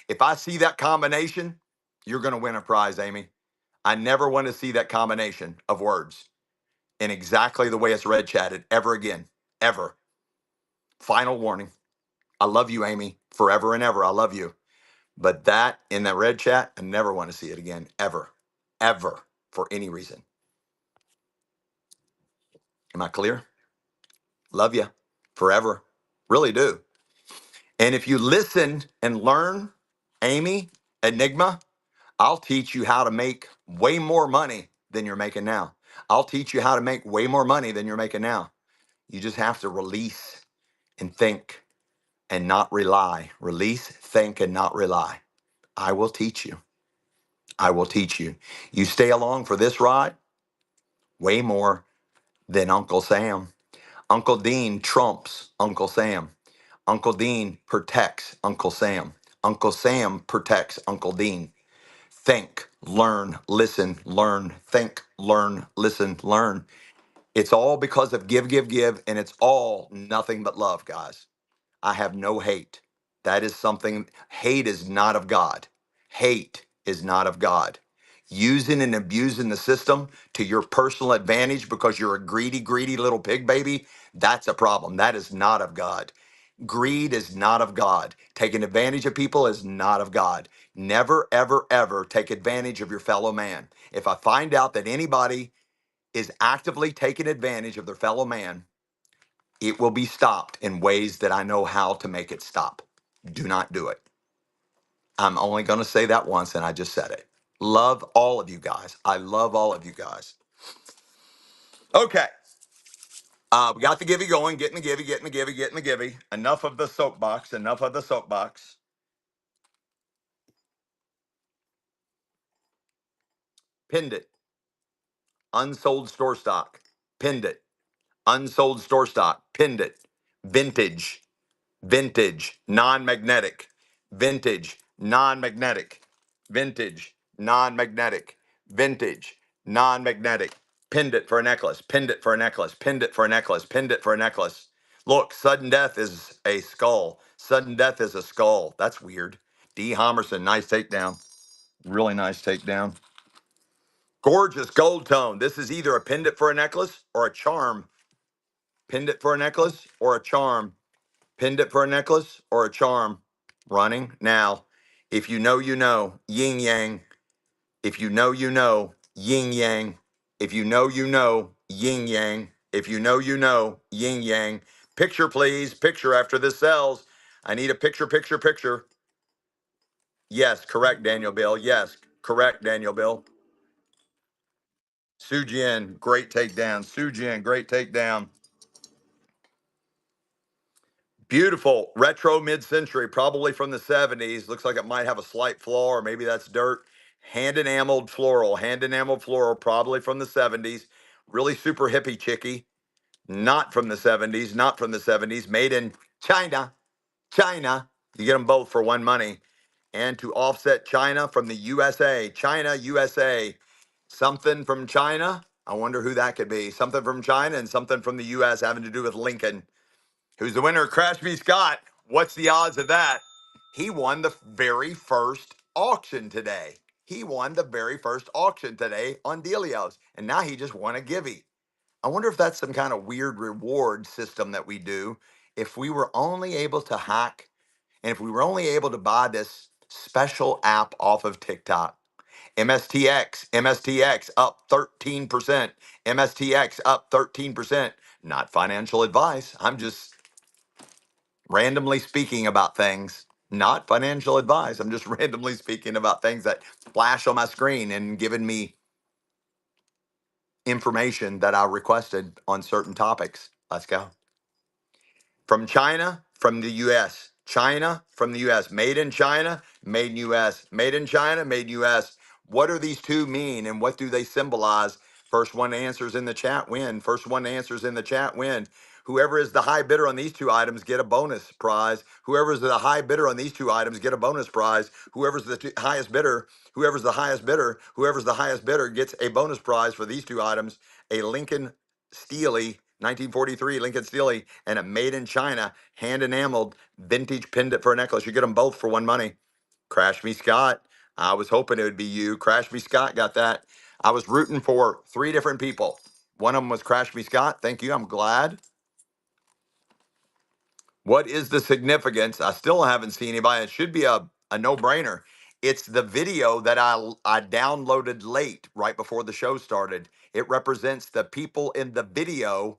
If I see that combination, you're going to win a prize, Amy. I never want to see that combination of words in exactly the way it's red chatted ever again. Ever. Final warning. I love you, Amy, forever and ever. I love you. But that in that red chat, I never want to see it again. Ever. Ever. For any reason. Am I clear? Love you. Forever. Really do. And if you listen and learn, Amy, Enigma, I'll teach you how to make way more money than you're making now. I'll teach you how to make way more money than you're making now. You just have to release and think and not rely. Release, think, and not rely. I will teach you. I will teach you. You stay along for this ride way more than Uncle Sam. Uncle Dean trumps Uncle Sam. Uncle Dean protects Uncle Sam. Uncle Sam protects Uncle Dean. Think, learn, listen, learn, think, learn, listen, learn. It's all because of give, give, give, and it's all nothing but love, guys. I have no hate. That is something, hate is not of God. Hate is not of God. Using and abusing the system to your personal advantage because you're a greedy, greedy little pig baby, that's a problem. That is not of God. Greed is not of God. Taking advantage of people is not of God. Never, ever, ever take advantage of your fellow man. If I find out that anybody is actively taking advantage of their fellow man, it will be stopped in ways that I know how to make it stop. Do not do it. I'm only going to say that once, and I just said it. Love all of you guys. I love all of you guys. Okay. We got the givey going, getting the givey, getting the givey, getting the givey. Enough of the soapbox. Enough of the soapbox. Pinned it. Unsold store stock. Pinned it. Unsold store stock. Pinned it. Vintage. Vintage. Non-magnetic. Vintage. Non-magnetic. Vintage. Non-magnetic. Vintage. Non-magnetic. Pinned it for a necklace. Pinned it for a necklace. Pinned it for a necklace. Pinned it for a necklace. Look, sudden death is a skull. Sudden death is a skull. That's weird. D. Homerson, nice takedown. Really nice takedown. Gorgeous gold tone. This is either a pendant for a necklace or a charm. Pendant for a necklace or a charm. Pendant for a necklace or a charm. Running now. If you know, you know. Yin yang. If you know, you know. Yin yang. If you know, you know. Yin yang. If you know, you know. Yin yang. Picture, please. Picture after this sells. I need a picture, picture, picture. Yes, correct, Daniel Bill. Yes, correct, Daniel Bill. Sujin, great takedown. Sujin, great takedown. Beautiful retro mid-century, probably from the 70s. Looks like it might have a slight flaw, or maybe that's dirt. Hand enameled floral, probably from the 70s. Really super hippie chicky. Not from the 70s, not from the 70s. Made in China, China. You get them both for one money. And to offset China from the USA, China, USA. Something from China. I wonder who that could be. Something from China and something from the US having to do with Lincoln. Who's the winner of Crash Me Scott? What's the odds of that? He won the very first auction today. He won the very first auction today on Delios. And now he just won a givey. I wonder if that's some kind of weird reward system that we do. If we were only able to hack and if we were only able to buy this special app off of TikTok. MSTX up 13%. MSTX up 13%. Not financial advice. I'm just randomly speaking about things. Not financial advice. I'm just randomly speaking about things that flash on my screen and giving me information that I requested on certain topics. Let's go. From China, from the US. China, from the US. Made in China, made in US. Made in China, made in US. What do these two mean and what do they symbolize? First one answers in the chat win. First one answers in the chat win. Whoever is the high bidder on these two items get a bonus prize. Whoever is the high bidder on these two items get a bonus prize. Whoever's the highest bidder, whoever's the highest bidder gets a bonus prize for these two items. A Lincoln Steely 1943 Lincoln Steely and a made in China hand enameled vintage pendant for a necklace. You get them both for one money. Crash Me Scott. I was hoping it would be you. Crash Me Scott got that. I was rooting for three different people. One of them was Crash Me Scott. Thank you. I'm glad. What is the significance? I still haven't seen anybody. It should be a no-brainer. It's the video that I downloaded late, right before the show started. It represents the people in the video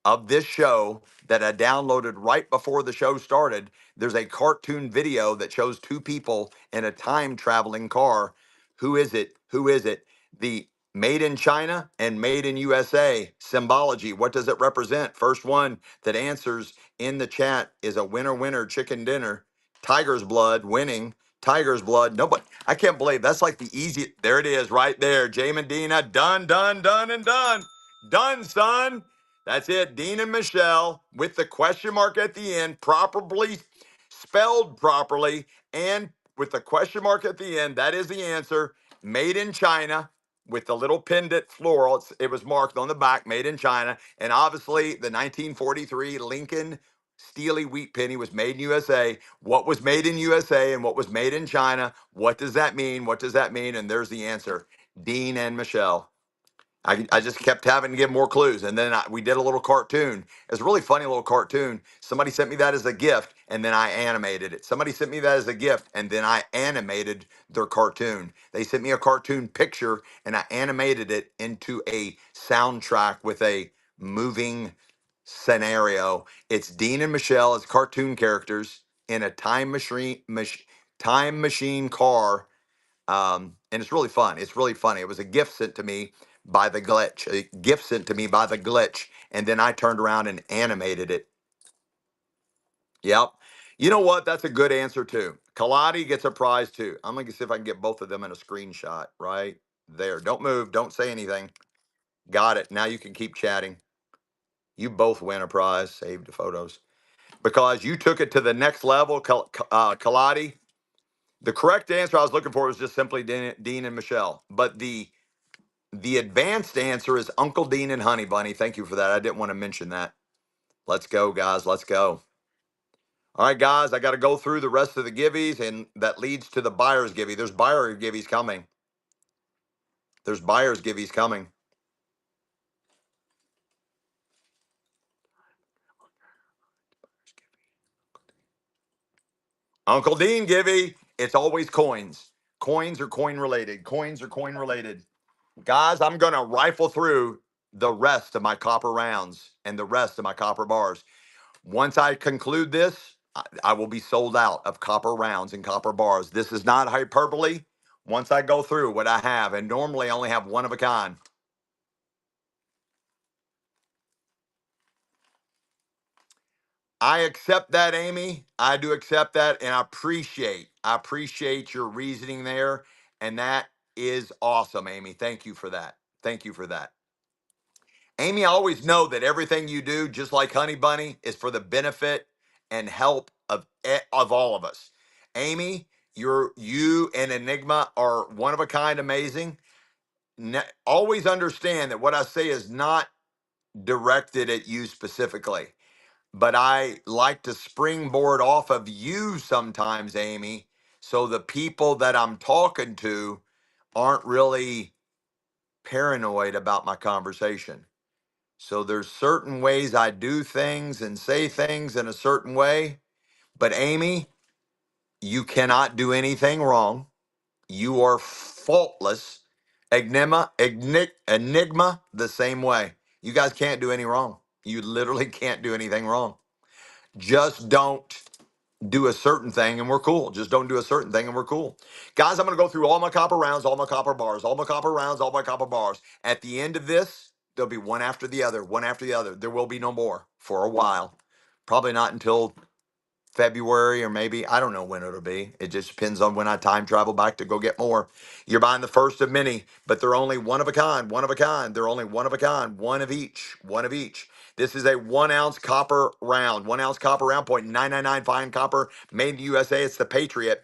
of this show that I downloaded right before the show started. There's a cartoon video that shows two people in a time traveling car. Who is it? Who is it? The made in China and made in USA symbology. What does it represent? First one that answers in the chat is a winner winner chicken dinner. Tiger's blood winning. Tiger's blood. Nobody. I can't believe that's like the easy. There it is right there. Jay Medina. Done, done, done, and done. Done, son. That's it. Dean and Michelle with the question mark at the end, properly spelled properly, and with the question mark at the end. That is the answer. Made in China with the little pendant floral. It was marked on the back, made in China. And obviously, the 1943 Lincoln Steely wheat penny was made in USA. What was made in USA and what was made in China? What does that mean? What does that mean? And there's the answer. Dean and Michelle. I just kept having to give more clues. And then we did a little cartoon. It's a really funny little cartoon. Somebody sent me that as a gift, and then I animated it. Somebody sent me that as a gift, and then I animated their cartoon. They sent me a cartoon picture, and I animated it into a soundtrack with a moving scenario. It's Dean and Michelle as cartoon characters in a time machine car, and it's really fun. It's really funny. It was a gift sent to me by the glitch. A gift sent to me by the glitch, and then I turned around and animated it. Yep. You know what? That's a good answer too. Kaladi gets a prize too. I'm gonna see if I can get both of them in a screenshot right there. Don't move. Don't say anything. Got it. Now you can keep chatting. You both win a prize. Save the photos because you took it to the next level, Kaladi. The correct answer I was looking for was just simply Dean and Michelle, but the advanced answer is Uncle Dean and Honey Bunny. Thank you for that. I didn't want to mention that. Let's go, guys. Let's go. All right, guys. I got to go through the rest of the givvies, and that leads to the buyer's givvy. There's buyer givvies coming. There's buyer's givvies coming. Uncle Dean givvy. It's always coins. Coins are coin related. Coins are coin related. Guys, I'm going to rifle through the rest of my copper rounds and the rest of my copper bars. Once I conclude this, I will be sold out of copper rounds and copper bars. This is not hyperbole. Once I go through what I have, and normally I only have one of a kind. I accept that, Amy. I do accept that, and I appreciate your reasoning there, and that is awesome, Amy. Thank you for that. Thank you for that. Amy, I always know that everything you do, just like Honey Bunny, is for the benefit and help of all of us. Amy, you and Enigma are one of a kind, amazing. Always understand that what I say is not directed at you specifically, but I like to springboard off of you sometimes, Amy, so the people that I'm talking to aren't really paranoid about my conversation. So there's certain ways I do things and say things in a certain way. But Amy, you cannot do anything wrong. You are faultless. Enigma, the same way. You guys can't do any wrong. You literally can't do anything wrong. Just don't do a certain thing and we're cool. Just don't do a certain thing and we're cool. Guys, I'm going to go through all my copper rounds, all my copper bars, all my copper rounds, all my copper bars. At the end of this, there'll be one after the other, one after the other. There will be no more for a while. Probably not until February, or maybe I don't know when it'll be. It just depends on when I time travel back to go get more. You're buying the first of many, but they're only one of a kind, one of a kind. They're only one of a kind, one of each, one of each. This is a 1 ounce copper round, 1 ounce copper round, 0.999 fine copper, made in the USA. It's the Patriot,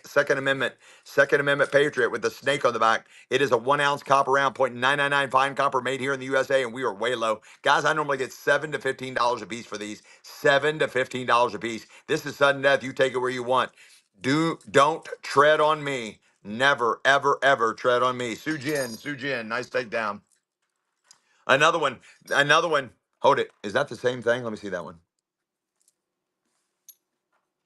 Second Amendment, Second Amendment Patriot with the snake on the back. It is a 1 ounce copper round, 0.999 fine copper, made here in the USA, and we are way low. Guys, I normally get $7 to $15 a piece for these. $7 to $15 a piece. This is sudden death. You take it where you want. Don't tread on me. Never, ever, ever tread on me. Sujin, nice takedown. Another one, another one. Hold it. Is that the same thing? Let me see that one.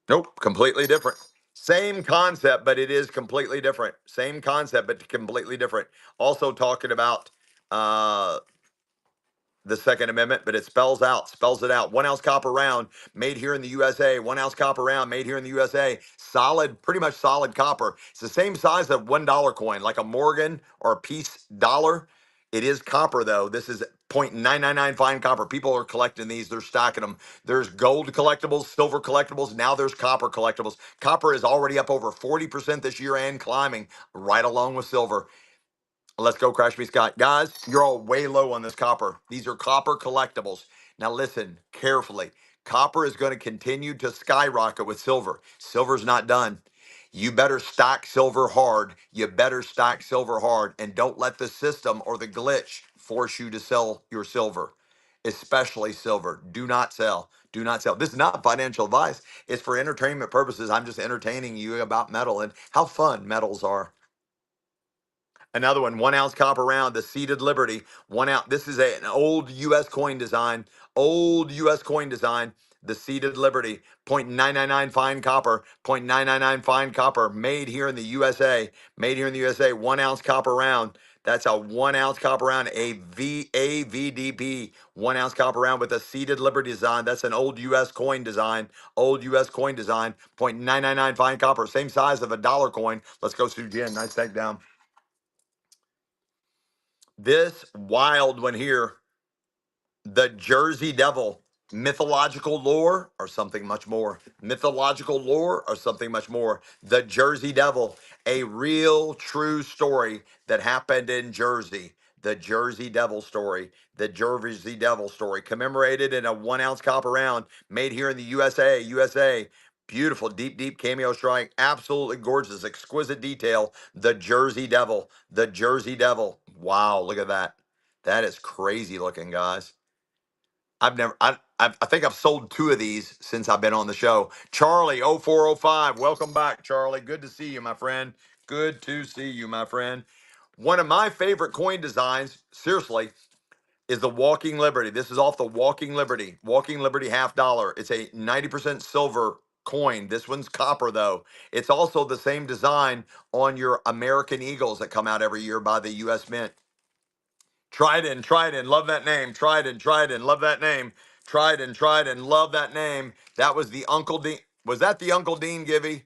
Nope, completely different. Same concept, but it is completely different. Same concept, but completely different. Also talking about the Second Amendment, but it spells it out. 1 ounce copper round made here in the USA. 1 ounce copper round made here in the USA. Solid, pretty much solid copper. It's the same size of $1 coin, like a Morgan or a piece dollar. It is copper though. This is 0.999 fine copper. People are collecting these. They're stacking them. There's gold collectibles, silver collectibles. Now there's copper collectibles. Copper is already up over 40% this year and climbing right along with silver. Let's go, Crash Me Scott. Guys, you're all way low on this copper. These are copper collectibles. Now listen carefully. Copper is going to continue to skyrocket with silver. Silver's not done. You better stack silver hard. You better stack silver hard, and don't let the system or the glitch force you to sell your silver, especially silver. Do not sell. Do not sell. This is not financial advice. It's for entertainment purposes. I'm just entertaining you about metal and how fun metals are. Another one, 1 ounce copper round, the seated Liberty, 1 ounce. This is an old U.S. coin design, old U.S. coin design, the seated Liberty, 0.999 fine copper, 0.999 fine copper, made here in the USA, made here in the USA, 1 ounce copper round. That's a 1 ounce copper round, AVDP, 1 ounce copper round with a seated Liberty design. That's an old U.S. coin design, old U.S. coin design, 0.999 fine copper, same size of a dollar coin. Let's go, Sue Jen. Nice takedown. This wild one here, the Jersey Devil, mythological lore or something much more. Mythological lore or something much more. The Jersey Devil, a real true story that happened in Jersey. The Jersey Devil story. The Jersey Devil story, commemorated in a 1 ounce copper round, made here in the USA. Beautiful, deep cameo strike. Absolutely gorgeous, exquisite detail. The Jersey Devil. The Jersey Devil. Wow, look at that. That is crazy looking, guys. I think I've sold two of these since I've been on the show. Charlie 0405, welcome back, Charlie. Good to see you, my friend. Good to see you, my friend. One of my favorite coin designs, seriously, is the Walking Liberty. This is off the Walking Liberty $50. It's a 90% silver coin. This one's copper though. It's also the same design on your American Eagles that come out every year by the US Mint. Trident, love that name. Trident, love that name. Trident, love that name. That was the Uncle Dean. Was that the Uncle Dean Givy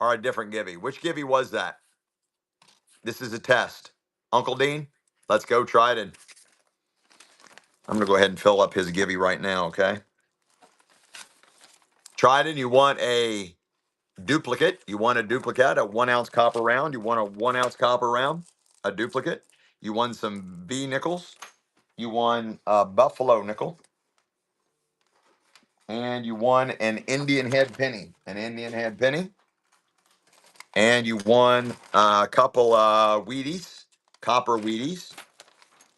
or a different Givy? Which Givy was that? This is a test. Uncle Dean, let's go Trident. I'm going to go ahead and fill up his Givy right now, okay? Trident, you want a duplicate. You want a duplicate, a 1 ounce copper round. You want a 1 ounce copper round, a duplicate. You want some B nickels. You want a buffalo nickel. And you won an Indian head penny, and you won a couple Wheaties, copper Wheaties.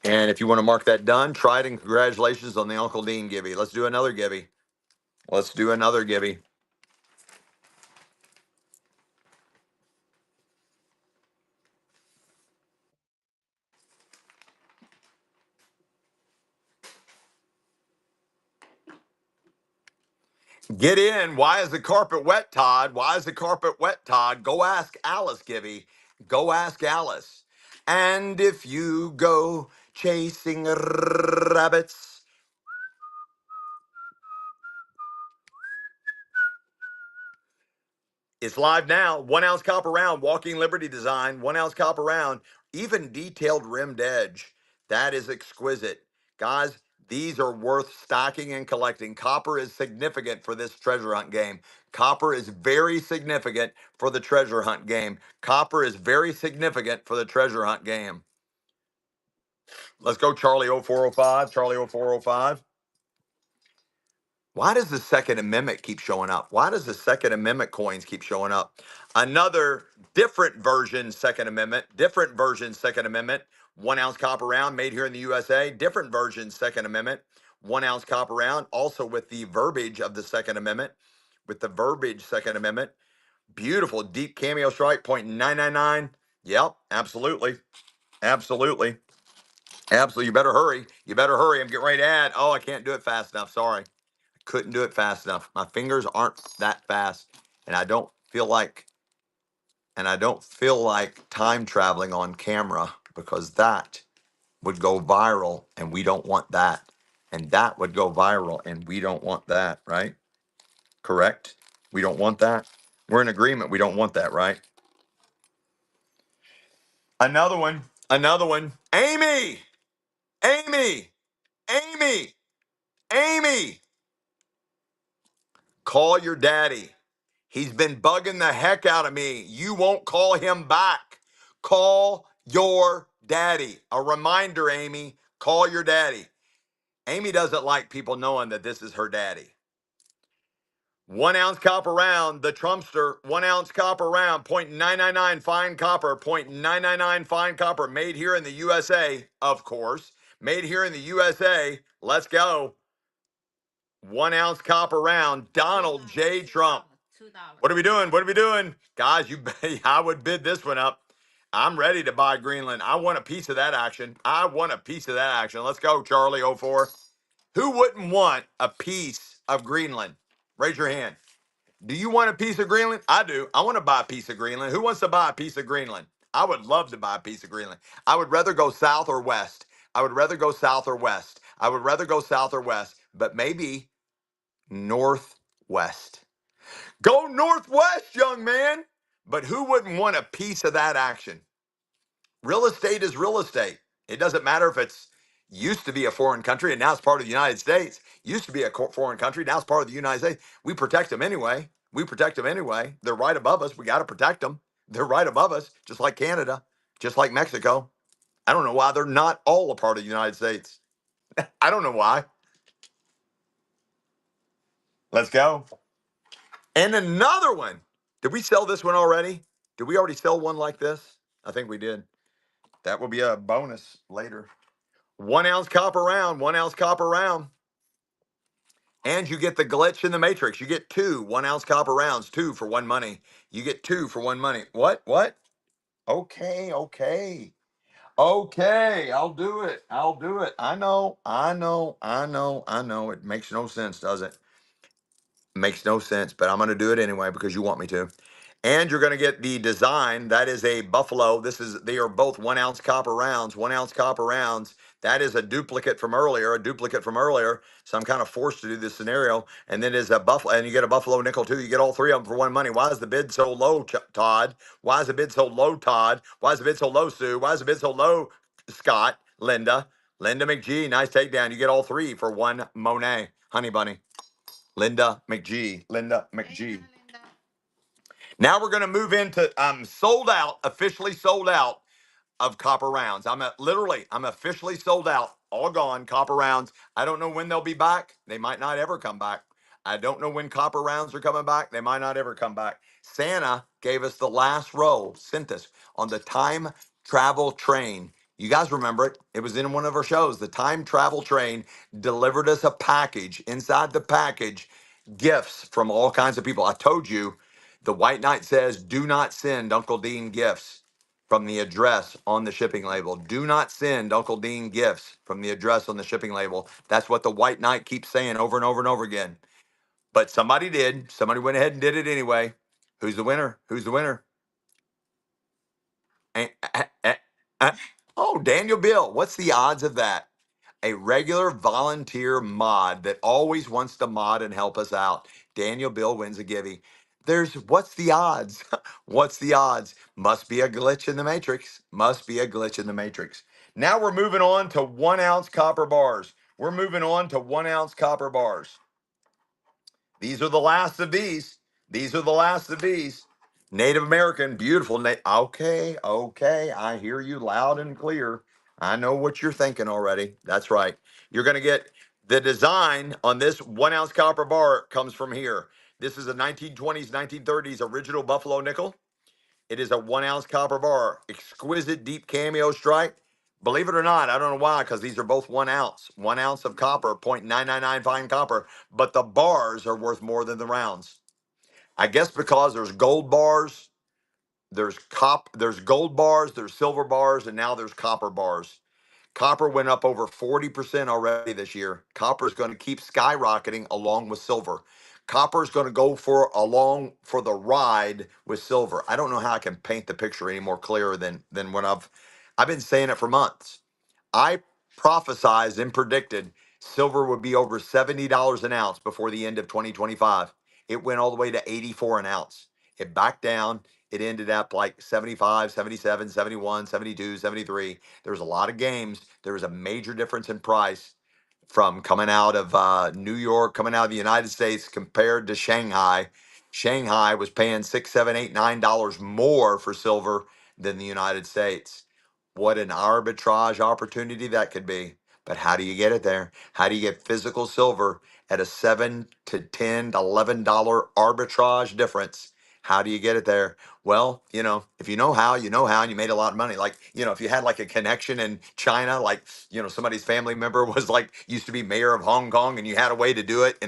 And if you want to mark that done, Trident, congratulations on the Uncle Dean Gibby. Let's do another Gibby. Let's do another Gibby. Get in. Why is the carpet wet, Todd? Why is the carpet wet, Todd? Go ask Alice, Gibby. Go ask Alice. And if you go chasing rabbits, It's live now. 1 ounce copper round, Walking Liberty design, 1 ounce copper round, even detailed rimmed edge. That is exquisite. Guys, these are worth stocking and collecting. Copper is significant for this treasure hunt game. Copper is very significant for the treasure hunt game. Copper is very significant for the treasure hunt game. Let's go, Charlie 0405. Charlie 0405. Why does the Second Amendment keep showing up? Why does the Second Amendment coins keep showing up? Another different version Second Amendment, 1 ounce copper round made here in the USA, different version Second Amendment, 1 ounce copper round, also with the verbiage of the Second Amendment, Beautiful deep cameo strike, 0.999. Yep, absolutely. Absolutely. Absolutely. You better hurry. I'm getting ready to add. Oh, I can't do it fast enough. Sorry. Couldn't do it fast enough. My fingers aren't that fast, and I don't feel like time traveling on camera, because that would go viral and we don't want that. And that would go viral and we don't want that, right? Correct? We don't want that. We're in agreement. We don't want that, right? Another one. Another one. Amy. Amy. Amy. Amy. Call your daddy. He's been bugging the heck out of me. You won't call him back. Call your daddy. A reminder, Amy, call your daddy. Amy doesn't like people knowing that this is her daddy. 1 ounce copper round, the Trumpster, 1 ounce copper round, 0.999 fine copper, 0.999 fine copper, made here in the USA, of course. Made here in the USA. Let's go. 1 ounce copper round, Donald J. Trump. What are we doing? What are we doing? Guys, I would bid this one up. I'm ready to buy Greenland. I want a piece of that action. Let's go, Charlie 04. Who wouldn't want a piece of Greenland? Raise your hand. Do you want a piece of Greenland? I do. I want to buy a piece of Greenland. Who wants to buy a piece of Greenland? I would love to buy a piece of Greenland. I would rather go south or west. But maybe northwest. Go northwest, young man. But who wouldn't want a piece of that action? Real estate is real estate. It doesn't matter if it's used to be a foreign country and now it's part of the United States. Used to be a foreign country, now it's part of the United States. We protect them anyway. They're right above us. We got to protect them. They're right above us, just like Canada, just like Mexico. I don't know why they're not all a part of the United States. I don't know why. Let's go. And another one. Did we sell this one already? Did we already sell one like this? I think we did. That will be a bonus later. 1 ounce copper round, 1 ounce copper round. And you get the glitch in the matrix. You get 2 1 ounce copper rounds, 2 for 1 money. You get 2 for 1 money. What? Okay. Okay, I'll do it. I know. It makes no sense, does it? Makes no sense, but I'm going to do it anyway because you want me to. And you're going to get the design. That is a buffalo. They are both 1 ounce copper rounds, 1 ounce copper rounds. That is a duplicate from earlier. So I'm kind of forced to do this scenario. And then is a buffalo, and you get a buffalo nickel too. You get all 3 of them for 1 money. Why is the bid so low, Todd? Why is the bid so low, Todd? Why is the bid so low, Sue? Why is the bid so low, Scott? Linda McGee, nice takedown. You get all 3 for 1 Monet, honey bunny. Linda McGee. Now we're going to move into officially sold out of copper rounds. I'm officially sold out, all gone, copper rounds. I don't know when they'll be back. They might not ever come back. I don't know when copper rounds are coming back. They might not ever come back. Santa gave us the last row, sent us on the time travel train. You guys remember it. It was in one of our shows. The time travel train delivered us a package. Inside the package, gifts from all kinds of people. I told you, the White Knight says, do not send Uncle Dean gifts from the address on the shipping label. Do not send Uncle Dean gifts from the address on the shipping label. That's what the White Knight keeps saying over and over and over again. But somebody did. Somebody went ahead and did it anyway. Who's the winner? Eh, eh, eh, eh. Oh, Daniel Bill. What's the odds of that? A regular volunteer mod that always wants to mod and help us out. Daniel Bill wins a givey. There's what's the odds? What's the odds? Must be a glitch in the matrix. Must be a glitch in the matrix. Now we're moving on to 1 ounce copper bars. We're moving on to 1 ounce copper bars. These are the last of these. These are the last of these. Native American, beautiful. Okay, okay. I hear you loud and clear. I know what you're thinking already. That's right. You're going to get the design on this 1 ounce copper bar comes from here. This is a 1920s, 1930s original Buffalo nickel. It is a 1 ounce copper bar, exquisite deep cameo stripe. Believe it or not, I don't know why, because these are both 1 ounce. 1 ounce of copper, 0.999 fine copper, but the bars are worth more than the rounds. I guess because there's gold bars, there's gold bars, there's silver bars, and now there's copper bars. Copper went up over 40% already this year. Copper is going to keep skyrocketing along with silver. Copper is going to go for along for the ride with silver. I don't know how I can paint the picture any more clearer than when I've been saying it for months. I prophesized and predicted silver would be over $70 an ounce before the end of 2025. It went all the way to 84 an ounce. It backed down. It ended up like 75, 77, 71, 72, 73. There was a lot of games. There was a major difference in price from coming out of New York, coming out of the United States compared to Shanghai. Shanghai was paying $6, $7, $8, $9 more for silver than the United States. What an arbitrage opportunity that could be. But how do you get it there? How do you get physical silver at a $7 to $10 to $11 arbitrage difference? How do you get it there? Well, if you know how, you know how, and you made a lot of money. Like, if you had like a connection in China, like, somebody's family member was like, used to be mayor of Hong Kong, and you had a way to do it,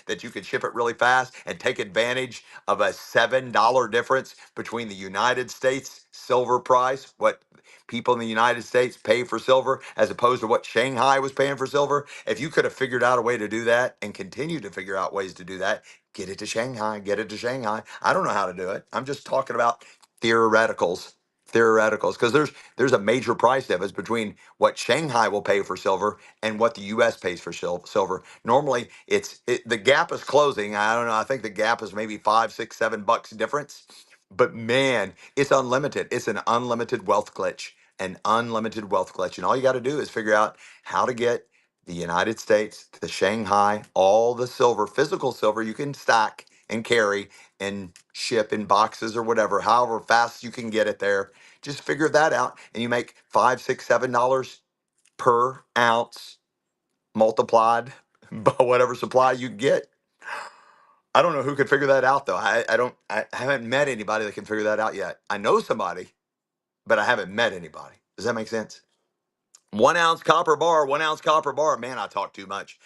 that you could ship it really fast and take advantage of a $7 difference between the United States silver price, what people in the United States pay for silver, as opposed to what Shanghai was paying for silver. If you could have figured out a way to do that and continue to figure out ways to do that, get it to Shanghai, get it to Shanghai. I don't know how to do it. I'm just talking about theoreticals. Theoreticals, because there's a major price difference between what Shanghai will pay for silver and what the U.S. pays for silver. Normally, the gap is closing. I don't know. I think the gap is maybe $5, $6, $7 difference. But man, it's unlimited. It's an unlimited wealth glitch, an unlimited wealth glitch, and all you got to do is figure out how to get the United States to the Shanghai, all the silver, physical silver you can stack and carry and ship in boxes or whatever, however fast you can get it there. Just figure that out, and you make $5, $6, $7 per ounce multiplied by whatever supply you get. I don't know who could figure that out though. I haven't met anybody that can figure that out yet. I know somebody, but I haven't met anybody. Does that make sense? 1 ounce copper bar, 1 ounce copper bar. Man, I talk too much.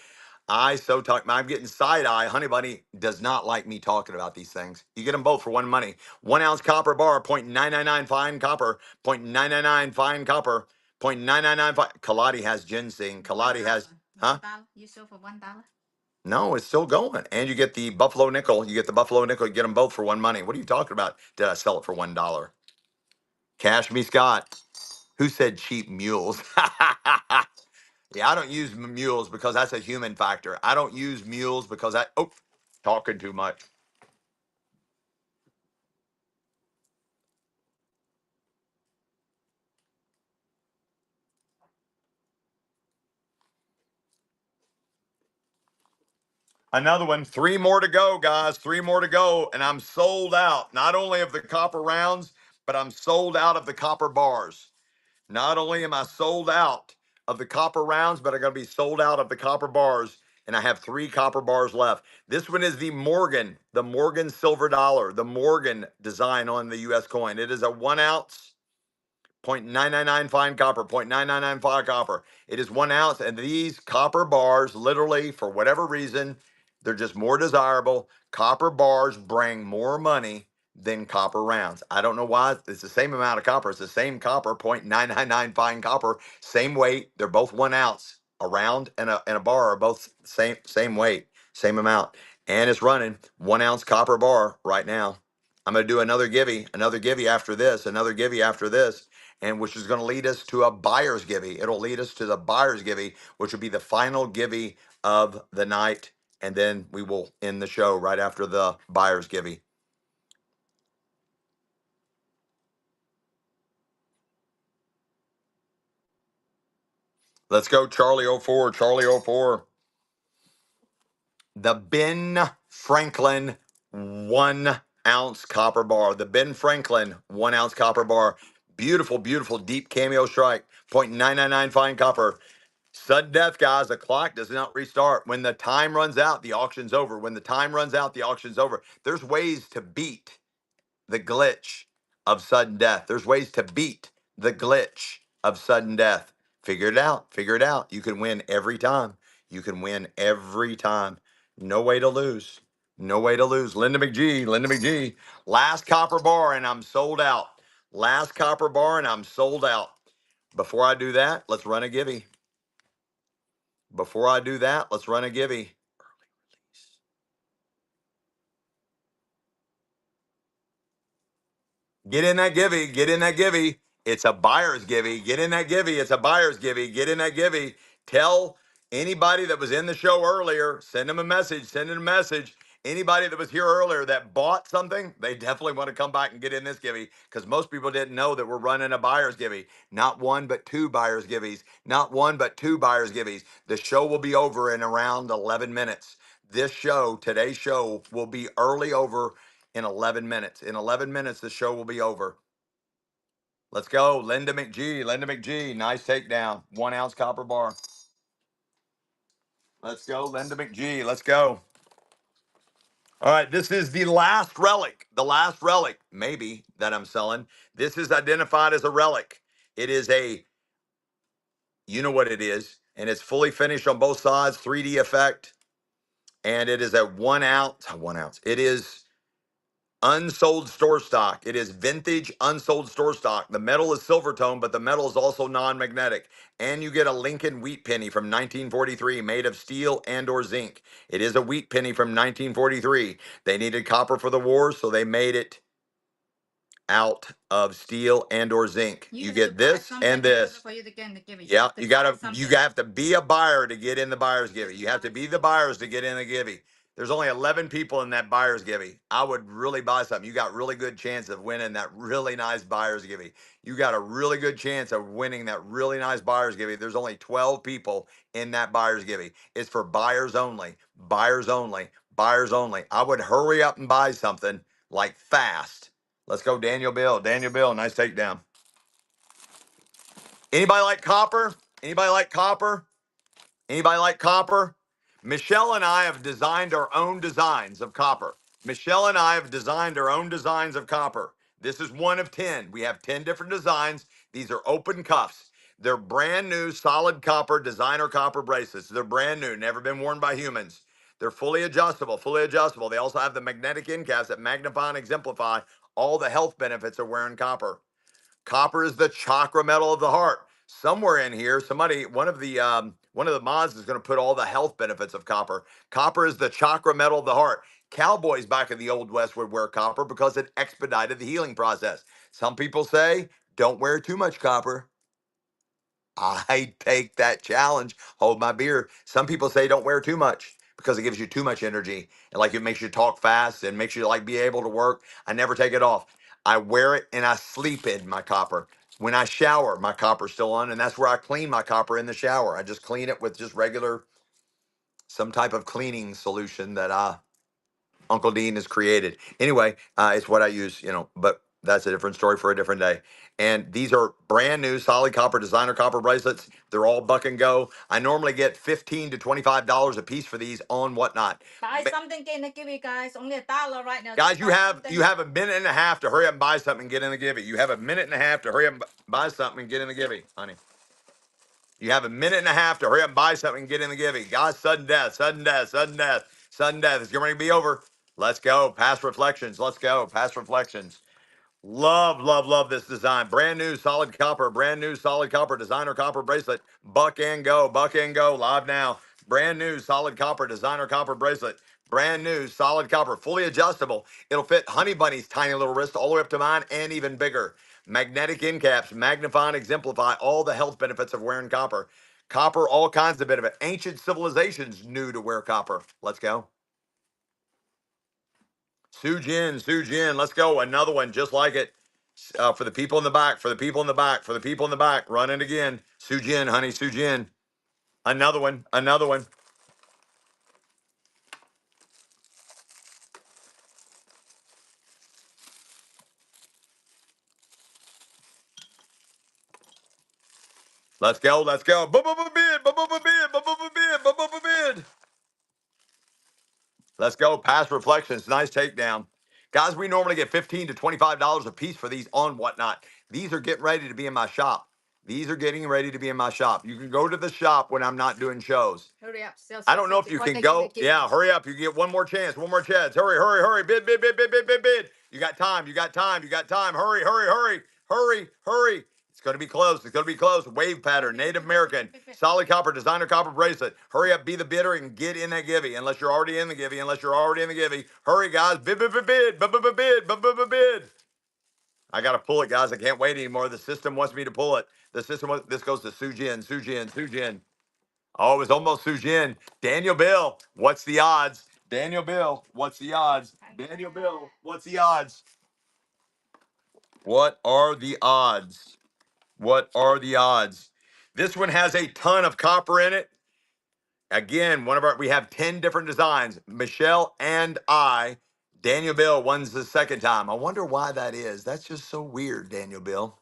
I'm getting side eye. Honey Bunny does not like me talking about these things. You get them both for one money. 1 ounce copper bar, 0.999 fine copper, 0.999 fine copper, 0.999 fine. Kaladi has ginseng. Kaladi has, huh? $1. You sell for $1? No, it's still going. And you get the Buffalo nickel. You get the Buffalo nickel. You get them both for one money. What are you talking about? Did I sell it for $1? Cash me, Scott. Who said cheap mules? Yeah, I don't use mules because that's a human factor. I don't use mules because talking too much. Another one. Three more to go, guys. Three more to go. And I'm sold out, not only of the copper rounds, but I'm sold out of the copper bars. Not only am I sold out of the copper rounds, but I'm going to be sold out of the copper bars. And I have three copper bars left. This one is the Morgan silver dollar, the Morgan design on the U.S. coin. It is a 1 ounce, 0.999 fine copper, 0.999 fine copper. It is 1 ounce. And these copper bars, literally, for whatever reason, they're just more desirable. Copper bars bring more money than copper rounds. I don't know why. It's the same amount of copper. It's the same copper, 0.999 fine copper, same weight. They're both 1 ounce. A round and a bar are both same weight, same amount. And it's running 1 ounce copper bar right now. I'm going to do another givey after this, another givey after this, and which is going to lead us to a buyer's givey. It'll lead us to the buyer's givey, which will be the final givey of the night. and then we will end the show right after the buyer's givey. Let's go, Charlie 04. Charlie 04. The Ben Franklin 1 ounce copper bar. The Ben Franklin 1 ounce copper bar. Beautiful, beautiful deep cameo strike. 0.999 fine copper. Sudden death, guys. The clock does not restart. When the time runs out, the auction's over. When the time runs out, the auction's over. There's ways to beat the glitch of sudden death. There's ways to beat the glitch of sudden death. Figure it out. Figure it out. You can win every time. You can win every time. No way to lose. No way to lose. Linda McGee. Linda McGee. Last copper bar and I'm sold out. Last copper bar and I'm sold out. Before I do that, let's run a givey. Before I do that, let's run a givey. Get in that givey. Get in that givey. It's a buyer's givey. Get in that givey. It's a buyer's givey. Get in that givey. Tell anybody that was in the show earlier, send them a message. Send them a message. Anybody that was here earlier that bought something, they definitely want to come back and get in this givey because most people didn't know that we're running a buyer's givey. Not one, but two buyer's givvies. Not one, but two buyer's givvies. The show will be over in around 11 minutes. This show, today's show, will be early over in 11 minutes. In 11 minutes, the show will be over. Let's go. Linda McGee. Linda McGee. Nice takedown. 1 ounce copper bar. Let's go, Linda McGee. Let's go. All right. This is the last relic. The last relic, maybe, that I'm selling. This is identified as a relic. It is a, you know what it is. And it's fully finished on both sides. 3D effect. And it is a 1 ounce. 1 ounce. It is unsold store stock. It is vintage unsold store stock. The metal is silver tone, but the metal is also non-magnetic. And you get a Lincoln wheat penny from 1943 made of steel and or zinc. It is a wheat penny from 1943. They needed copper for the war, so they made it out of steel and or zinc. You get this and this. For you to get in the givey. Yeah, you have to be a buyer to get in the buyer's givey. You have to be the buyers to get in the givey. There's only 11 people in that buyer's givey. I would really buy something. You got really good chance of winning that really nice buyer's givey. You got a really good chance of winning that really nice buyer's givey. There's only 12 people in that buyer's givey. It's for buyers only. Buyers only. Buyers only. I would hurry up and buy something like fast. Let's go, Daniel Bill. Daniel Bill, nice takedown. Anybody like copper? Anybody like copper? Anybody like copper? Michelle and I have designed our own designs of copper. Michelle and I have designed our own designs of copper. This is one of 10. We have 10 different designs. These are open cuffs. They're brand new, solid copper, designer copper bracelets. They're brand new, never been worn by humans. They're fully adjustable, fully adjustable. They also have the magnetic end caps that magnify and exemplify all the health benefits of wearing copper. Copper is the chakra metal of the heart. Somewhere in here, one of the mods is going to put all the health benefits of copper. Copper is the chakra metal of the heart. Cowboys back in the Old West would wear copper because it expedited the healing process. Some people say, don't wear too much copper. I take that challenge. Hold my beer. Some people say don't wear too much because it gives you too much energy and like it makes you talk fast and makes you like be able to work. I never take it off. I wear it and I sleep in my copper. When I shower, my copper's still on, and that's where I clean my copper in the shower. I just clean it with just regular, some type of cleaning solution that Uncle Dean has created. Anyway, it's what I use, but that's a different story for a different day. And these are brand new solid copper designer copper bracelets. They're all buck and go. I normally get $15 to $25 a piece for these on Whatnot. Buy something, get in the givey, guys. Only $1 right now. Guys, you have a minute and a half to hurry up and buy something and get in the givey. You have a minute and a half to hurry up and buy something and get in the givey, honey. You have a minute and a half to hurry up and buy something and get in the givey. Guys, sudden death, sudden death, sudden death, sudden death. It's getting ready to be over. Let's go. Past reflections. Let's go. Past reflections. Love, love, love this design. Brand new solid copper designer copper bracelet. Buck and go, live now. Brand new solid copper designer copper bracelet. Brand new solid copper, fully adjustable. It'll fit Honey Bunny's tiny little wrist all the way up to mine and even bigger. Magnetic end caps, magnify and exemplify all the health benefits of wearing copper. Copper, all kinds of benefit. Ancient civilizations knew to wear copper. Let's go. Sujin, let's go. Another one just like it. For the people in the back, for the people in the back, for the people in the back. Running again. Sujin, honey, Sujin. Another one, another one. Let's go, let's go. Bid. Let's go. Pass reflections. Nice takedown. Guys, we normally get $15 to $25 a piece for these on Whatnot. These are getting ready to be in my shop. These are getting ready to be in my shop. You can go to the shop when I'm not doing shows. Hurry up. Sell, I sell, don't know sell if you before can they go. give Yeah, me. hurry up. You get one more chance. One more chance. Hurry, hurry, hurry. Bid. You got time. You got time. You got time. Hurry, hurry, hurry. Hurry, hurry. It's going to be close. It's going to be close. Wave pattern, Native American, solid copper, designer copper bracelet. Hurry up, be the bidder and get in that givey. Unless you're already in the givey. Unless you're already in the givey. Hurry, guys. Bid. I got to pull it, guys. I can't wait anymore. The system wants me to pull it. The system wants, this goes to Sujin. Oh, it was almost Sujin. Daniel Bill, what's the odds? Daniel Bill, what's the odds? Daniel Bill, what's the odds? What are the odds? What are the odds? This one has a ton of copper in it. Again, we have 10 different designs. Michelle and I, Daniel Bill wins the second time. I wonder why that is. That's just so weird, Daniel Bill.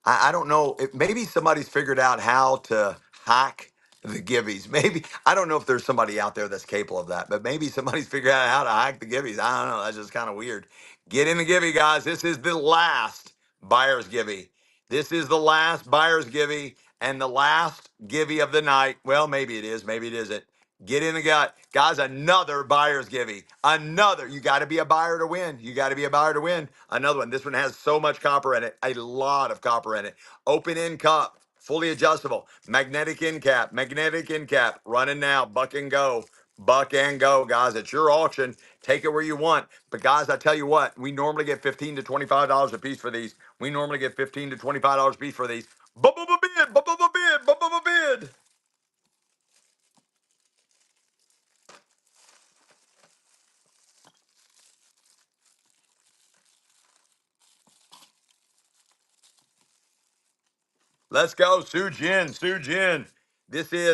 I don't know. Maybe somebody's figured out how to hack the givvies. Maybe I don't know if there's somebody out there that's capable of that, but maybe somebody's figured out how to hack the givvies. I don't know. That's just kind of weird. Get in the givvy, guys. This is the last buyer's givvy. This is the last buyer's givvy and the last givvy of the night. Well, maybe it is. Maybe it isn't. Get in the gut. Guys, another buyer's givey. Another. You got to be a buyer to win. You got to be a buyer to win. Another one. This one has so much copper in it. A lot of copper in it. Open end cup. Fully adjustable. Magnetic end cap. Magnetic end cap. Running now. Buck and go. Buck and go, guys. It's your auction. Take it where you want. But guys, I tell you what, we normally get $15 to $25 a piece for these. We normally get $15 to $25 a piece for these. Bid. Let's go, Sujin.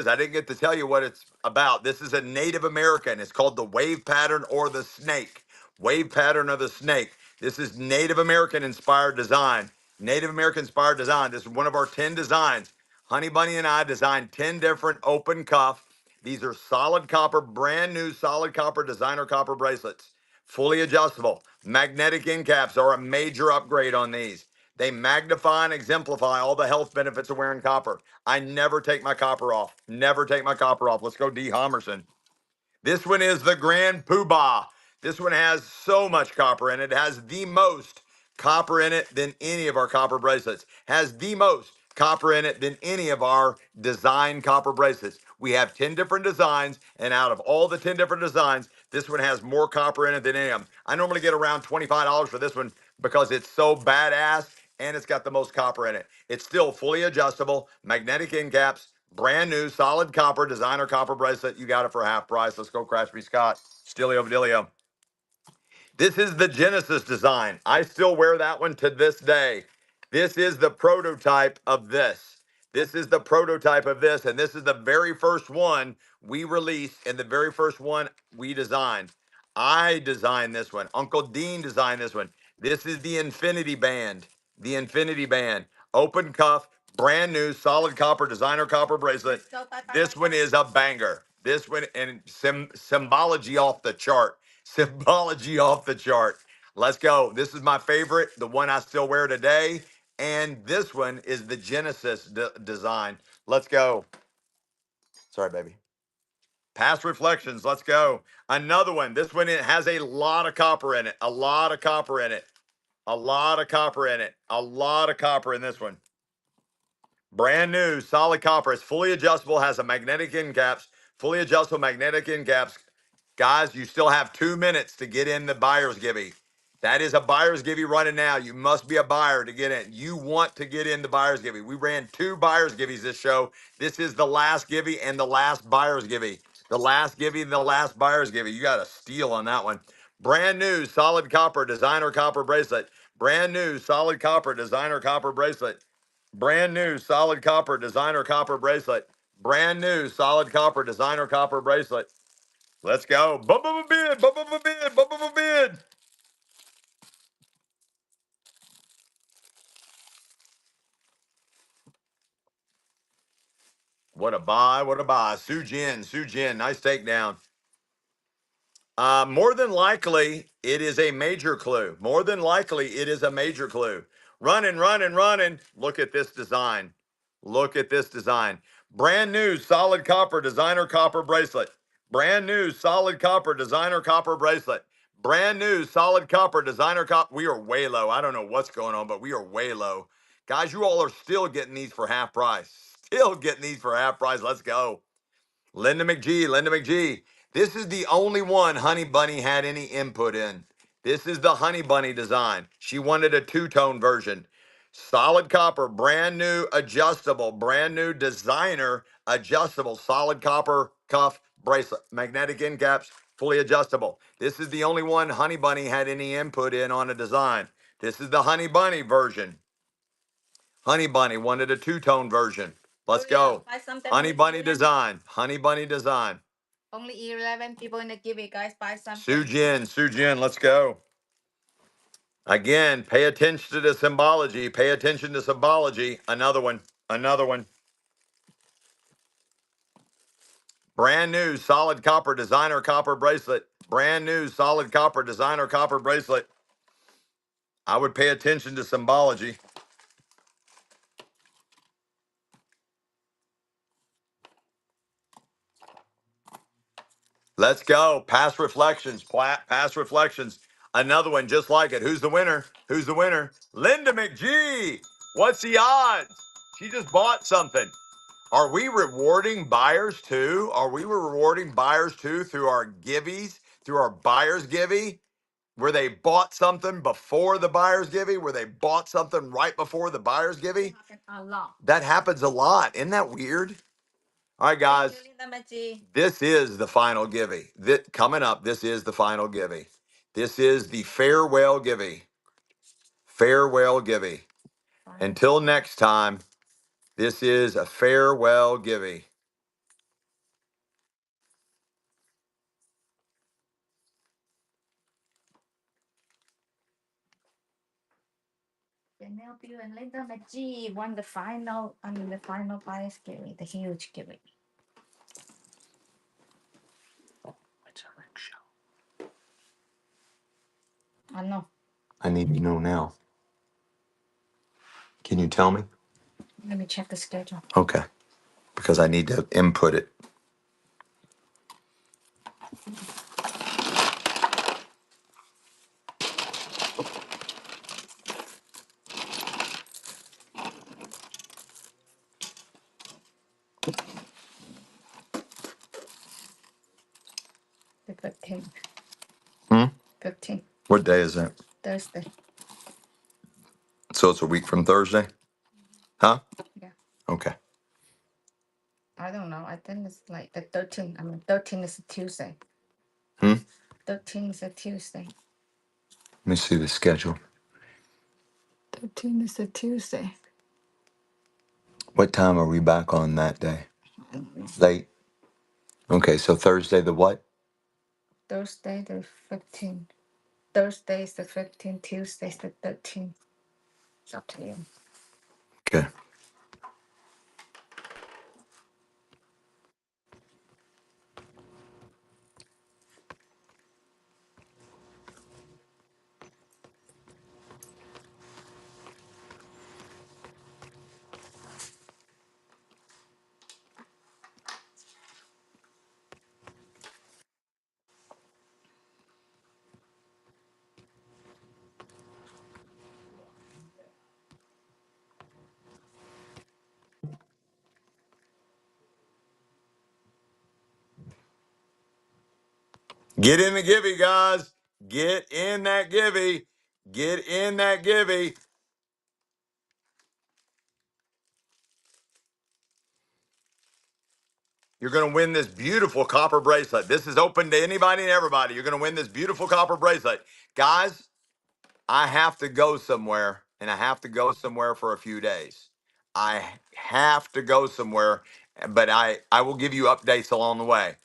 I didn't get to tell you what it's about. This is a Native American. It's called the wave pattern or the snake. Wave pattern or the snake. This is Native American inspired design. Native American inspired design. This is one of our 10 designs. Honey Bunny and I designed 10 different open cuff. These are solid copper, brand new solid copper designer copper bracelets. Fully adjustable. Magnetic end caps are a major upgrade on these. They magnify and exemplify all the health benefits of wearing copper. I never take my copper off. Never take my copper off. Let's go, D. Homerson. This one is the Grand Poobah. This one has so much copper in it. It has the most copper in it than any of our copper bracelets. Has the most copper in it than any of our design copper bracelets. We have 10 different designs, and out of all the 10 different designs, this one has more copper in it than any of them. I normally get around $25 for this one because it's so badass and it's got the most copper in it. It's still fully adjustable, magnetic end caps, brand new, solid copper, designer copper bracelet. You got it for half price. Let's go, Crash B. Scott. Stilio Vidilio. This is the Genesis design. I still wear that one to this day. This is the prototype of this. This is the prototype of this. And this is the very first one we released and the very first one we designed. I designed this one. Uncle Dean designed this one. This is the Infinity Band. The Infinity Band. Open cuff, brand new, solid copper, designer copper bracelet. This one is a banger. This one and symbology off the chart. Symbology off the chart. Let's go. This is my favorite, the one I still wear today. And this one is the Genesis design. Let's go. Sorry, baby. Past reflections. Let's go. Another one. This one it has a lot of copper in it. A lot of copper in it. A lot of copper in it. A lot of copper in this one. Brand new, solid copper. It's fully adjustable, has a magnetic end caps, fully adjustable magnetic end caps. Guys, you still have 2 minutes to get in the buyer's givey. That is a buyer's givey running now. You must be a buyer to get in. You want to get in the buyer's givey. We ran 2 buyer's givvies this show. This is the last givey and the last buyer's givey. The last givey and the last buyer's givey. You got a steal on that one. Brand new solid copper designer copper bracelet. Brand new solid copper designer copper bracelet. Brand new solid copper designer copper bracelet. Brand new solid copper designer copper bracelet. Let's go. Bum, bum, bum, bid. Bum, bum, bum, bid. Bum, bum, bum, bid. What a buy, what a buy. Sujin, nice takedown. More than likely, it is a major clue. More than likely, it is a major clue. Running, running, running. Look at this design. Look at this design. Brand new solid copper designer copper bracelet. Brand new solid copper designer copper bracelet. Brand new solid copper designer copper. We are way low. I don't know what's going on, but we are way low. Guys, you all are still getting these for half price. Still getting these for half price. Let's go. Linda McGee. This is the only one Honey Bunny had any input in. This is the Honey Bunny design. She wanted a two-tone version. Solid copper, brand new adjustable, brand new designer adjustable, solid copper cuff bracelet, magnetic end caps, fully adjustable. This is the only one Honey Bunny had any input in on a design. This is the Honey Bunny version. Honey Bunny wanted a two-tone version. Let's Julia, go. buy something Honey only Bunny 11. design. Honey Bunny design. Only 11 people in the giveaway, guys. Buy something. Sujin, let's go. Again, pay attention to the symbology. Pay attention to symbology. Another one. Another one. Brand new solid copper designer copper bracelet. Brand new solid copper designer copper bracelet. I would pay attention to symbology. Let's go. Past reflections. Past reflections. Another one just like it. Who's the winner? Who's the winner? Linda McGee. What's the odds? She just bought something. Are we rewarding buyers too? Are we rewarding buyers too through our givvies, through our buyers givvy, where they bought something before the buyers givvy, where they bought something right before the buyers givvy? A lot. That happens a lot. Isn't that weird? All right, Thank guys. you, Linda McGee. This is the final givvy. Coming up, this is the final givvy. This is the farewell givvy. Farewell givvy. Until next time, this is a farewell givvy. Penelope and Linda McGee won the final prize giveaway, the huge giveaway. I know. I need to know now. Can you tell me? Let me check the schedule. Okay. Because I need to input it. The 15th. Hmm? 15th. What day is that? Thursday. So it's a week from Thursday? Huh? Yeah. Okay. I don't know. I think it's like the 13th. I mean, 13th is a Tuesday. Hmm? 13th is a Tuesday. Let me see the schedule. 13th is a Tuesday. What time are we back on that day? Late. Okay, so Thursday the what? Thursday the 15th. Thursday is the 15th. Tuesday is the 13th. It's up to you. Okay. Get in the givey, guys. Get in that givey. Get in that givey. You're going to win this beautiful copper bracelet. This is open to anybody and everybody. You're going to win this beautiful copper bracelet. Guys, I have to go somewhere, and I have to go somewhere for a few days. I have to go somewhere, but I will give you updates along the way.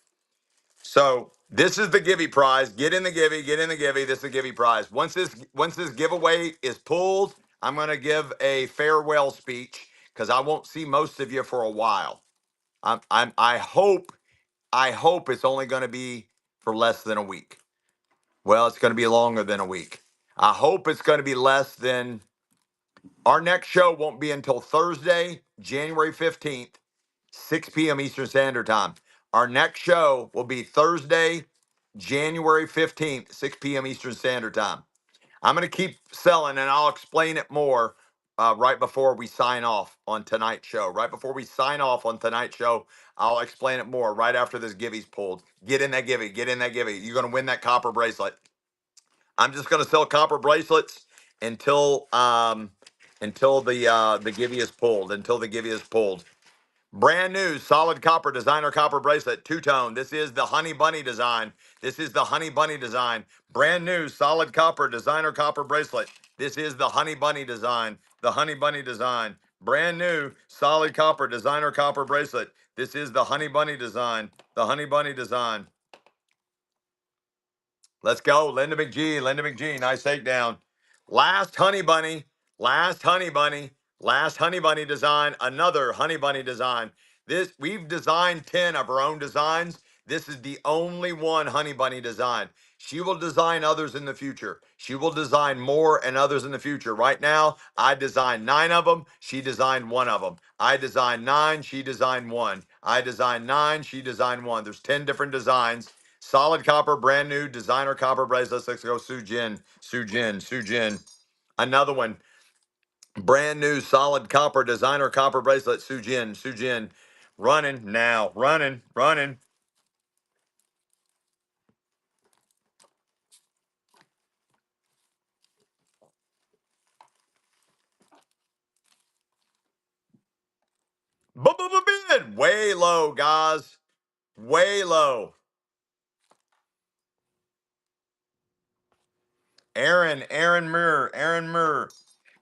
So this is the Givey prize. Get in the Givey, get in the Givey. This is the Givey prize. Once this giveaway is pulled, I'm gonna give a farewell speech because I won't see most of you for a while. I hope it's only gonna be for less than a week. Well, it's gonna be longer than a week. I hope it's gonna be less than our next show won't be until Thursday, January 15th, 6 p.m. Eastern Standard Time. Our next show will be Thursday, January 15th, 6 p.m. Eastern Standard Time. I'm going to keep selling and I'll explain it more right before we sign off on tonight's show. Right before we sign off on tonight's show, I'll explain it more right after this Givey's pulled. Get in that Givey. Get in that Givey. You're going to win that copper bracelet. I'm just going to sell copper bracelets until the Givey is pulled. Until the Givey is pulled. Brand new solid copper designer copper bracelet, two-tone. This is the Honey Bunny design. This is the Honey Bunny design. Brand new solid copper designer copper bracelet. This is the Honey Bunny design. The Honey Bunny design. Brand new solid copper designer copper bracelet. This is the Honey Bunny design. The Honey Bunny design. Let's go. Linda McGee. Linda McGee. Nice takedown. Last Honey Bunny. Last Honey Bunny. Last Honey Bunny design. Another Honey Bunny design. We've designed 10 of our own designs. This is the only one Honey Bunny design. She will design others in the future. She will design more and others in the future. Right now, I designed 9 of them. She designed 1 of them. I designed 9. She designed 1. I designed 9. She designed 1. There's 10 different designs. Solid copper, brand new designer copper bracelets. Let's go, Sujin. Sujin. Sujin. Another one. Brand new solid copper designer copper bracelet. Sujin. Sujin. Running now. Running. Running. Bid. Way low, guys. Way low. Aaron Murr.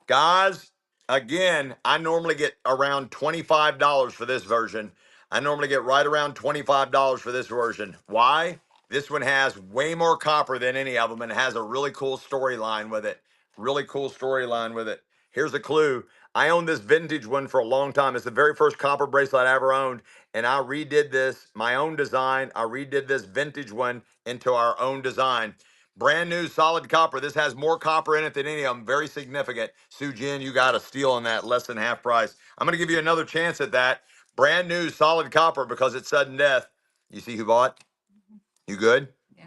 Guys, again, I normally get around $25 for this version. I normally get right around $25 for this version. Why? This one has way more copper than any of them and it has a really cool storyline with it. Really cool storyline with it. Here's a clue. I owned this vintage one for a long time. It's the very first copper bracelet I ever owned. And I redid this, my own design. I redid this vintage one into our own design. Brand new solid copper. This has more copper in it than any of them. Very significant. Sujin, you got a steal on that. Less than half price. I'm going to give you another chance at that. Brand new solid copper because it's sudden death. You see who bought? You good? Yeah.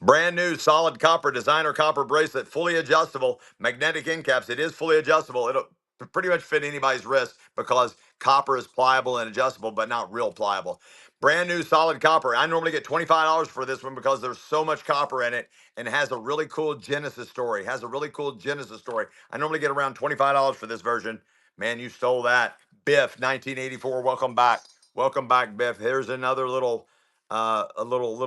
Brand new solid copper designer copper bracelet, fully adjustable, magnetic end caps. It is fully adjustable. It'll pretty much fit anybody's wrist because copper is pliable and adjustable, but not real pliable. Brand new solid copper. I normally get $25 for this one because there's so much copper in it and it has a really cool Genesis story. Has a really cool Genesis story. I normally get around $25 for this version. Man, you stole that. Biff, 1984. Welcome back. Welcome back, Biff. Here's another a little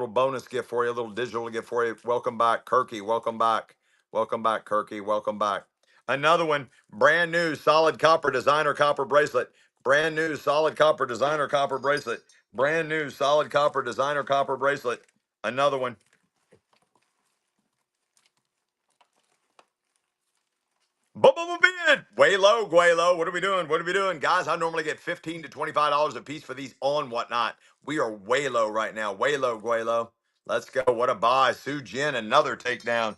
bonus gift for you, a little digital gift for you. Welcome back, Kirky. Welcome back. Welcome back, Kirky. Welcome back. Another one, brand new solid copper designer copper bracelet. Brand new solid copper designer copper bracelet. Brand new solid copper designer copper bracelet. Another one. Bid. Way low, Guaylo. What are we doing? What are we doing? Guys, I normally get $15 to $25 a piece for these on whatnot. We are way low right now. Way low, Guaylo. Let's go. What a buy. Sue Jin, another takedown.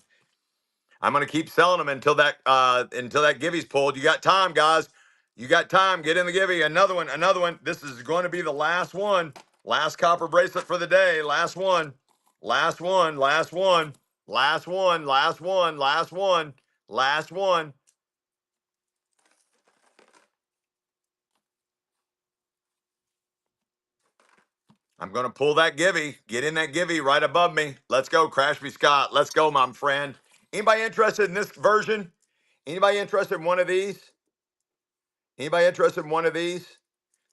I'm gonna keep selling them until that Givey's pulled. You got time, guys. You got time. Get in the Givey. Another one, another one. This is going to be the last one. Last copper bracelet for the day. Last one. Last one. Last one. Last one. Last one. Last one. Last one. I'm going to pull that Givy. Get in that Givy right above me. Let's go, Crash Me Scott. Let's go, my friend. Anybody interested in this version? Anybody interested in one of these? Anybody interested in one of these?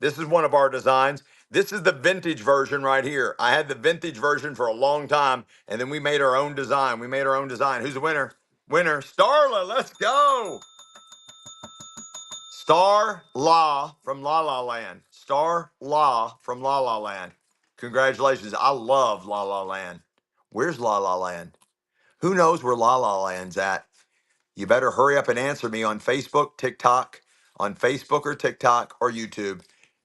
This is one of our designs. This is the vintage version right here. I had the vintage version for a long time, and then we made our own design. We made our own design. Who's the winner? Winner, Starla. Let's go. Star La from La La Land. Star La from La La Land. Congratulations. I love La La Land. Where's La La Land? Who knows where La La Land's at? You better hurry up and answer me on Facebook, TikTok, on Facebook or TikTok or YouTube.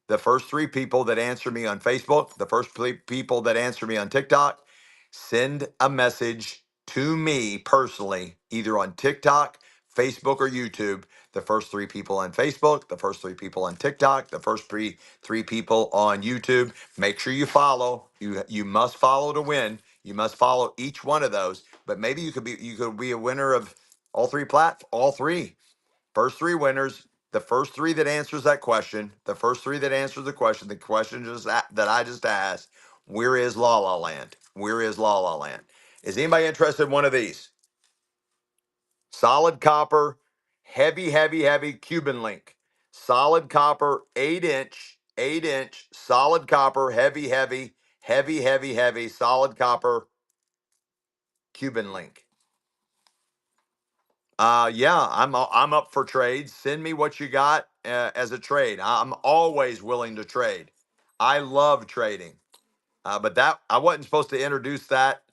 The first three people that answer me on Facebook, the first people that answer me on TikTok, send a message to me personally, either on TikTok, Facebook, or YouTube. The first three people on Facebook, the first three people on TikTok, the first three people on YouTube. Make sure you follow. You must follow to win. You must follow each one of those. But maybe you could be a winner of all three. First three winners, the first three that answers that question, the first three that answers the question just that I just asked, where is La La Land? Where is La La Land? Is anybody interested in one of these? Solid copper, heavy Cuban link. Solid copper, 8 inch, solid copper, heavy, solid copper, Cuban link. Yeah, I'm up for trades. Send me what you got as a trade. I'm always willing to trade. I love trading. But that I wasn't supposed to introduce that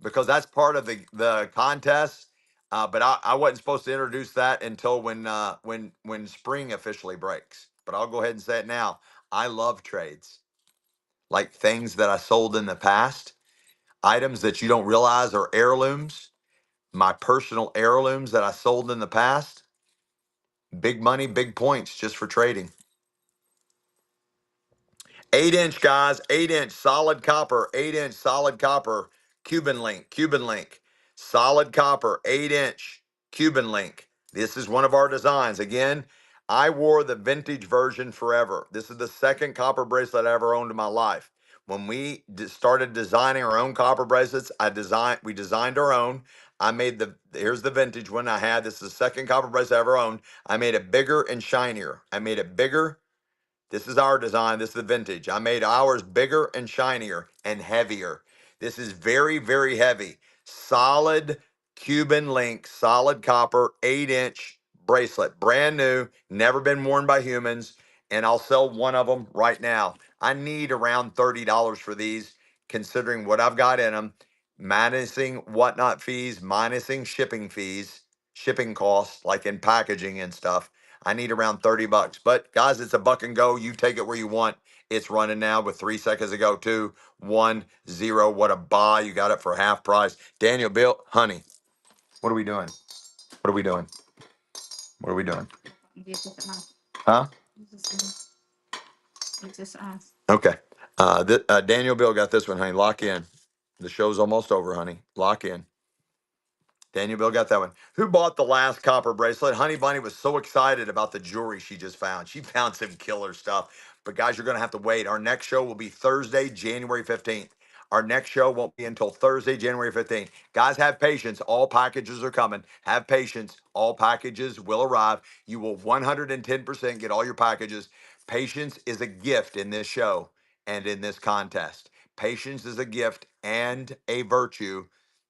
because that's part of the contest. But I wasn't supposed to introduce that until when spring officially breaks. But I'll go ahead and say it now. I love trades, like things that I sold in the past, items that you don't realize are heirlooms, my personal heirlooms that I sold in the past. Big money, big points just for trading. 8 inch, guys, 8 inch solid copper, 8 inch solid copper, Cuban link, solid copper, 8 inch Cuban link. This is one of our designs. Again, I wore the vintage version forever. This is the second copper bracelet I ever owned in my life. When we started designing our own copper bracelets, we designed our own. Here's the vintage one I had. This is the second copper bracelet I ever owned. I made it bigger and shinier. I made it bigger. This is our design. This is the vintage. I made ours bigger and shinier and heavier. This is very heavy. Solid Cuban link, solid copper, 8 inch bracelet. Brand new, never been worn by humans. And I'll sell one of them right now. I need around $30 for these, considering what I've got in them, minusing whatnot fees, minusing shipping fees, shipping costs, like in packaging and stuff. I need around $30. But guys, it's a buck and go. You take it where you want. It's running now with 3 seconds ago. 2, 1, 0. What a buy. You got it for half price. Daniel, Bill, honey, what are we doing? What are we doing? What are we doing? You just ask. Huh? You just ask. You just ask. Okay. Daniel, Bill got this one, honey. Lock in. The show's almost over, honey. Lock in. Daniel Bill got that one. Who bought the last copper bracelet? Honey Bunny was so excited about the jewelry she just found. She found some killer stuff. But guys, you're going to have to wait. Our next show will be Thursday, January 15th. Our next show won't be until Thursday, January 15th. Guys, have patience. All packages are coming. Have patience. All packages will arrive. You will 110% get all your packages. Patience is a gift in this show and in this contest. Patience is a gift and a virtue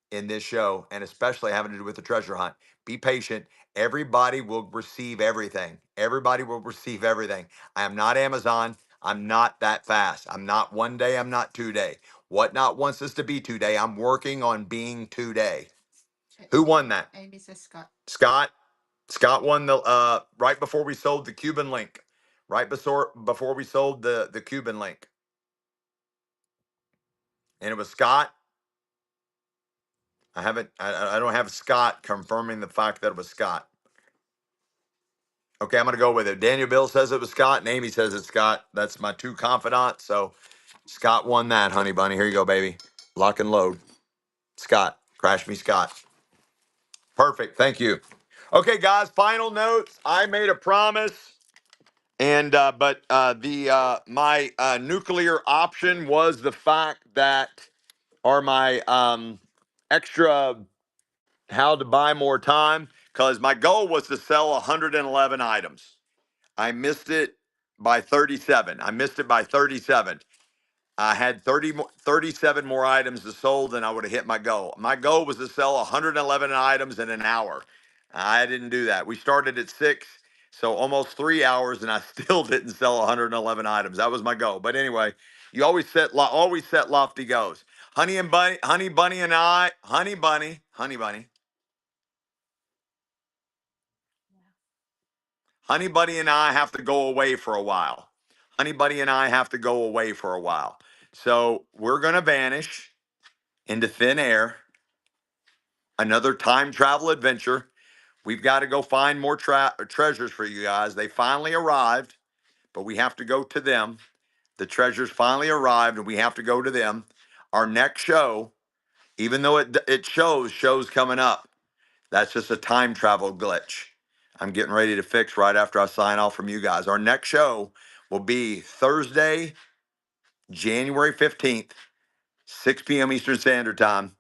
in this show, and especially having to do with the treasure hunt. Be patient. Everybody will receive everything. Everybody will receive everything. I am not Amazon. I'm not that fast. I'm not 1 day. I'm not 2 day. Whatnot wants us to be 2 day. I'm working on being 2 day. Who won that? Amy says Scott. Scott. Scott won the right before we sold the Cuban link. Right before we sold the Cuban link. And it was Scott. I don't have Scott confirming the fact that it was Scott. Okay, I'm gonna go with it. Daniel Bill says it was Scott, and Amy says it's Scott. That's my two confidants. So Scott won that, honey bunny. Here you go, baby. Lock and load. Scott. Crash me, Scott. Perfect. Thank you. Okay, guys, final notes. I made a promise And but the my nuclear option was the fact that, or my extra how to buy more time, because my goal was to sell 111 items. I missed it by 37. I missed it by 37. I had 37 more items to sold, and I would have hit my goal. My goal was to sell 111 items in an hour. I didn't do that. We started at 6, so almost 3 hours, and I still didn't sell 111 items. That was my goal. But anyway, you always set lofty goals. Honey Bunny, and I, Honey Bunny and I have to go away for a while. Honey Bunny and I have to go away for a while. So we're gonna vanish into thin air, another time travel adventure. We've got to go find more treasures for you guys. They finally arrived, but we have to go to them. The treasures finally arrived, and we have to go to them. Our next show, even though it shows coming up, that's just a time travel glitch I'm getting ready to fix right after I sign off from you guys. Our next show will be Thursday, January 15th, 6 p.m. Eastern Standard Time,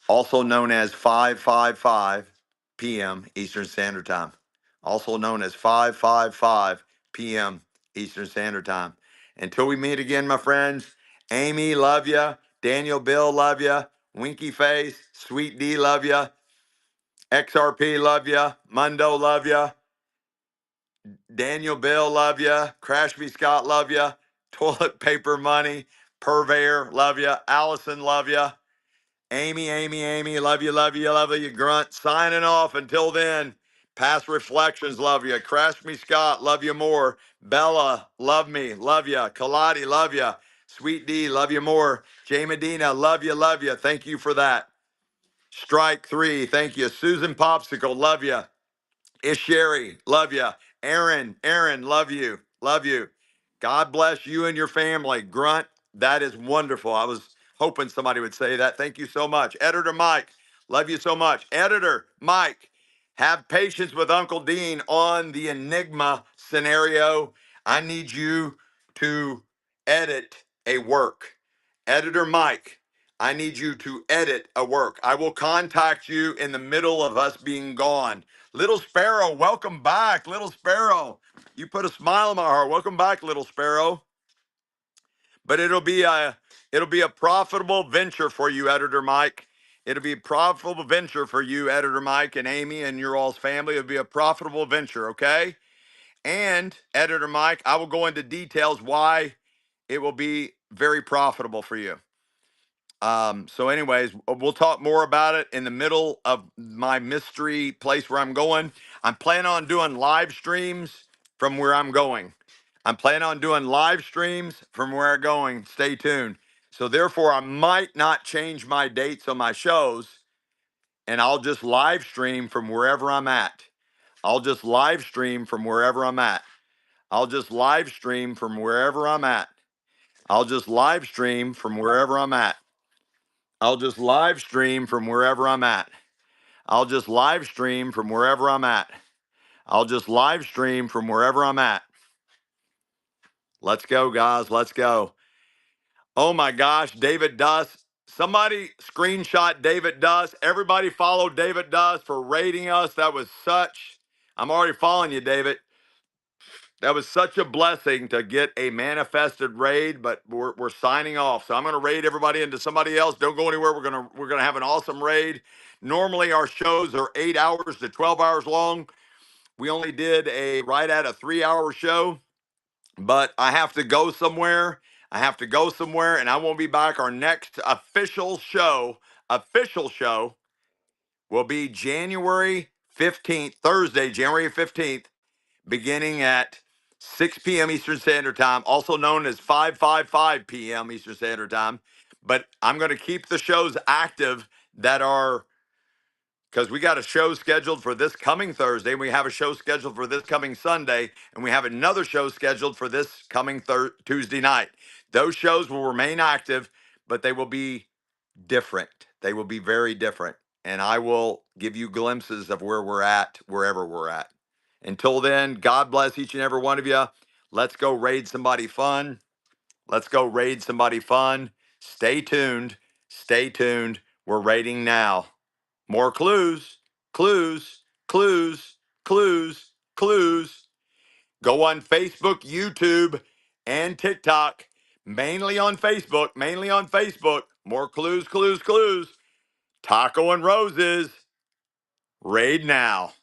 also known as 5:55 p.m. Eastern Standard Time, also known as 5:55 p.m. Eastern Standard Time. Until we meet again, my friends, Amy, love ya. Daniel, Bill, love ya. Winky Face, Sweet D, love ya. XRP, love ya. Mundo, love ya. Daniel, Bill, love ya. Crash B. Scott, love ya. Toilet Paper Money, Purveyor, love ya. Allison, love ya. Amy, love you, Grunt. Signing off. Until then, past reflections, love you. Crash Me Scott, love you more. Bella, love me, love you. Kaladi, love you. Sweet D, love you more. Jay Medina, love you, love you. Thank you for that. Strike 3, thank you. Susan Popsicle, love you. Isheri, love you. Aaron, love you. Love you. God bless you and your family. Grunt, that is wonderful. I was hoping somebody would say that. Thank you so much. Editor Mike, love you so much. Editor Mike, have patience with Uncle Dean on the Enigma scenario. I need you to edit a work. Editor Mike, I need you to edit a work. I will contact you in the middle of us being gone. Little Sparrow, welcome back. Little Sparrow, you put a smile on my heart. Welcome back, Little Sparrow. But it'll be a profitable venture for you, Editor Mike. It'll be a profitable venture for you, Editor Mike and Amy and your all's family. It'll be a profitable venture, okay? And Editor Mike, I will go into details why it will be very profitable for you. So anyways, we'll talk more about it in the middle of my mystery place where I'm going. I'm planning on doing live streams from where I'm going. I'm planning on doing live streams from where I'm going. Stay tuned. So therefore, I might not change my dates on my shows, and I'll just live stream from wherever I'm at. I'll just live stream from wherever I'm at. I'll just live stream from wherever I'm at. I'll just live stream from wherever I'm at. I'll just live stream from wherever I'm at. I'll just live stream from wherever I'm at. I'll just live stream from wherever I'm at. Let's go, guys. Let's go. Oh my gosh, David Duss. Somebody screenshot David Duss. Everybody follow David Duss for rating us. I'm already following you, David. That was such a blessing to get a manifested raid, but we're signing off. So I'm going to raid everybody into somebody else. Don't go anywhere. We're going to have an awesome raid. Normally our shows are 8 hours to 12 hours long. We only did right at a 3-hour show, but I have to go somewhere. And I won't be back. Our next official show will be January 15th, Thursday, January 15th, beginning at 6 p.m. Eastern Standard Time, also known as 5:55 p.m. Eastern Standard Time. But I'm going to keep the shows active because we got a show scheduled for this coming Thursday, and we have a show scheduled for this coming Sunday, and we have another show scheduled for this coming Tuesday night. Those shows will remain active, but they will be different. They will be very different. And I will give you glimpses of where we're at, wherever we're at. Until then, God bless each and every one of you. Let's go raid somebody fun. Let's go raid somebody fun. Stay tuned. Stay tuned. We're raiding now. More clues, clues, clues, clues, clues. Go on Facebook, YouTube, and TikTok. Mainly on Facebook. Mainly on Facebook. More clues, clues, clues. Taco and Roses. Raid now.